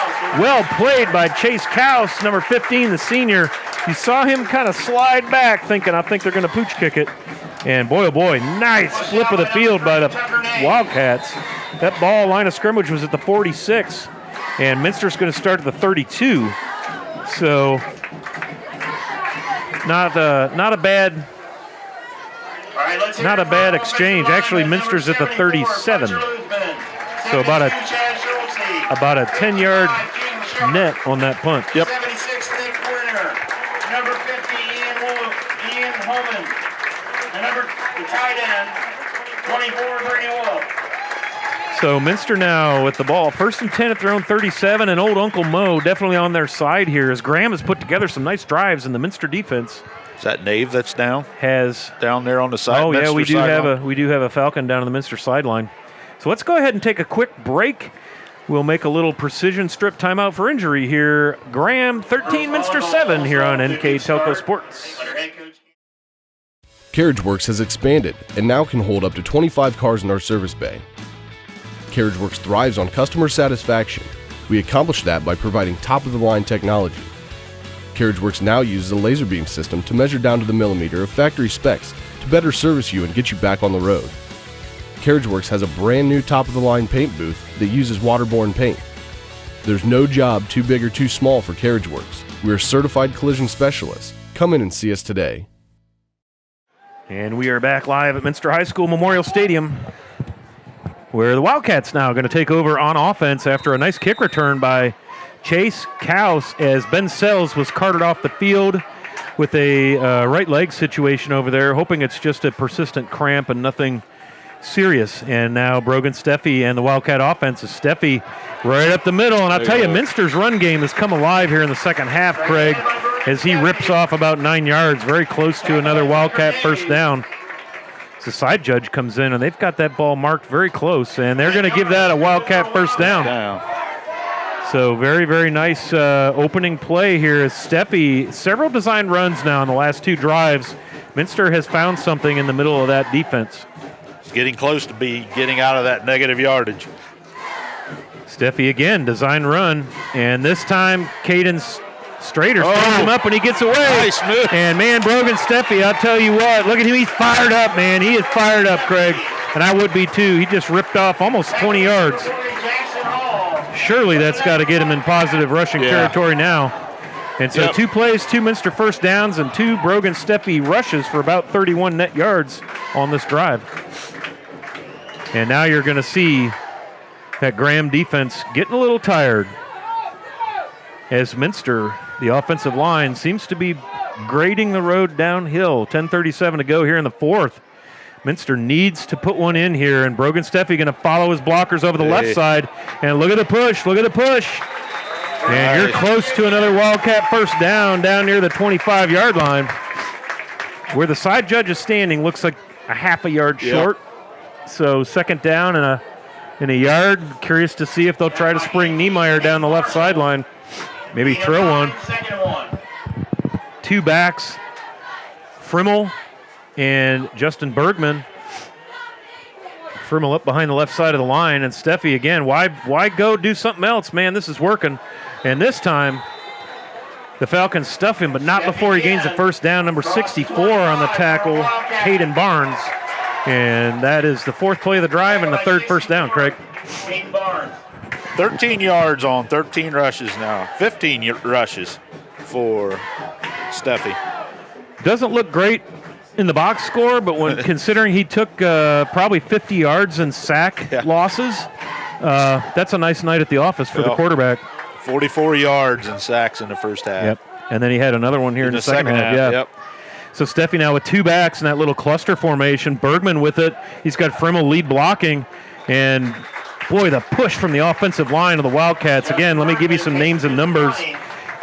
Well played by Chase Kaus, number 15, the senior. You saw him kind of slide back thinking, I think they're going to pooch kick it. And boy, oh boy, nice flip of the field by the Wildcats. That ball line of scrimmage was at the 46. And Minster's going to start at the 32. So not a bad exchange. Actually, Minster's at the 37. So about a 10-yard net on that punt. Yep. 76 Nick Winner, number 50 Ian Holman, and the tight end 24 Bernie Wolf. So Minster now with the ball, 1st and 10 at their own 37, and old Uncle Mo definitely on their side here as Graham has put together some nice drives in the Minster defense. Is that Nave that's down? Has down there on the side. Oh yeah, Minster we do have a Falcon down on the Minster sideline. So let's go ahead and take a quick break. We'll make a little precision strip timeout for injury here. Graham 13, Minster 7 here on NKTelco Sports. CarriageWorks has expanded and now can hold up to 25 cars in our service bay. CarriageWorks thrives on customer satisfaction. We accomplish that by providing top-of-the-line technology. CarriageWorks now uses a laser beam system to measure down to the millimeter of factory specs to better service you and get you back on the road. CarriageWorks has a brand new top-of-the-line paint booth that uses waterborne paint. There's no job too big or too small for CarriageWorks. We're certified collision specialists. Come in and see us today. And we are back live at Minster High School Memorial Stadium, where the Wildcats now are going to take over on offense after a nice kick return by Chase Kaus, as Ben Sells was carted off the field with a right leg situation over there, hoping it's just a persistent cramp and nothing serious. And now Brogan Steffi and the Wildcat offense is Steffi right up the middle. And I'll tell you, Minster's run game has come alive here in the second half, Craig, as he rips off about 9 yards, very close to another Wildcat first down. The side judge comes in, and they've got that ball marked very close, and they're going to give that a Wildcat first down. So very, very nice opening play here as Steffi, several designed runs now in the last 2 drives. Minster has found something in the middle of that defense. It's getting close to getting out of that negative yardage. Steffi again, design run, and this time Caden Strader stands him up and he gets away. Nice move. And man, Brogan Steffi, I'll tell you what, look at him, he's fired up, man. He is fired up, Craig, and I would be too. He just ripped off almost 20 yards. Surely that's got to get him in positive rushing territory now. And so 2 plays, 2 Minster first downs, and 2 Brogan Steffi rushes for about 31 net yards on this drive. And now you're going to see that Graham defense getting a little tired, as Minster, the offensive line, seems to be grading the road downhill. 10:37 to go here in the fourth. Minster needs to put one in here, and Brogan Steffi going to follow his blockers over the left side. And look at the push, look at the push. And you're close to another Wildcat first down near the 25-yard line. Where the side judge is standing looks like a half a yard short. So second down and a yard. Curious to see if they'll try to spring Niemeyer down the left sideline. Maybe throw one. 2 backs, Frimmel and Justin Bergman. Frimmel up behind the left side of the line, and Steffi again. Why go do something else, man? This is working. And this time, the Falcons stuff him, but not before he gains a first down. Number 64 on the tackle, Caden Barnes. And that is the 4th play of the drive and the 3rd first down, Craig. 13 yards on 13 rushes now. 15 rushes for Steffi. Doesn't look great in the box score, but when considering he took probably 50 yards in sack losses, that's a nice night at the office for the quarterback. 44 yards in sacks in the first half. Yep. And then he had another one here in the second half. Yep. So Steffi now with 2 backs in that little cluster formation. Bergman with it. He's got Frimmel lead blocking. And, boy, the push from the offensive line of the Wildcats. Again, let me give you some names and numbers.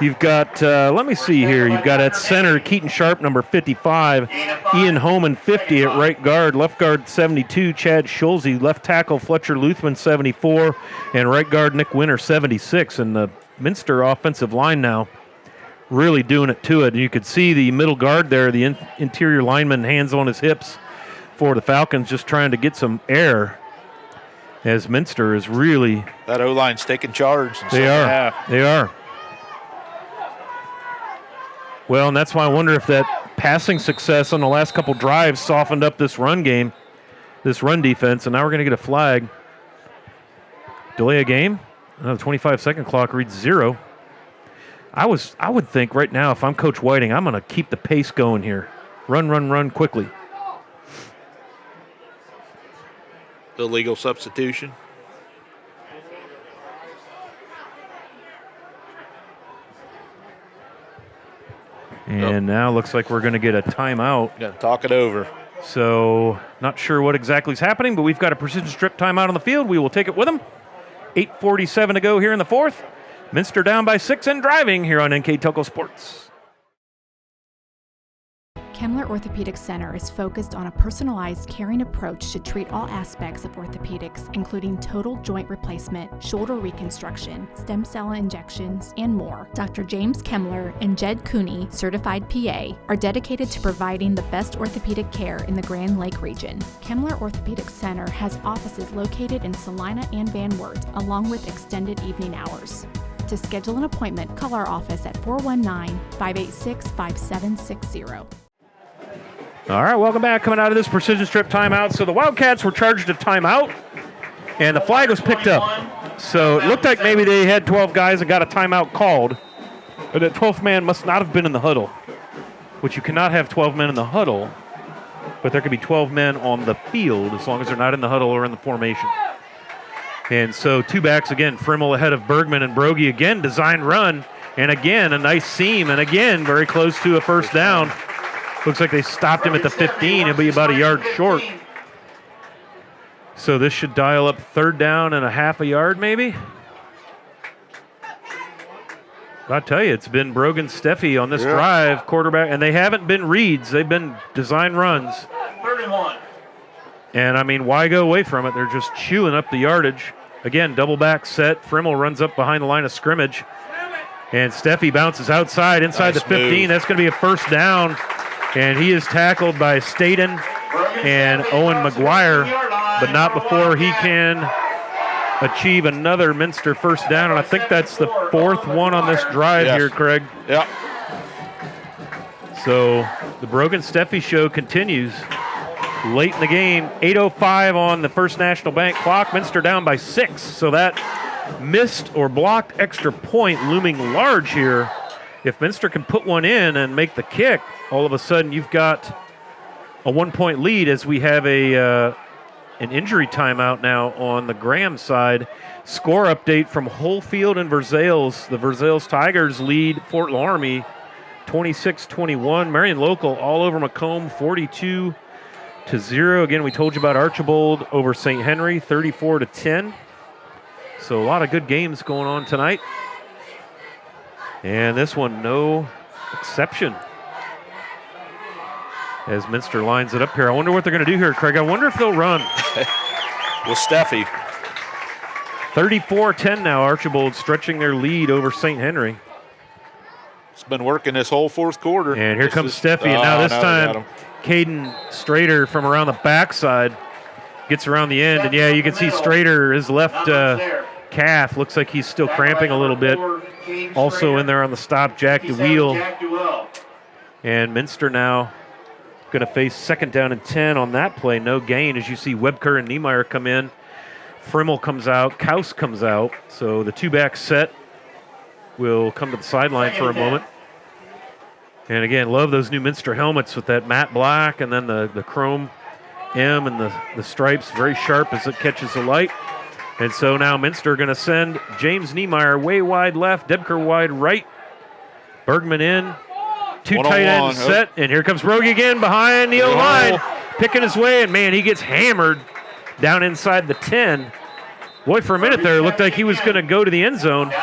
You've got, let me see here. You've got at center Keaton Sharp, number 55. Ian Homan, 50 at right guard. Left guard, 72. Chad Schulze. Left tackle, Fletcher Luthman, 74. And right guard, Nick Winter, 76. And the Minster offensive line now really doing it to it. And you could see the middle guard there, the interior lineman, hands on his hips for the Falcons, just trying to get some air, as Minster is really... That O-line's taking charge in They are. Well, and that's why I wonder if that passing success on the last couple drives softened up this run game, this run defense, and now we're going to get a flag. Delay a game? The 25-second clock reads 0. I would think right now, if I'm Coach Whiting, I'm going to keep the pace going here. Run quickly. Illegal substitution. And now looks like we're going to get a timeout. Got to talk it over. So not sure what exactly is happening, but we've got a precision strip timeout on the field. We will take it with them. 8:47 to go here in the fourth. Minster down by 6 and driving here on NKTelco Sports. Kemmler Orthopedic Center is focused on a personalized, caring approach to treat all aspects of orthopedics, including total joint replacement, shoulder reconstruction, stem cell injections, and more. Dr. James Kemmler and Jed Cooney, certified PA, are dedicated to providing the best orthopedic care in the Grand Lake region. Kemmler Orthopedic Center has offices located in Salina and Van Wert, along with extended evening hours. To schedule an appointment, call our office at 419-586-5760. All right, welcome back. Coming out of this precision strip timeout. So the Wildcats were charged a timeout, and the flag was picked up. So it looked like maybe they had 12 guys and got a timeout called. But that 12th man must not have been in the huddle, which you cannot have 12 men in the huddle, but there could be 12 men on the field as long as they're not in the huddle or in the formation. And so two backs again, Frimmel ahead of Bergman, and Brogy again, design run, and again a nice seam, and again very close to a first down. Looks like they stopped him at the 15. He'll be about a yard short. So this should dial up third down and a half a yard maybe. I'll tell you, it's been Brogan Steffi on this drive, quarterback, and they haven't been reads. They've been design runs. 31. And, I mean, why go away from it? They're just chewing up the yardage. Again, double back set. Frimmel runs up behind the line of scrimmage. And Steffi bounces outside, inside Nice the 15. move. That's going to be a first down. And he is tackled by Staten and Owen McGuire, but not before he can achieve another Minster first down. And I think that's the fourth one on this drive here, Craig. Yep. So the Brogan Steffi show continues. Late in the game, 8:05 on the First National Bank clock. Minster down by 6. So that missed or blocked extra point looming large here. If Minster can put one in and make the kick, all of a sudden you've got a 1-point lead as we have an injury timeout now on the Graham side. Score update from Holefield and Versailles. The Versailles Tigers lead Fort Laramie 26-21. Marion Local all over Macomb 42-0. Again, we told you about Archibald over St. Henry 34-10. So a lot of good games going on tonight. And this one, no exception. As Minster lines it up here. I wonder what they're going to do here, Craig. I wonder if they'll run. With Steffi. 34-10 now, Archibald stretching their lead over St. Henry. It's been working this whole fourth quarter. And here comes Steffi, and now this time, Caden Strader from around the backside gets around the end. And yeah, you can see Strader, his left calf, looks like he's still cramping a little bit. Also in there on the stop, Jack DeWheel. And Minster now going to face second down and 10 on that play. No gain as you see Webker and Niemeyer come in. Frimmel comes out. Kaus comes out. So the two-back set will come to the sideline for a moment. And again, love those new Minster helmets with that matte black and then the chrome M and the stripes very sharp as it catches the light. And so now Minster going to send James Niemeyer way wide left, Debker wide right. Bergman in. Two tight ends set, and here comes Brogy again behind the O-line, picking his way, and man, he gets hammered down inside the 10. Boy, for a minute there, it looked like he was going to go to the end zone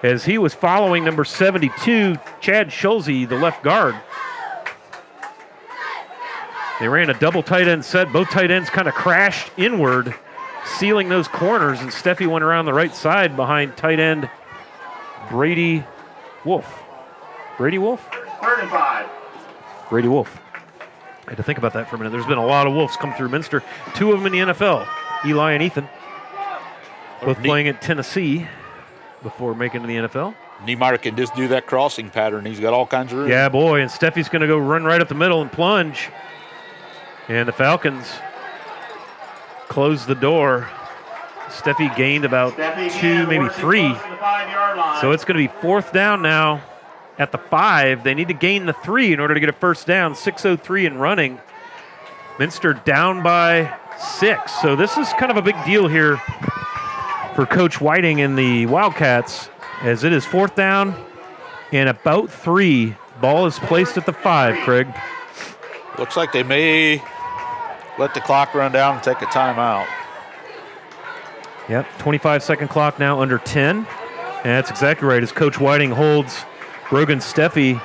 as he was following number 72, Chad Schulze, the left guard. They ran a double tight end set. Both tight ends kind of crashed inward, sealing those corners, and Steffi went around the right side behind tight end Brady Wolf. Brady Wolf? 35. Brady Wolf. I had to think about that for a minute. There's been a lot of Wolves come through Minster. Two of them in the NFL, Eli and Ethan, both playing at Tennessee before making to the NFL. Niemeyer can just do that crossing pattern. He's got all kinds of room. Yeah, boy, and Steffi's going to go run right up the middle and plunge. And the Falcons close the door. Steffi gained about 2, maybe 3. So it's going to be fourth down now at the 5. They need to gain the 3 in order to get a first down. 6:03 and running. Minster down by 6. So this is kind of a big deal here for Coach Whiting and the Wildcats, as it is fourth down and about 3. Ball is placed at the 5, Craig. Looks like they may let the clock run down and take a timeout. Yep, 25-second clock now, under 10. And that's exactly right, as Coach Whiting holds Brogan Steffi.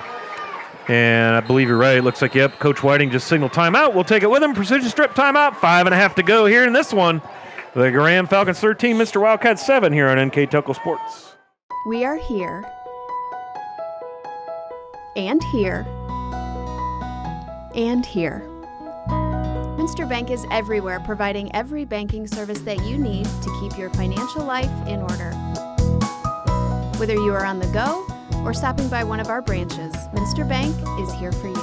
And I believe you're right. It looks like, yep, Coach Whiting just signaled timeout. We'll take it with him. Precision strip timeout. 5.5 to go here in this one. The Graham Falcons 13, Mr. Wildcats 7 here on NKTelco Sports. We are here. And here. And here. Minster Bank is everywhere, providing every banking service that you need to keep your financial life in order. Whether you are on the go or stopping by one of our branches, Minster Bank is here for you.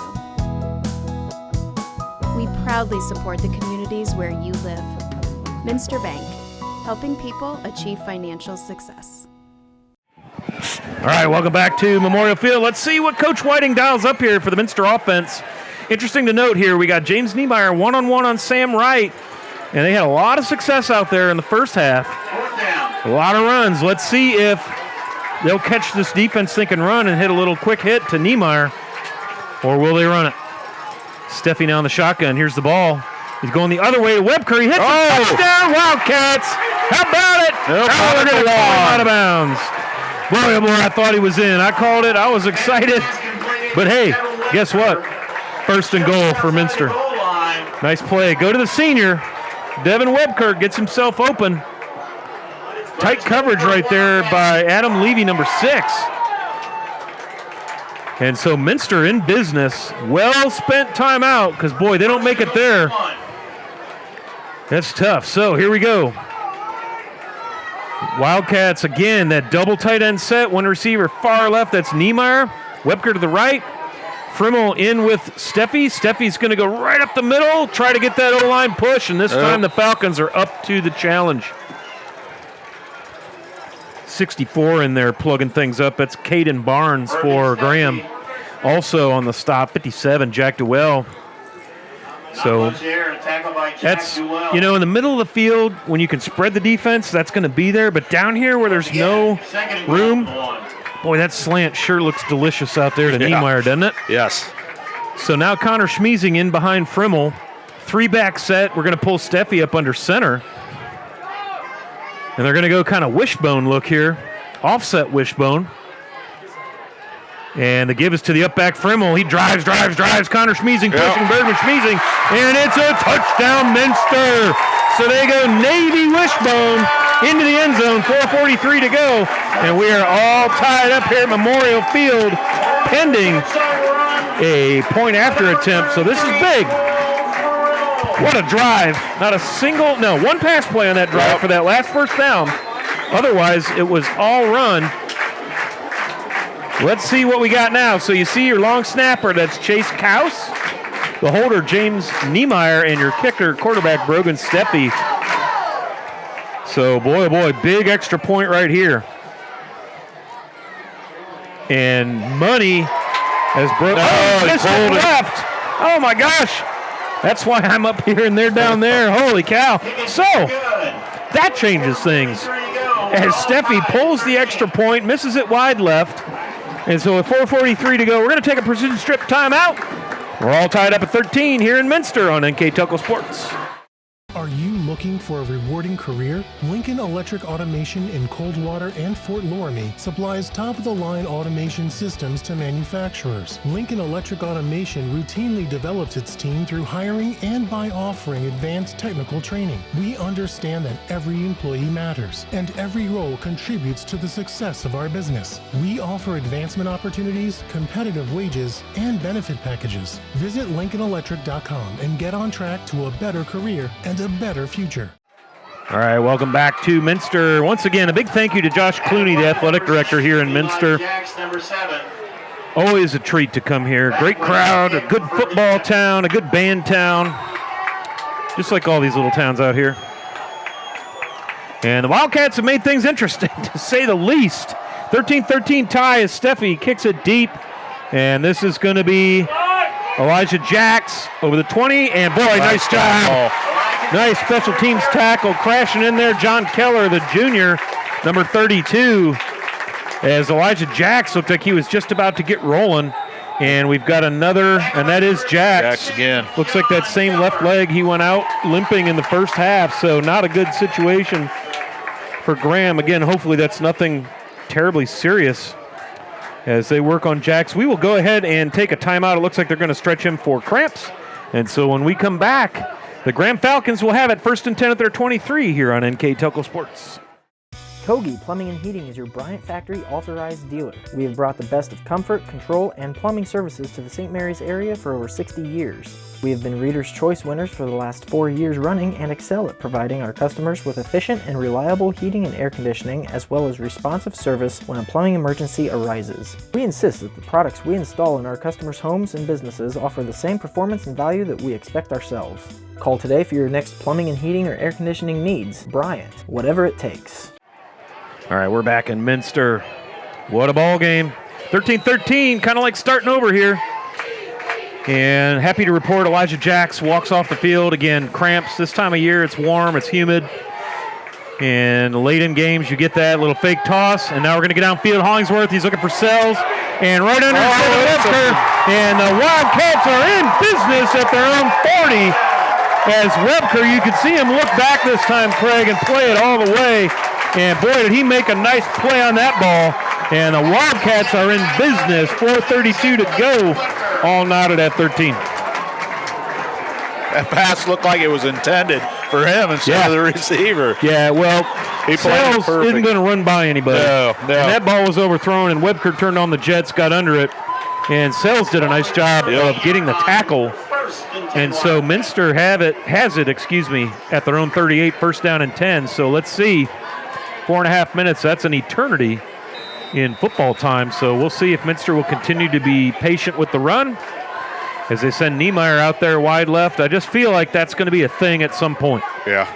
We proudly support the communities where you live. Minster Bank, helping people achieve financial success. All right, welcome back to Memorial Field. Let's see what Coach Whiting dials up here for the Minster offense. Interesting to note here, we got James Niemeyer one-on-one on Sam Wright, and they had a lot of success out there in the first half. A lot of runs. Let's see if they'll catch this defense thinking run and hit a little quick hit to Niemeyer, or will they run it? Steffi now in the shotgun. Here's the ball. He's going the other way to Webker. He hits it. Touchdown, Wildcats. How about it? They're going to throw him out of bounds. Boy, oh boy, I thought he was in. I called it. I was excited. But hey, guess what? First and goal for Minster. Nice play. Go to the senior. Devin Webker gets himself open. Tight coverage right there by Adam Levy, number 6. And so Minster in business. Well-spent timeout because, boy, they don't make it there. That's tough. So here we go. Wildcats, again, that double tight end set. One receiver far left, that's Niemeyer. Webker to the right. Frimmel in with Steffi. Steffi's going to go right up the middle, try to get that O-line push, and this time the Falcons are up to the challenge. 64 in there plugging things up. That's Caden Barnes for Graham. Also on the stop, 57, Jack Duell. So that's, you know, in the middle of the field, when you can spread the defense, that's going to be there. But down here where there's no room, boy, that slant sure looks delicious out there to Niemeyer, doesn't it? Yes. So now Connor Schmiesing in behind Frimmel. 3-back set. We're going to pull Steffi up under center. And they're going to go kind of wishbone look here. Offset wishbone. And the give is to the up back Frimmel. He drives. Connor Schmiesing pushing Bergman Schmiesing. And it's a touchdown, Minster. So they go Navy wishbone into the end zone. 4:43 to go. And we are all tied up here at Memorial Field pending a point after attempt. So this is big. What a drive. Not a single, no, one pass play on that drive for that last first down. Otherwise, it was all run. Let's see what we got now. So you see your long snapper, that's Chase Kaus. The holder, James Niemeyer, and your kicker, quarterback, Brogan Steffi. So, boy, oh boy, big extra point right here. And Money has broken. Missed it left. Oh, my gosh. That's why I'm up here and they're down there. Holy cow. So, that changes things. As Steffi pulls the extra point, misses it wide left. And so with 4:43 to go, we're going to take a precision strip timeout. We're all tied up at 13 here in Minster on NKTelco Sports. Are you looking for a rewarding career? Lincoln Electric Automation in Coldwater and Fort Loramie supplies top-of-the-line automation systems to manufacturers. Lincoln Electric Automation routinely develops its team through hiring and by offering advanced technical training. We understand that every employee matters, and every role contributes to the success of our business. We offer advancement opportunities, competitive wages, and benefit packages. Visit LincolnElectric.com and get on track to a better career and a better future. All right, welcome back to Minster. Once again, a big thank you to Josh Clooney, the athletic director here in Minster. Always a treat to come here. Great crowd, a good football town, a good band town. Just like all these little towns out here. And the Wildcats have made things interesting, to say the least. 13-13 tie as Steffi kicks it deep. And this is going to be Elijah Jacks over the 20. And boy, nice job. Nice special teams tackle crashing in there. John Keller, the junior, number 32. As Elijah Jacks looked like he was just about to get rolling. And we've got another, and that is Jacks. Jacks again. Looks like that same left leg. He went out limping in the first half, so not a good situation for Graham. Again, hopefully that's nothing terribly serious as they work on Jacks. We will go ahead and take a timeout. It looks like they're going to stretch him for cramps. And so when we come back, the Graham Falcons will have it 1st and 10 at their 23 here on NKTelco Sports. Kogi Plumbing and Heating is your Bryant Factory authorized dealer. We have brought the best of comfort, control, and plumbing services to the St. Mary's area for over 60 years. We have been Reader's Choice winners for the last 4 years running and excel at providing our customers with efficient and reliable heating and air conditioning, as well as responsive service when a plumbing emergency arises. We insist that the products we install in our customers' homes and businesses offer the same performance and value that we expect ourselves. Call today for your next plumbing and heating or air conditioning needs. Bryant, whatever it takes. All right, we're back in Minster. What a ball game. 13-13, kind of like starting over here. And happy to report Elijah Jacks walks off the field. Again, cramps. This time of year, it's warm, it's humid. And late in games, you get that little fake toss. And now we're going to get downfield. Hollingsworth, he's looking for Sells. And right under Webker. And the Wildcats are in business at their own 40. As Webker, you can see him look back this time, Craig, and play it all the way. And boy, did he make a nice play on that ball. And the Wildcats are in business. 4:32 to go. All knotted at 13. That pass looked like it was intended for him instead of the receiver. Yeah, well, Sells isn't going to run by anybody. No. And that ball was overthrown, and Webker turned on the Jets, got under it. And Sells did a nice job of getting the tackle. And so Minster has it, at their own 38, first down and 10. So let's see. 4.5 minutes, that's an eternity in football time. So we'll see if Minster will continue to be patient with the run as they send Niemeyer out there wide left. I just feel like that's going to be a thing at some point. Yeah.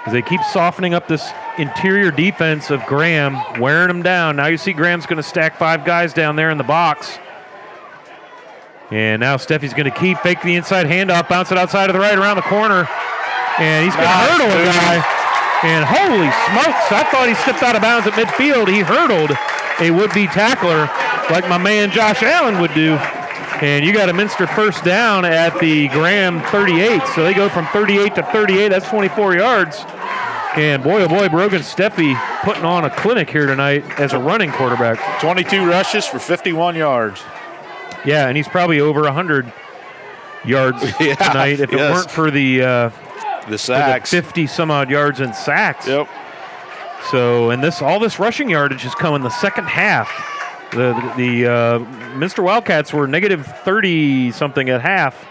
As they keep softening up this interior defense of Graham, wearing them down. Now you see Graham's going to stack 5 guys down there in the box. And now Steffi's going to keep, fake the inside handoff, bounce it outside of the right around the corner. And he's going to hurdle a guy. And holy smokes, I thought he stepped out of bounds at midfield. He hurdled a would-be tackler like my man Josh Allen would do. And you got a Minster first down at the Graham 38. So they go from 38 to 38. That's 24 yards. And boy, oh boy, Brogan Steffi putting on a clinic here tonight as a running quarterback. 22 rushes for 51 yards. Yeah, and he's probably over 100 yards tonight if it weren't for the sacks. 50 some odd yards in sacks. Yep. So, and all this rushing yardage has come in the second half. The Minster Wildcats were negative 30 something at half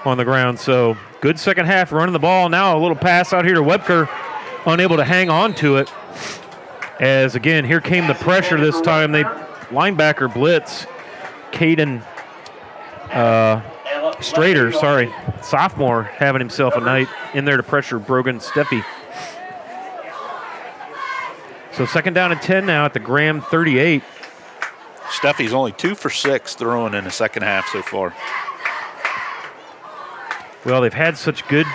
on the ground. So good second half running the ball. Now a little pass out here to Webker, unable to hang on to it. As again, here came the pressure this time. They linebacker blitz. Caden Strader, sophomore, having himself a night in there to pressure Brogan Steffi. So second down and 10 now at the Graham 38. Steffi's only 2 for 6 throwing in the second half so far. Well, they've had such good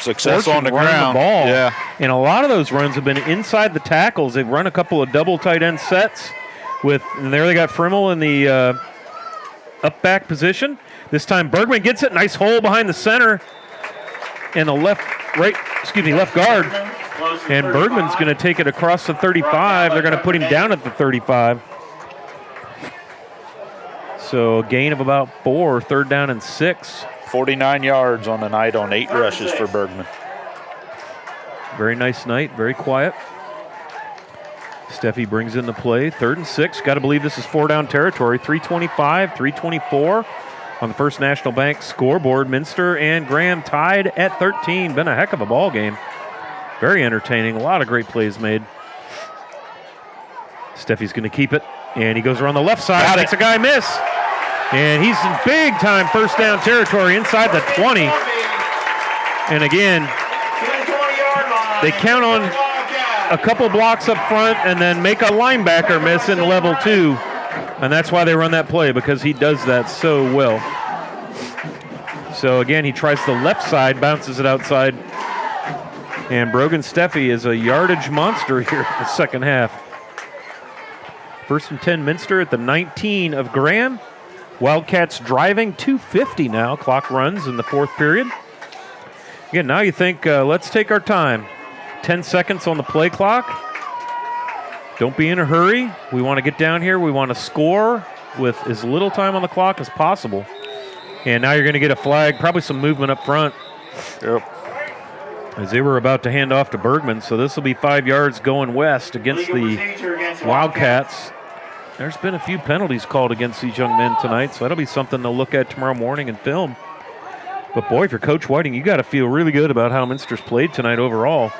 success on the ground. The ball. Yeah. And a lot of those runs have been inside the tackles. They've run a couple of double tight end sets and there they got Frimmel in the up back position. This time Bergman gets it. Nice hole behind the center and the left guard. And Bergman's going to take it across the 35. They're going to put him down at the 35. So a gain of about 4, third down and 6. 49 yards on the night on 8 rushes for Bergman. Very nice night, very quiet. Steffi brings in the play. 3rd and 6. Got to believe this is 4-down territory. 3:25, 3:24 on the First National Bank scoreboard. Minster and Graham tied at 13. Been a heck of a ball game. Very entertaining. A lot of great plays made. Steffi's going to keep it, and he goes around the left side. Makes a guy miss. And he's in big-time first down territory inside the 20. And again, they count on a couple blocks up front and then make a linebacker miss in level 2. And that's why they run that play, because he does that so well. So again, he tries the left side, bounces it outside. And Brogan Steffi is a yardage monster here in the second half. 1st and 10 Minster at the 19 of Graham. Wildcats driving, 2:50 now. Clock runs in the 4th period. Again, now you think, let's take our time. 10 seconds on the play clock. Don't be in a hurry. We want to get down here. We want to score with as little time on the clock as possible. And now you're going to get a flag, probably some movement up front. Yep. as they were about to hand off to Bergman. So this will be 5 yards going west against the Wildcats. There's been a few penalties called against these young men tonight, so that'll be something to look at tomorrow morning and film. But boy, if you're Coach Whiting, you got to feel really good about how Minster's played tonight overall.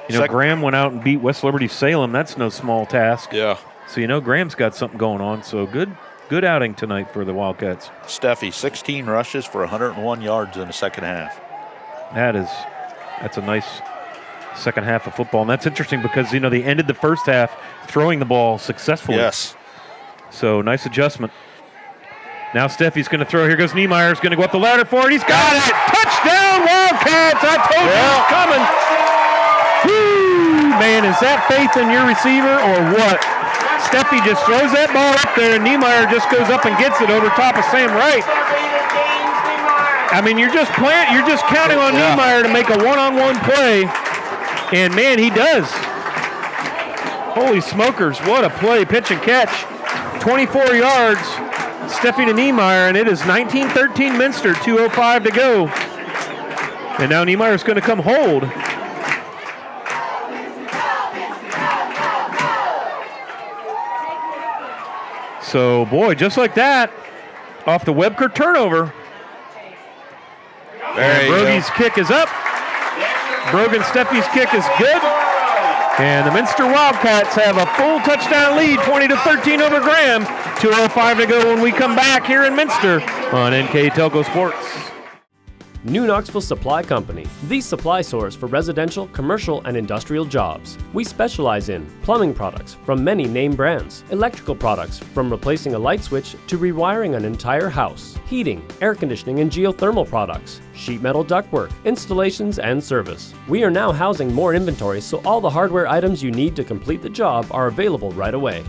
You know, Graham went out and beat West Liberty Salem. That's no small task. Yeah. So you know Graham's got something going on. So good outing tonight for the Wildcats. Steffi, 16 rushes for 101 yards in the second half. That's a nice second half of football. And that's interesting because, you know, they ended the first half throwing the ball successfully. Yes. So nice adjustment. Now Steffi's going to throw. Here goes Niemeyer's going to go up the ladder for it. He's got it. Touchdown, Wildcats. I told you it was coming. Woo! Man, is that faith in your receiver or what? Steffi just throws that ball up there, and Niemeyer just goes up and gets it over top of Sam Wright. I mean, you're just counting on Niemeyer to make a one-on-one play, and man, he does. Holy smokers, what a play, pitch and catch. 24 yards, Steffi to Niemeyer, and it is 19-13 Minster, 2:05 to go. And now Niemeyer's going to come hold. So, boy, just like that, off the Webker turnover. Brogy's kick is up. Brogan Steffi's kick is good. And the Minster Wildcats have a full touchdown lead, 20-13 over Graham. 2:05 to go when we come back here in Minster on NKTelco Sports. New Knoxville Supply Company, the supply source for residential, commercial, and industrial jobs. We specialize in plumbing products from many name brands, electrical products from replacing a light switch to rewiring an entire house, heating, air conditioning, and geothermal products, sheet metal ductwork, installations, and service. We are now housing more inventory, so all the hardware items you need to complete the job are available right away.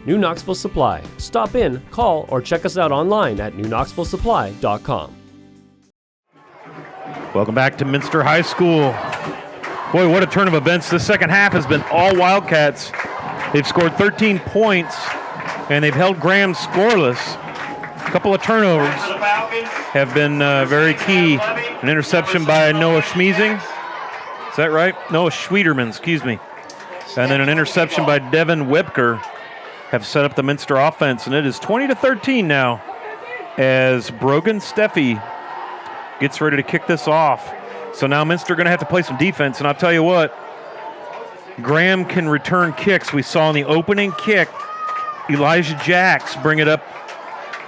New Knoxville Supply. Stop in, call, or check us out online at newknoxvillesupply.com. Welcome back to Minster High School. Boy, what a turn of events. This second half has been all Wildcats. They've scored 13 points, and they've held Graham scoreless. A couple of turnovers have been very key. An interception by Noah Schmiesing. Is that right? Noah Schwederman, excuse me. And then an interception by Devin Webker have set up the Minster offense, and it is 20-13 now as Brogan Steffi gets ready to kick this off. So now Minster going to have to play some defense, and I'll tell you what, Graham can return kicks. We saw in the opening kick, Elijah Jacks bring it up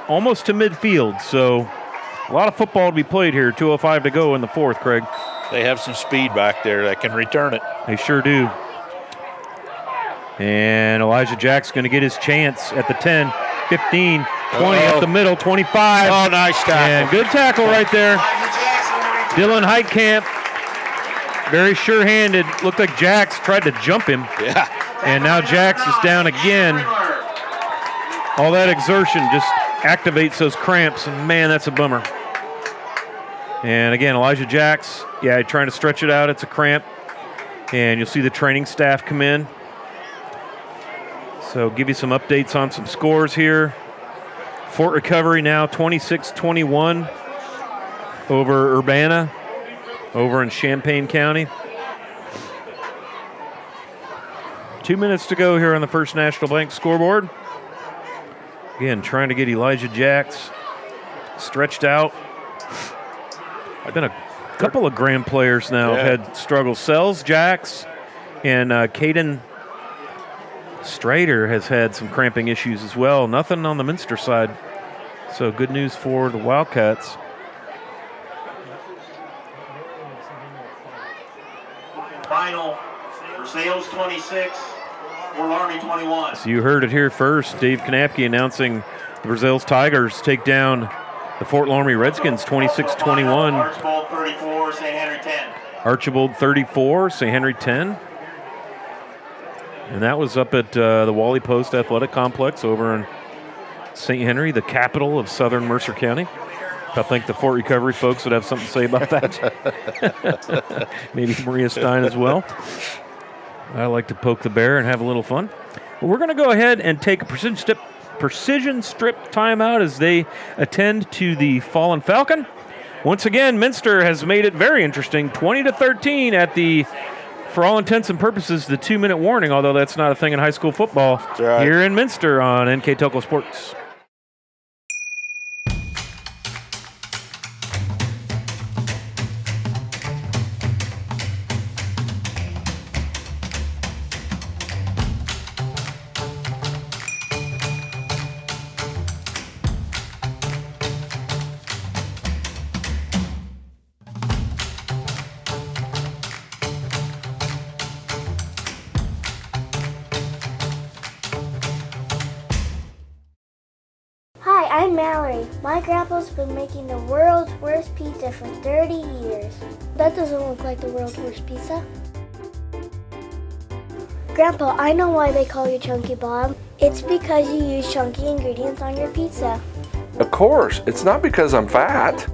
almost to midfield. So a lot of football to be played here. 2:05 to go in the fourth, Craig. They have some speed back there that can return it. They sure do. And Elijah Jacks going to get his chance at the 10, 15, 20 up the middle, 25. Oh, nice tackle. And good tackle right there. Dylan Heitkamp, very sure-handed. Looked like Jacks tried to jump him. Yeah. And now Jacks is down again. All that exertion just activates those cramps, and man, that's a bummer. And again, Elijah Jacks, trying to stretch it out. It's a cramp. And you'll see the training staff come in. So give you some updates on some scores here. Fort Recovery now 26-21 over Urbana, over in Champaign County. 2 minutes to go here on the First National Bank scoreboard. Again, trying to get Elijah Jacks stretched out. I've been a couple of Graham players now have had struggles. Sells, Jacks, and Caden Strader has had some cramping issues as well. Nothing on the Minster side. So good news for the Wildcats. Final for Sales 26, Fort Laramie 21. So you heard it here first. Dave Knapke announcing the Brazils Tigers take down the Fort Laramie Redskins 26-21. Archibald 34, St. Henry 10. Archibald 34, St. Henry 10. And that was up at the Wally Post Athletic Complex over in St. Henry, the capital of southern Mercer County. I think the Fort Recovery folks would have something to say about that. Maybe Maria Stein as well. I like to poke the bear and have a little fun. Well, we're going to go ahead and take a precision strip timeout as they attend to the fallen Falcon. once again, Minster has made it very interesting. 20-13 at the, for all intents and purposes, the 2-minute warning, although that's not a thing in high school football. That's right. Here in Minster on NKTelco Sports. Hi, I'm Mallory. My grandpa's been making the world's worst pizza for 30 years. That doesn't look like the world's worst pizza. Grandpa, I know why they call you Chunky Bob. It's because you use chunky ingredients on your pizza. Of course, it's not because I'm fat.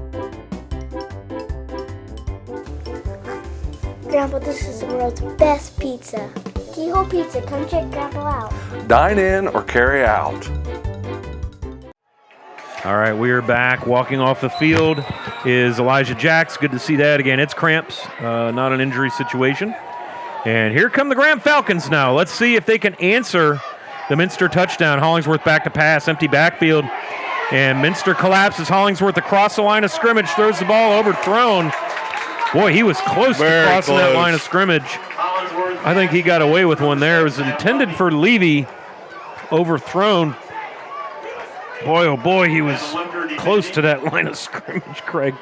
Grandpa, this is the world's best pizza. Keyhole Pizza, come check Grandpa out. Dine in or carry out. All right, we are back. Walking off the field is Elijah Jacks. Good to see that again. It's cramps, not an injury situation. And here come the Graham Falcons now. Let's see if they can answer the Minster touchdown. Hollingsworth back to pass, empty backfield. And Minster collapses. Hollingsworth across the line of scrimmage, throws the ball overthrown. Boy, he was close to crossing that line of scrimmage. I think he got away with one there. It was intended for Levy, overthrown. Boy, oh boy, he was close to that line of scrimmage, Craig.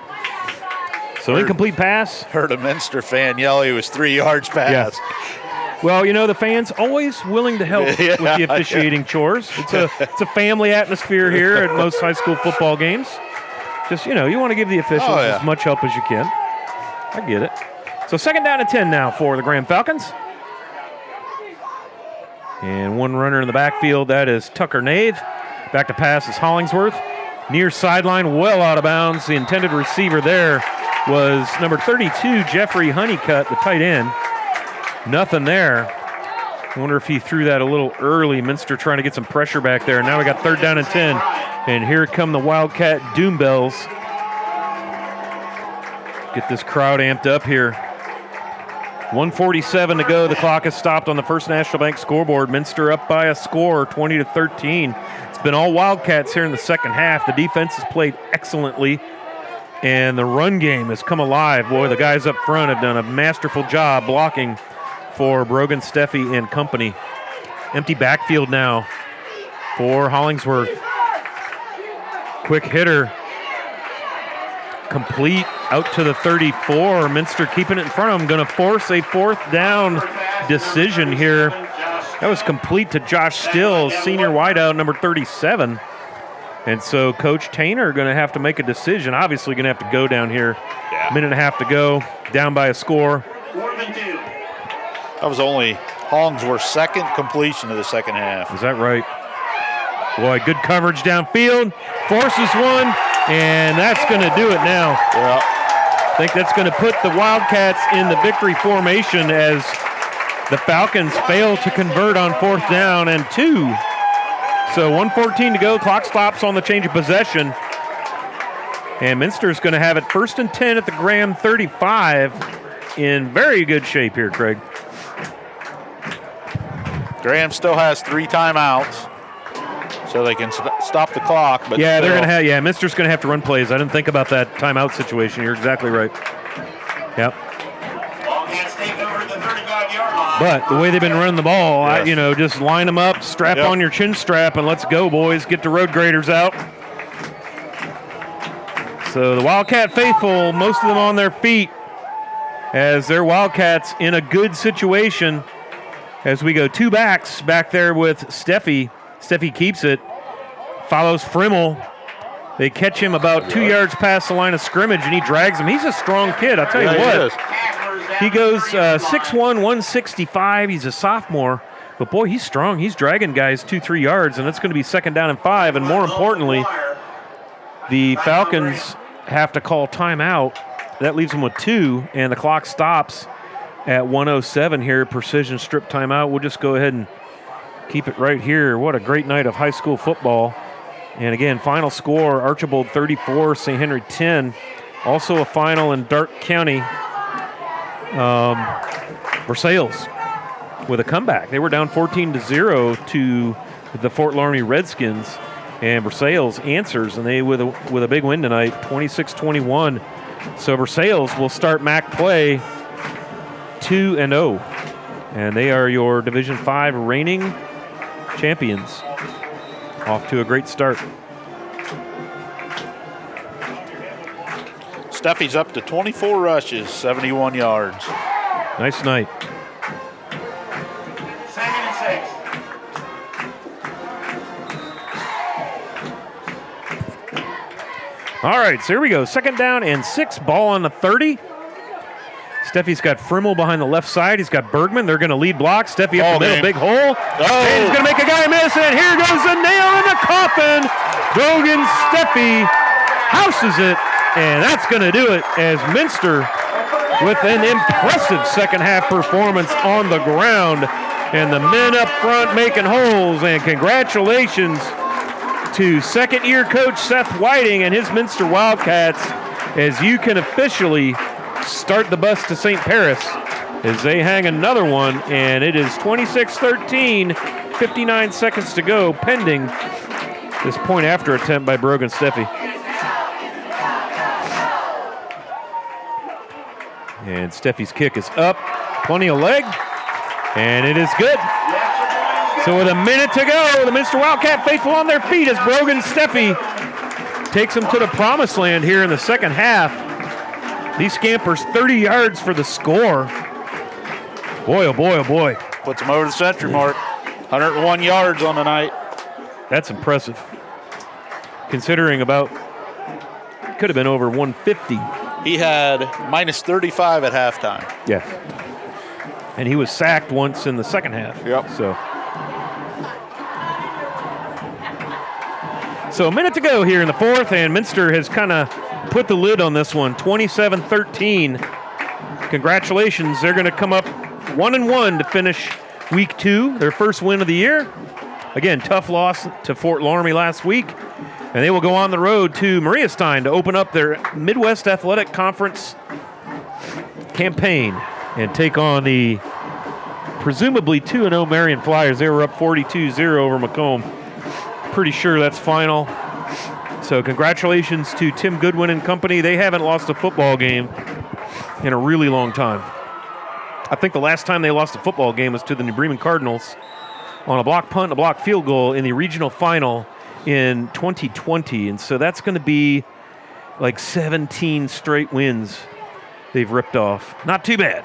So incomplete pass. Heard a Minster fan yell he was 3 yards past. Yeah. Well, you know, the fans always willing to help with the officiating chores. It's a family atmosphere here at most high school football games. Just, you know, you want to give the officials as much help as you can. I get it. So 2nd down and 10 now for the Graham Falcons. And one runner in the backfield, that is Tucker Nave. Back to pass is Hollingsworth. Near sideline, well out of bounds. The intended receiver there was number 32, Jeffrey Honeycutt, the tight end. Nothing there. I wonder if he threw that a little early. Minster trying to get some pressure back there. Now we got 3rd down and 10. And here come the Wildcat Doom Bells. Get this crowd amped up here. 1:47 to go. The clock has stopped on the First National Bank scoreboard. Minster up by a score, 20-13. It's been all Wildcats here in the second half. The defense has played excellently, and the run game has come alive. Boy, the guys up front have done a masterful job blocking for Brogan, Steffi, and company. Empty backfield now for Hollingsworth. Quick hitter. Complete out to the 34. Minster keeping it in front of him. Going to force a 4th down decision here. That was complete to Josh Stills, senior wideout, number 37. And so Coach Tainer going to have to make a decision. Obviously going to have to go down here. Minute and a half to go. Down by a score. That was only Hollingsworth's 2nd completion of the second half. Is that right? Boy, good coverage downfield. Forces one. And that's going to do it now. Yeah. I think that's going to put the Wildcats in the victory formation as the Falcons fail to convert on 4th down and 2. So 1:14 to go. Clock stops on the change of possession. And Minster's going to have it 1st and 10 at the Graham 35 in very good shape here, Craig. Graham still has 3 timeouts. So they can stop the clock. But yeah, they're going to have. Minster's going to have to run plays. I didn't think about that timeout situation. You're exactly right. Yep. But the way they've been running the ball, just line them up, strap on your chin strap, and let's go, boys. Get the road graders out. So the Wildcat faithful, most of them on their feet, as their Wildcats in a good situation. As we go 2 backs back there with Steffi. Steffi keeps it, follows Frimmel. They catch him about 2 yards past the line of scrimmage, and he drags him. He's a strong kid, I'll tell you what. He goes 6'1", 165. He's a sophomore. But, boy, he's strong. He's dragging guys 2-3 yards, and it's going to be 2nd down and 5. And more importantly, the Falcons have to call timeout. That leaves them with 2, and the clock stops at 1:07 here. Precision strip timeout. We'll just go ahead and keep it right here. What a great night of high school football. And again, final score, Archibald 34, St. Henry 10. Also a final in Darke County. Versailles with a comeback. They were down 14-0 to the Fort Laramie Redskins, and Versailles answers, and they with a big win tonight, 26-21. So Versailles will start MAC play 2-0, and they are your Division 5 reigning champions. Off to a great start. Steffi's up to 24 rushes, 71 yards. Nice night. 2nd and 6. All right, so here we go. 2nd down and 6, ball on the 30. Steffi's got Frimmel behind the left side. He's got Bergman. They're going to lead block. Steffi up the middle, big hole. And he's going to make a guy miss, and here goes the nail in the coffin. Brogan Steffi houses it, and that's going to do it as Minster with an impressive second-half performance on the ground. And the men up front making holes, and congratulations to second-year coach Seth Whiting and his Minster Wildcats as you can officially start the bus to St. Paris as they hang another one, and it is 26-13, 59 seconds to go, pending this point after attempt by Brogan Steffi. And Steffi's kick is up, plenty of leg, and it is good. So with a minute to go, the Minster Wildcat faithful on their feet as Brogan Steffi takes them to the promised land here in the second half. These scampers 30 yards for the score. Boy, oh boy, oh boy. Puts them over the century mark. 101 yards on the night. That's impressive. Considering about, could have been over 150. He had minus 35 at halftime. Yeah. And he was sacked once in the second half. Yep. So a minute to go here in the fourth, and Minster has kind of put the lid on this one, 27-13. Congratulations, they're going to come up 1-1 to finish week 2, their first win of the year. Again, tough loss to Fort Laramie last week, and they will go on the road to Mariastein to open up their Midwest Athletic Conference campaign and take on the presumably 2-0 Marion Flyers. They were up 42-0 over Macomb. Pretty sure that's final. So congratulations to Tim Goodwin and company. They haven't lost a football game in a really long time. I think the last time they lost a football game was to the New Bremen Cardinals on a block punt and a block field goal in the regional final in 2020. And so that's going to be like 17 straight wins they've ripped off. Not too bad.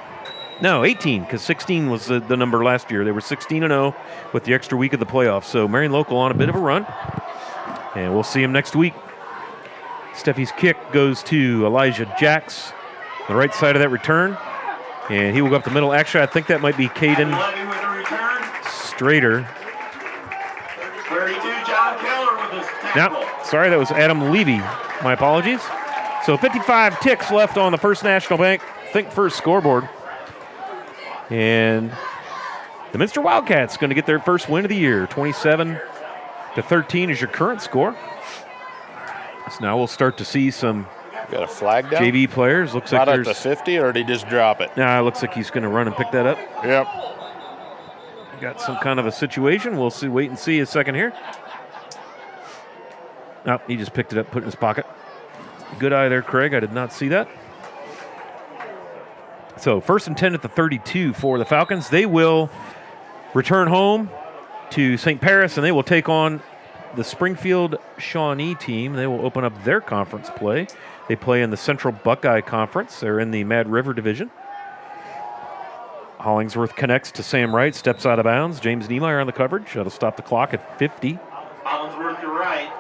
No, 18, because 16 was the number last year. They were 16-0 with the extra week of the playoffs. So Marion Local on a bit of a run, and we'll see him next week. Steffi's kick goes to Elijah Jacks, the right side of that return, and he will go up the middle. Actually, I think that might be Caden Strader. 32, John Keller with his tackle. No, sorry, that was Adam Levy. My apologies. So 55 ticks left on the First National Bank Think First scoreboard. And the Minster Wildcats going to get their first win of the year. 27-13 is your current score. So now we'll start to see some got a flag down? JV players. Looks Not like at the 50, or did he just drop it? Nah, it looks like he's going to run and pick that up. Yep. Got some kind of a situation. We'll see. Wait and see a second here. Oh, he just picked it up, put it in his pocket. Good eye there, Craig. I did not see that. So 1st and 10 at the 32 for the Falcons. They will return home to St. Paris, and they will take on the Springfield Shawnee team. They will open up their conference play. They play in the Central Buckeye Conference. They're in the Mad River Division. Hollingsworth connects to Sam Wright, steps out of bounds. James Niemeyer on the coverage. That'll stop the clock at 50. Hollingsworth to right.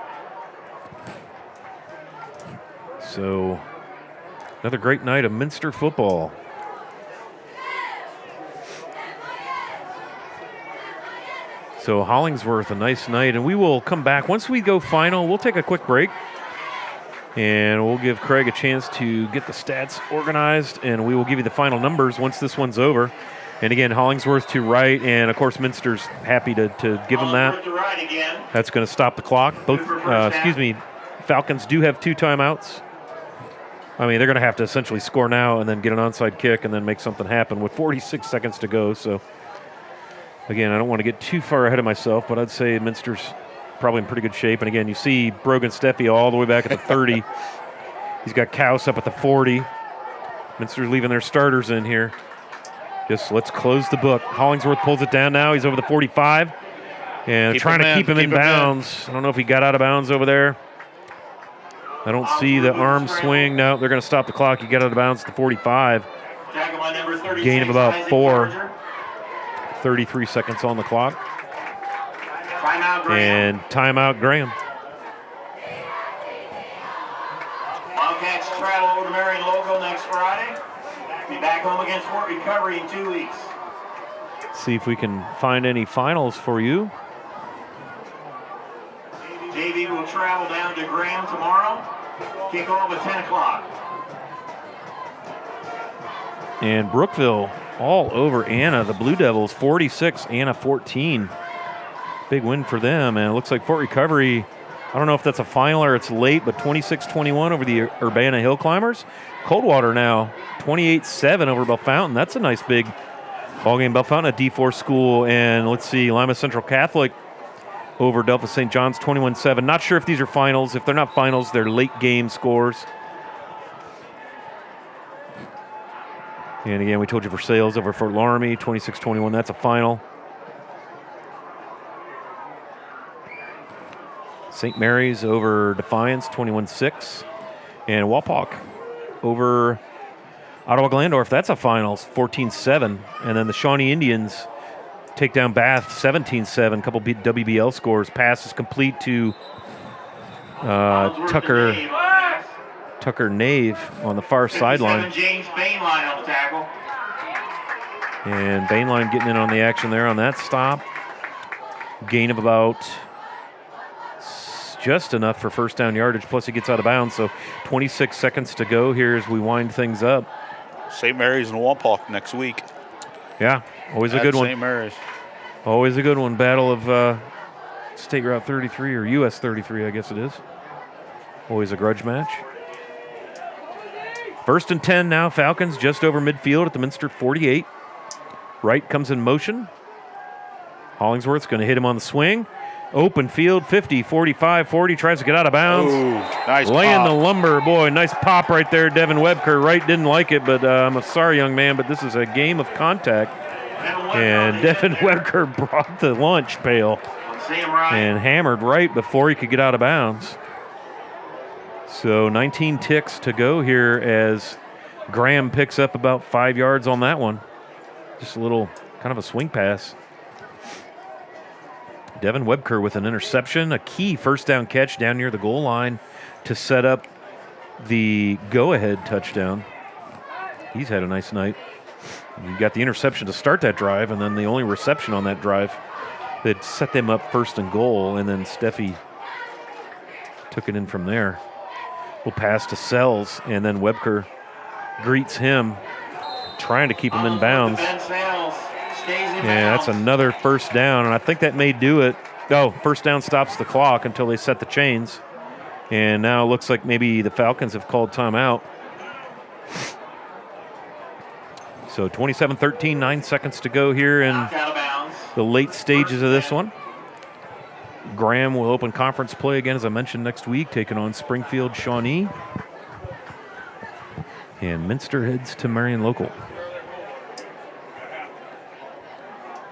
So another great night of Minster football. So Hollingsworth, a nice night. And we will come back. Once we go final, we'll take a quick break. And we'll give Craig a chance to get the stats organized. And we will give you the final numbers once this one's over. And again, Hollingsworth to right. And, of course, Minster's happy to give him that. To right again. That's going to stop the clock. Both, Falcons do have 2 timeouts. I mean, they're going to have to essentially score now and then get an onside kick and then make something happen with 46 seconds to go. So, again, I don't want to get too far ahead of myself, but I'd say Minster's probably in pretty good shape. And, again, you see Brogan Steffi all the way back at the 30. He's got Kaus up at the 40. Minster's leaving their starters in here. Just let's close the book. Hollingsworth pulls it down now. He's over the 45. And trying to keep him in bounds. I don't know if he got out of bounds over there. I don't see the arm swing. No, they're going to stop the clock. He got out of bounds at the 45. Gain of about 4. 33 seconds on the clock. And timeout, Graham. Wildcats travel over to Marion Local next Friday. Be back home against Fort Recovery in 2 weeks. See if we can find any finals for you. JV will travel down to Graham tomorrow. Kickoff at 10 o'clock. And Brookville all over Anna. The Blue Devils 46, Anna 14. Big win for them. And it looks like Fort Recovery, I don't know if that's a final or it's late, but 26-21 over the Urbana Hill Climbers. Coldwater now 28-7 over Bellefontaine. That's a nice big ball game. Bellefontaine, a D4 school. And let's see, Lima Central Catholic over Delta St. John's 21-7. Not sure if these are finals. If they're not finals, they're late game scores. And again, we told you for Sales over Fort Laramie, 26-21. That's a final. St. Mary's over Defiance, 21-6. And Wapak over Ottawa Glandorf. That's a finals, 14-7. And then the Shawnee Indians take down Bath 17-7. A couple WBL scores. Pass is complete to Tucker Nave on the far sideline. James Bainline on the tackle. And Bainline getting in on the action there on that stop. Gain of about just enough for first down yardage, plus he gets out of bounds. So 26 seconds to go here as we wind things up. St. Mary's and Wapak next week. Yeah, always a good one. St. Mary's. Always a good one. Battle of State Route 33 or US 33, I guess it is. Always a grudge match. 1st and 10 now. Falcons just over midfield at the Minster 48. Wright comes in motion. Hollingsworth's going to hit him on the swing. Open field, 50, 45, 40. Tries to get out of bounds. Ooh, nice Laying pop. the lumber. Boy, nice pop right there, Devin Webker. Wright didn't like it, but I'm sorry, young man, but this is a game of contact. And Devin Webker brought the lunch pail and hammered Wright before he could get out of bounds. So 19 ticks to go here as Graham picks up about 5 yards on that one. Just a little kind of a swing pass. Devin Webker with an interception, a key first down catch down near the goal line to set up the go-ahead touchdown. He's had a nice night. You got the interception to start that drive, and then the only reception on that drive that set them up 1st and goal, and then Steffi took it in from there. We'll pass to Sells, and then Webker greets him, trying to keep him in bounds. Yeah, that's another first down, and I think that may do it. Oh, first down stops the clock until they set the chains. And now it looks like maybe the Falcons have called timeout. So 27-13, 9 seconds to go here in the late stages of this one. Graham will open conference play again, as I mentioned, next week, taking on Springfield Shawnee. And Minster heads to Marion Local.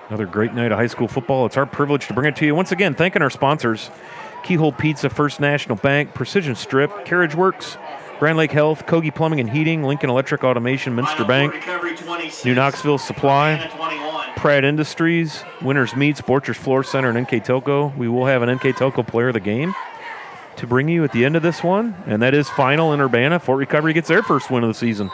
Another great night of high school football. It's our privilege to bring it to you. Once again, thanking our sponsors, Keyhole Pizza, First National Bank, Precision Strip, Carriage Works, Grand Lake Health, Kogi Plumbing and Heating, Lincoln Electric Automation, Minster Bank, New Knoxville Supply, Pratt Industries, Winners Meats, Borchers Floor Center, and NKTelco. We will have an NKTelco player of the game to bring you at the end of this one, and that is final in Urbana. Fort Recovery gets their first win of the season.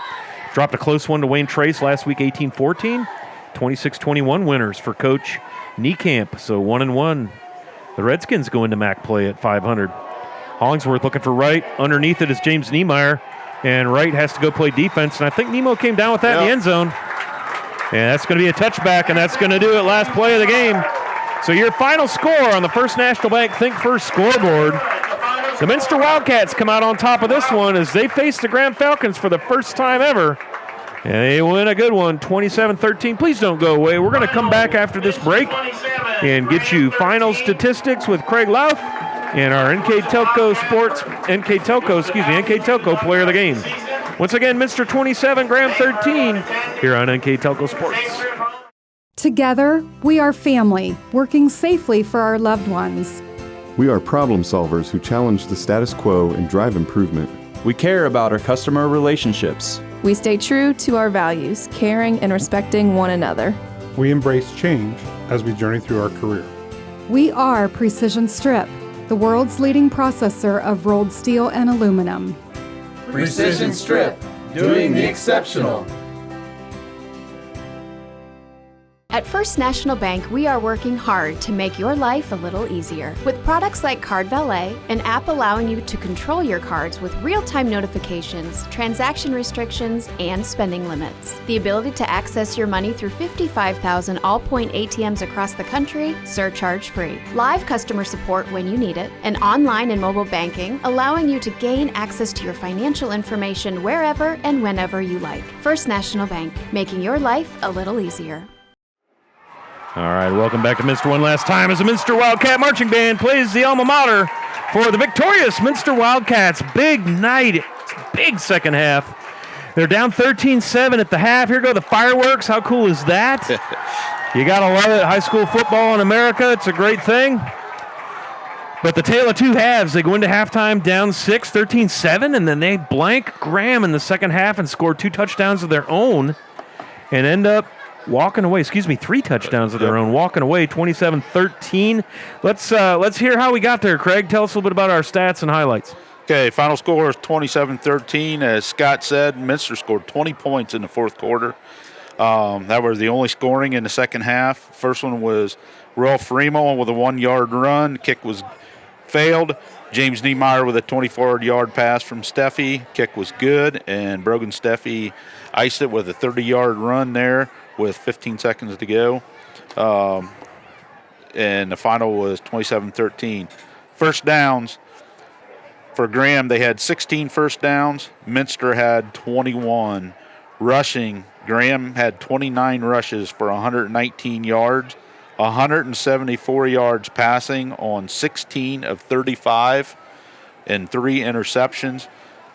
Dropped a close one to Wayne Trace last week, 18-14. 26-21 winners for Coach Niekamp, so 1-1. The Redskins go into MAC play at 500. Hollingsworth looking for Wright. Underneath it is James Niemeyer, and Wright has to go play defense, and I think Nemo came down with that in the end zone. And that's going to be a touchback, and that's going to do it. Last play of the game. So your final score on the First National Bank Think First scoreboard, The Minster Wildcats come out on top of this one as they face the Graham Falcons for the first time ever. And they win a good one, 27-13. Please don't go away. We're going to come back after this break and get you final statistics with Craig Louth and our NKTelco player of the game. Once again, Minster 27, Graham 13 here on NKTelco Sports. Together, we are family, working safely for our loved ones. We are problem solvers who challenge the status quo and drive improvement. We care about our customer relationships. We stay true to our values, caring and respecting one another. We embrace change as we journey through our career. We are Precision Strip, the world's leading processor of rolled steel and aluminum. Precision Strip, doing the exceptional. At First National Bank, we are working hard to make your life a little easier. With products like Card Valet, an app allowing you to control your cards with real-time notifications, transaction restrictions, and spending limits. The ability to access your money through 55,000 all-point ATMs across the country, surcharge-free. Live customer support when you need it, and online and mobile banking, allowing you to gain access to your financial information wherever and whenever you like. First National Bank, making your life a little easier. All right, welcome back to Minster one last time as the Minster Wildcat Marching Band plays the alma mater for the victorious Minster Wildcats. Big night, big second half. They're down 13-7 at the half. Here go the fireworks. How cool is that? You got to love it. High school football in America, it's a great thing. But the tale of two halves. They go into halftime down 6, 13-7, and then they blank Graham in the second half and score 2 touchdowns of their own and end up walking away, 3 touchdowns of their own, walking away 27-13. Let's hear how we got there, Craig. Tell us a little bit about our stats and highlights. Okay, final score is 27-13. As Scott said, Minster scored 20 points in the fourth quarter. That was the only scoring in the second half. First one was Ralph Remo with a 1-yard run. Kick was failed. James Niemeyer with a 24-yard pass from Steffi. Kick was good, and Brogan Steffi iced it with a 30-yard run there with 15 seconds to go. And the final was 27-13. First downs for Graham, they had 16 first downs. Minster had 21. Rushing, Graham had 29 rushes for 119 yards, 174 yards passing on 16 of 35, and 3 interceptions.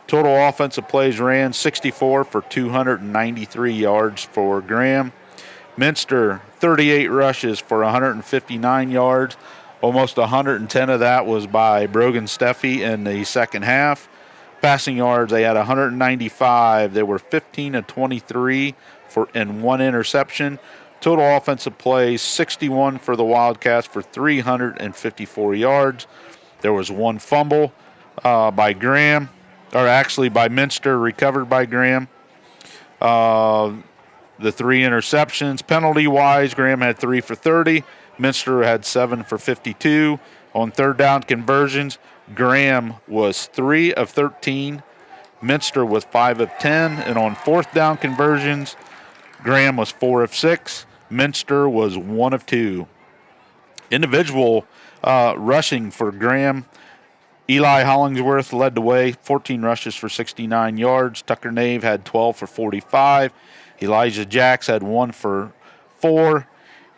Total offensive plays ran 64 for 293 yards for Graham. Minster, 38 rushes for 159 yards. Almost 110 of that was by Brogan Steffi in the second half. Passing yards, they had 195. They were 15 of 23 and 1 interception. Total offensive plays, 61 for the Wildcats for 354 yards. There was 1 fumble by Graham. Or actually by Minster, recovered by Graham. The 3 interceptions. Penalty-wise, Graham had 3 for 30. Minster had 7 for 52. On third down conversions, Graham was 3 of 13. Minster was 5 of 10. And on fourth down conversions, Graham was 4 of 6. Minster was 1 of 2. Individual rushing for Graham, Eli Hollingsworth led the way, 14 rushes for 69 yards. Tucker Nave had 12 for 45. Elijah Jacks had 1 for 4.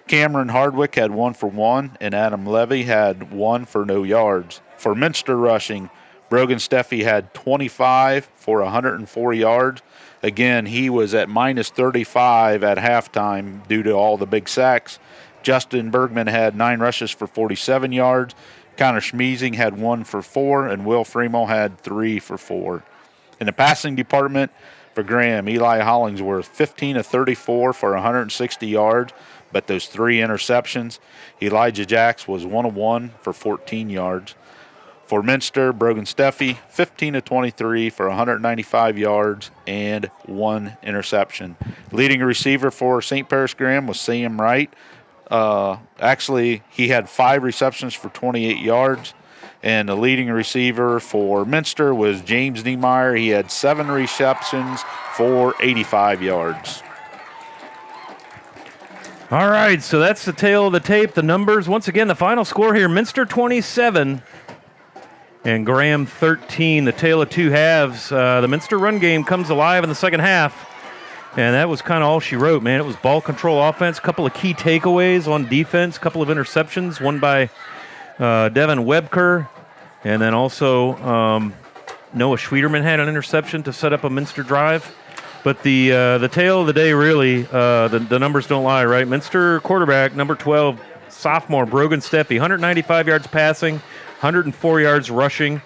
Cameron Hardwick had 1 for 1. And Adam Levy had 1 for no yards. For Minster rushing, Brogan Steffi had 25 for 104 yards. Again, he was at minus 35 at halftime due to all the big sacks. Justin Bergman had 9 rushes for 47 yards. Connor Schmeezing had 1 for 4, and Will Fremo had 3 for 4. In the passing department for Graham, Eli Hollingsworth, 15 of 34 for 160 yards, but those 3 interceptions. Elijah Jacks was 1 of 1 for 14 yards. For Minster, Brogan Steffi, 15 of 23 for 195 yards and 1 interception. Leading receiver for St. Paris Graham was Sam Wright. Actually, he had 5 receptions for 28 yards. And the leading receiver for Minster was James Niemeyer. He had 7 receptions for 85 yards. All right, so that's the tale of the tape, the numbers. Once again, the final score here, Minster 27, and Graham 13. The tale of two halves. The Minster run game comes alive in the second half. And that was kind of all she wrote, man. It was ball control offense, a couple of key takeaways on defense, a couple of interceptions, one by Devin Webker, and then also Noah Schwederman had an interception to set up a Minster drive. But the tale of the day, really, the numbers don't lie, right? Minster quarterback, number 12, sophomore Brogan Steffi, 195 yards passing, 104 yards rushing,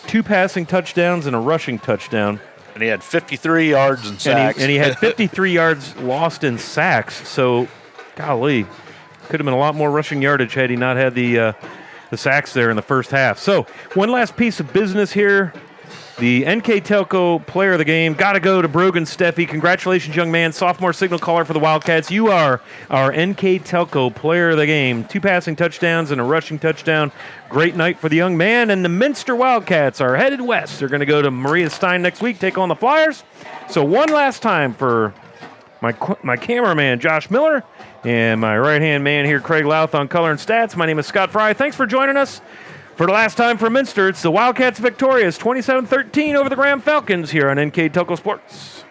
2 passing touchdowns and a rushing touchdown. And he had 53 yards in sacks. And he had 53 yards lost in sacks. So, golly, could have been a lot more rushing yardage had he not had the sacks there in the first half. So, one last piece of business here. The NKTelco player of the game got to go to Brogan Steffi. Congratulations, young man. Sophomore signal caller for the Wildcats. You are our NKTelco player of the game. 2 passing touchdowns and a rushing touchdown. Great night for the young man. And the Minster Wildcats are headed west. They're going to go to Maria Stein next week, take on the Flyers. So one last time for my cameraman, Josh Miller, and my right-hand man here, Craig Louth, on Color and Stats. My name is Scott Fry. Thanks for joining us. For the last time for Minster, it's the Wildcats victorious 27-13 over the Graham Falcons here on NKTelco Sports.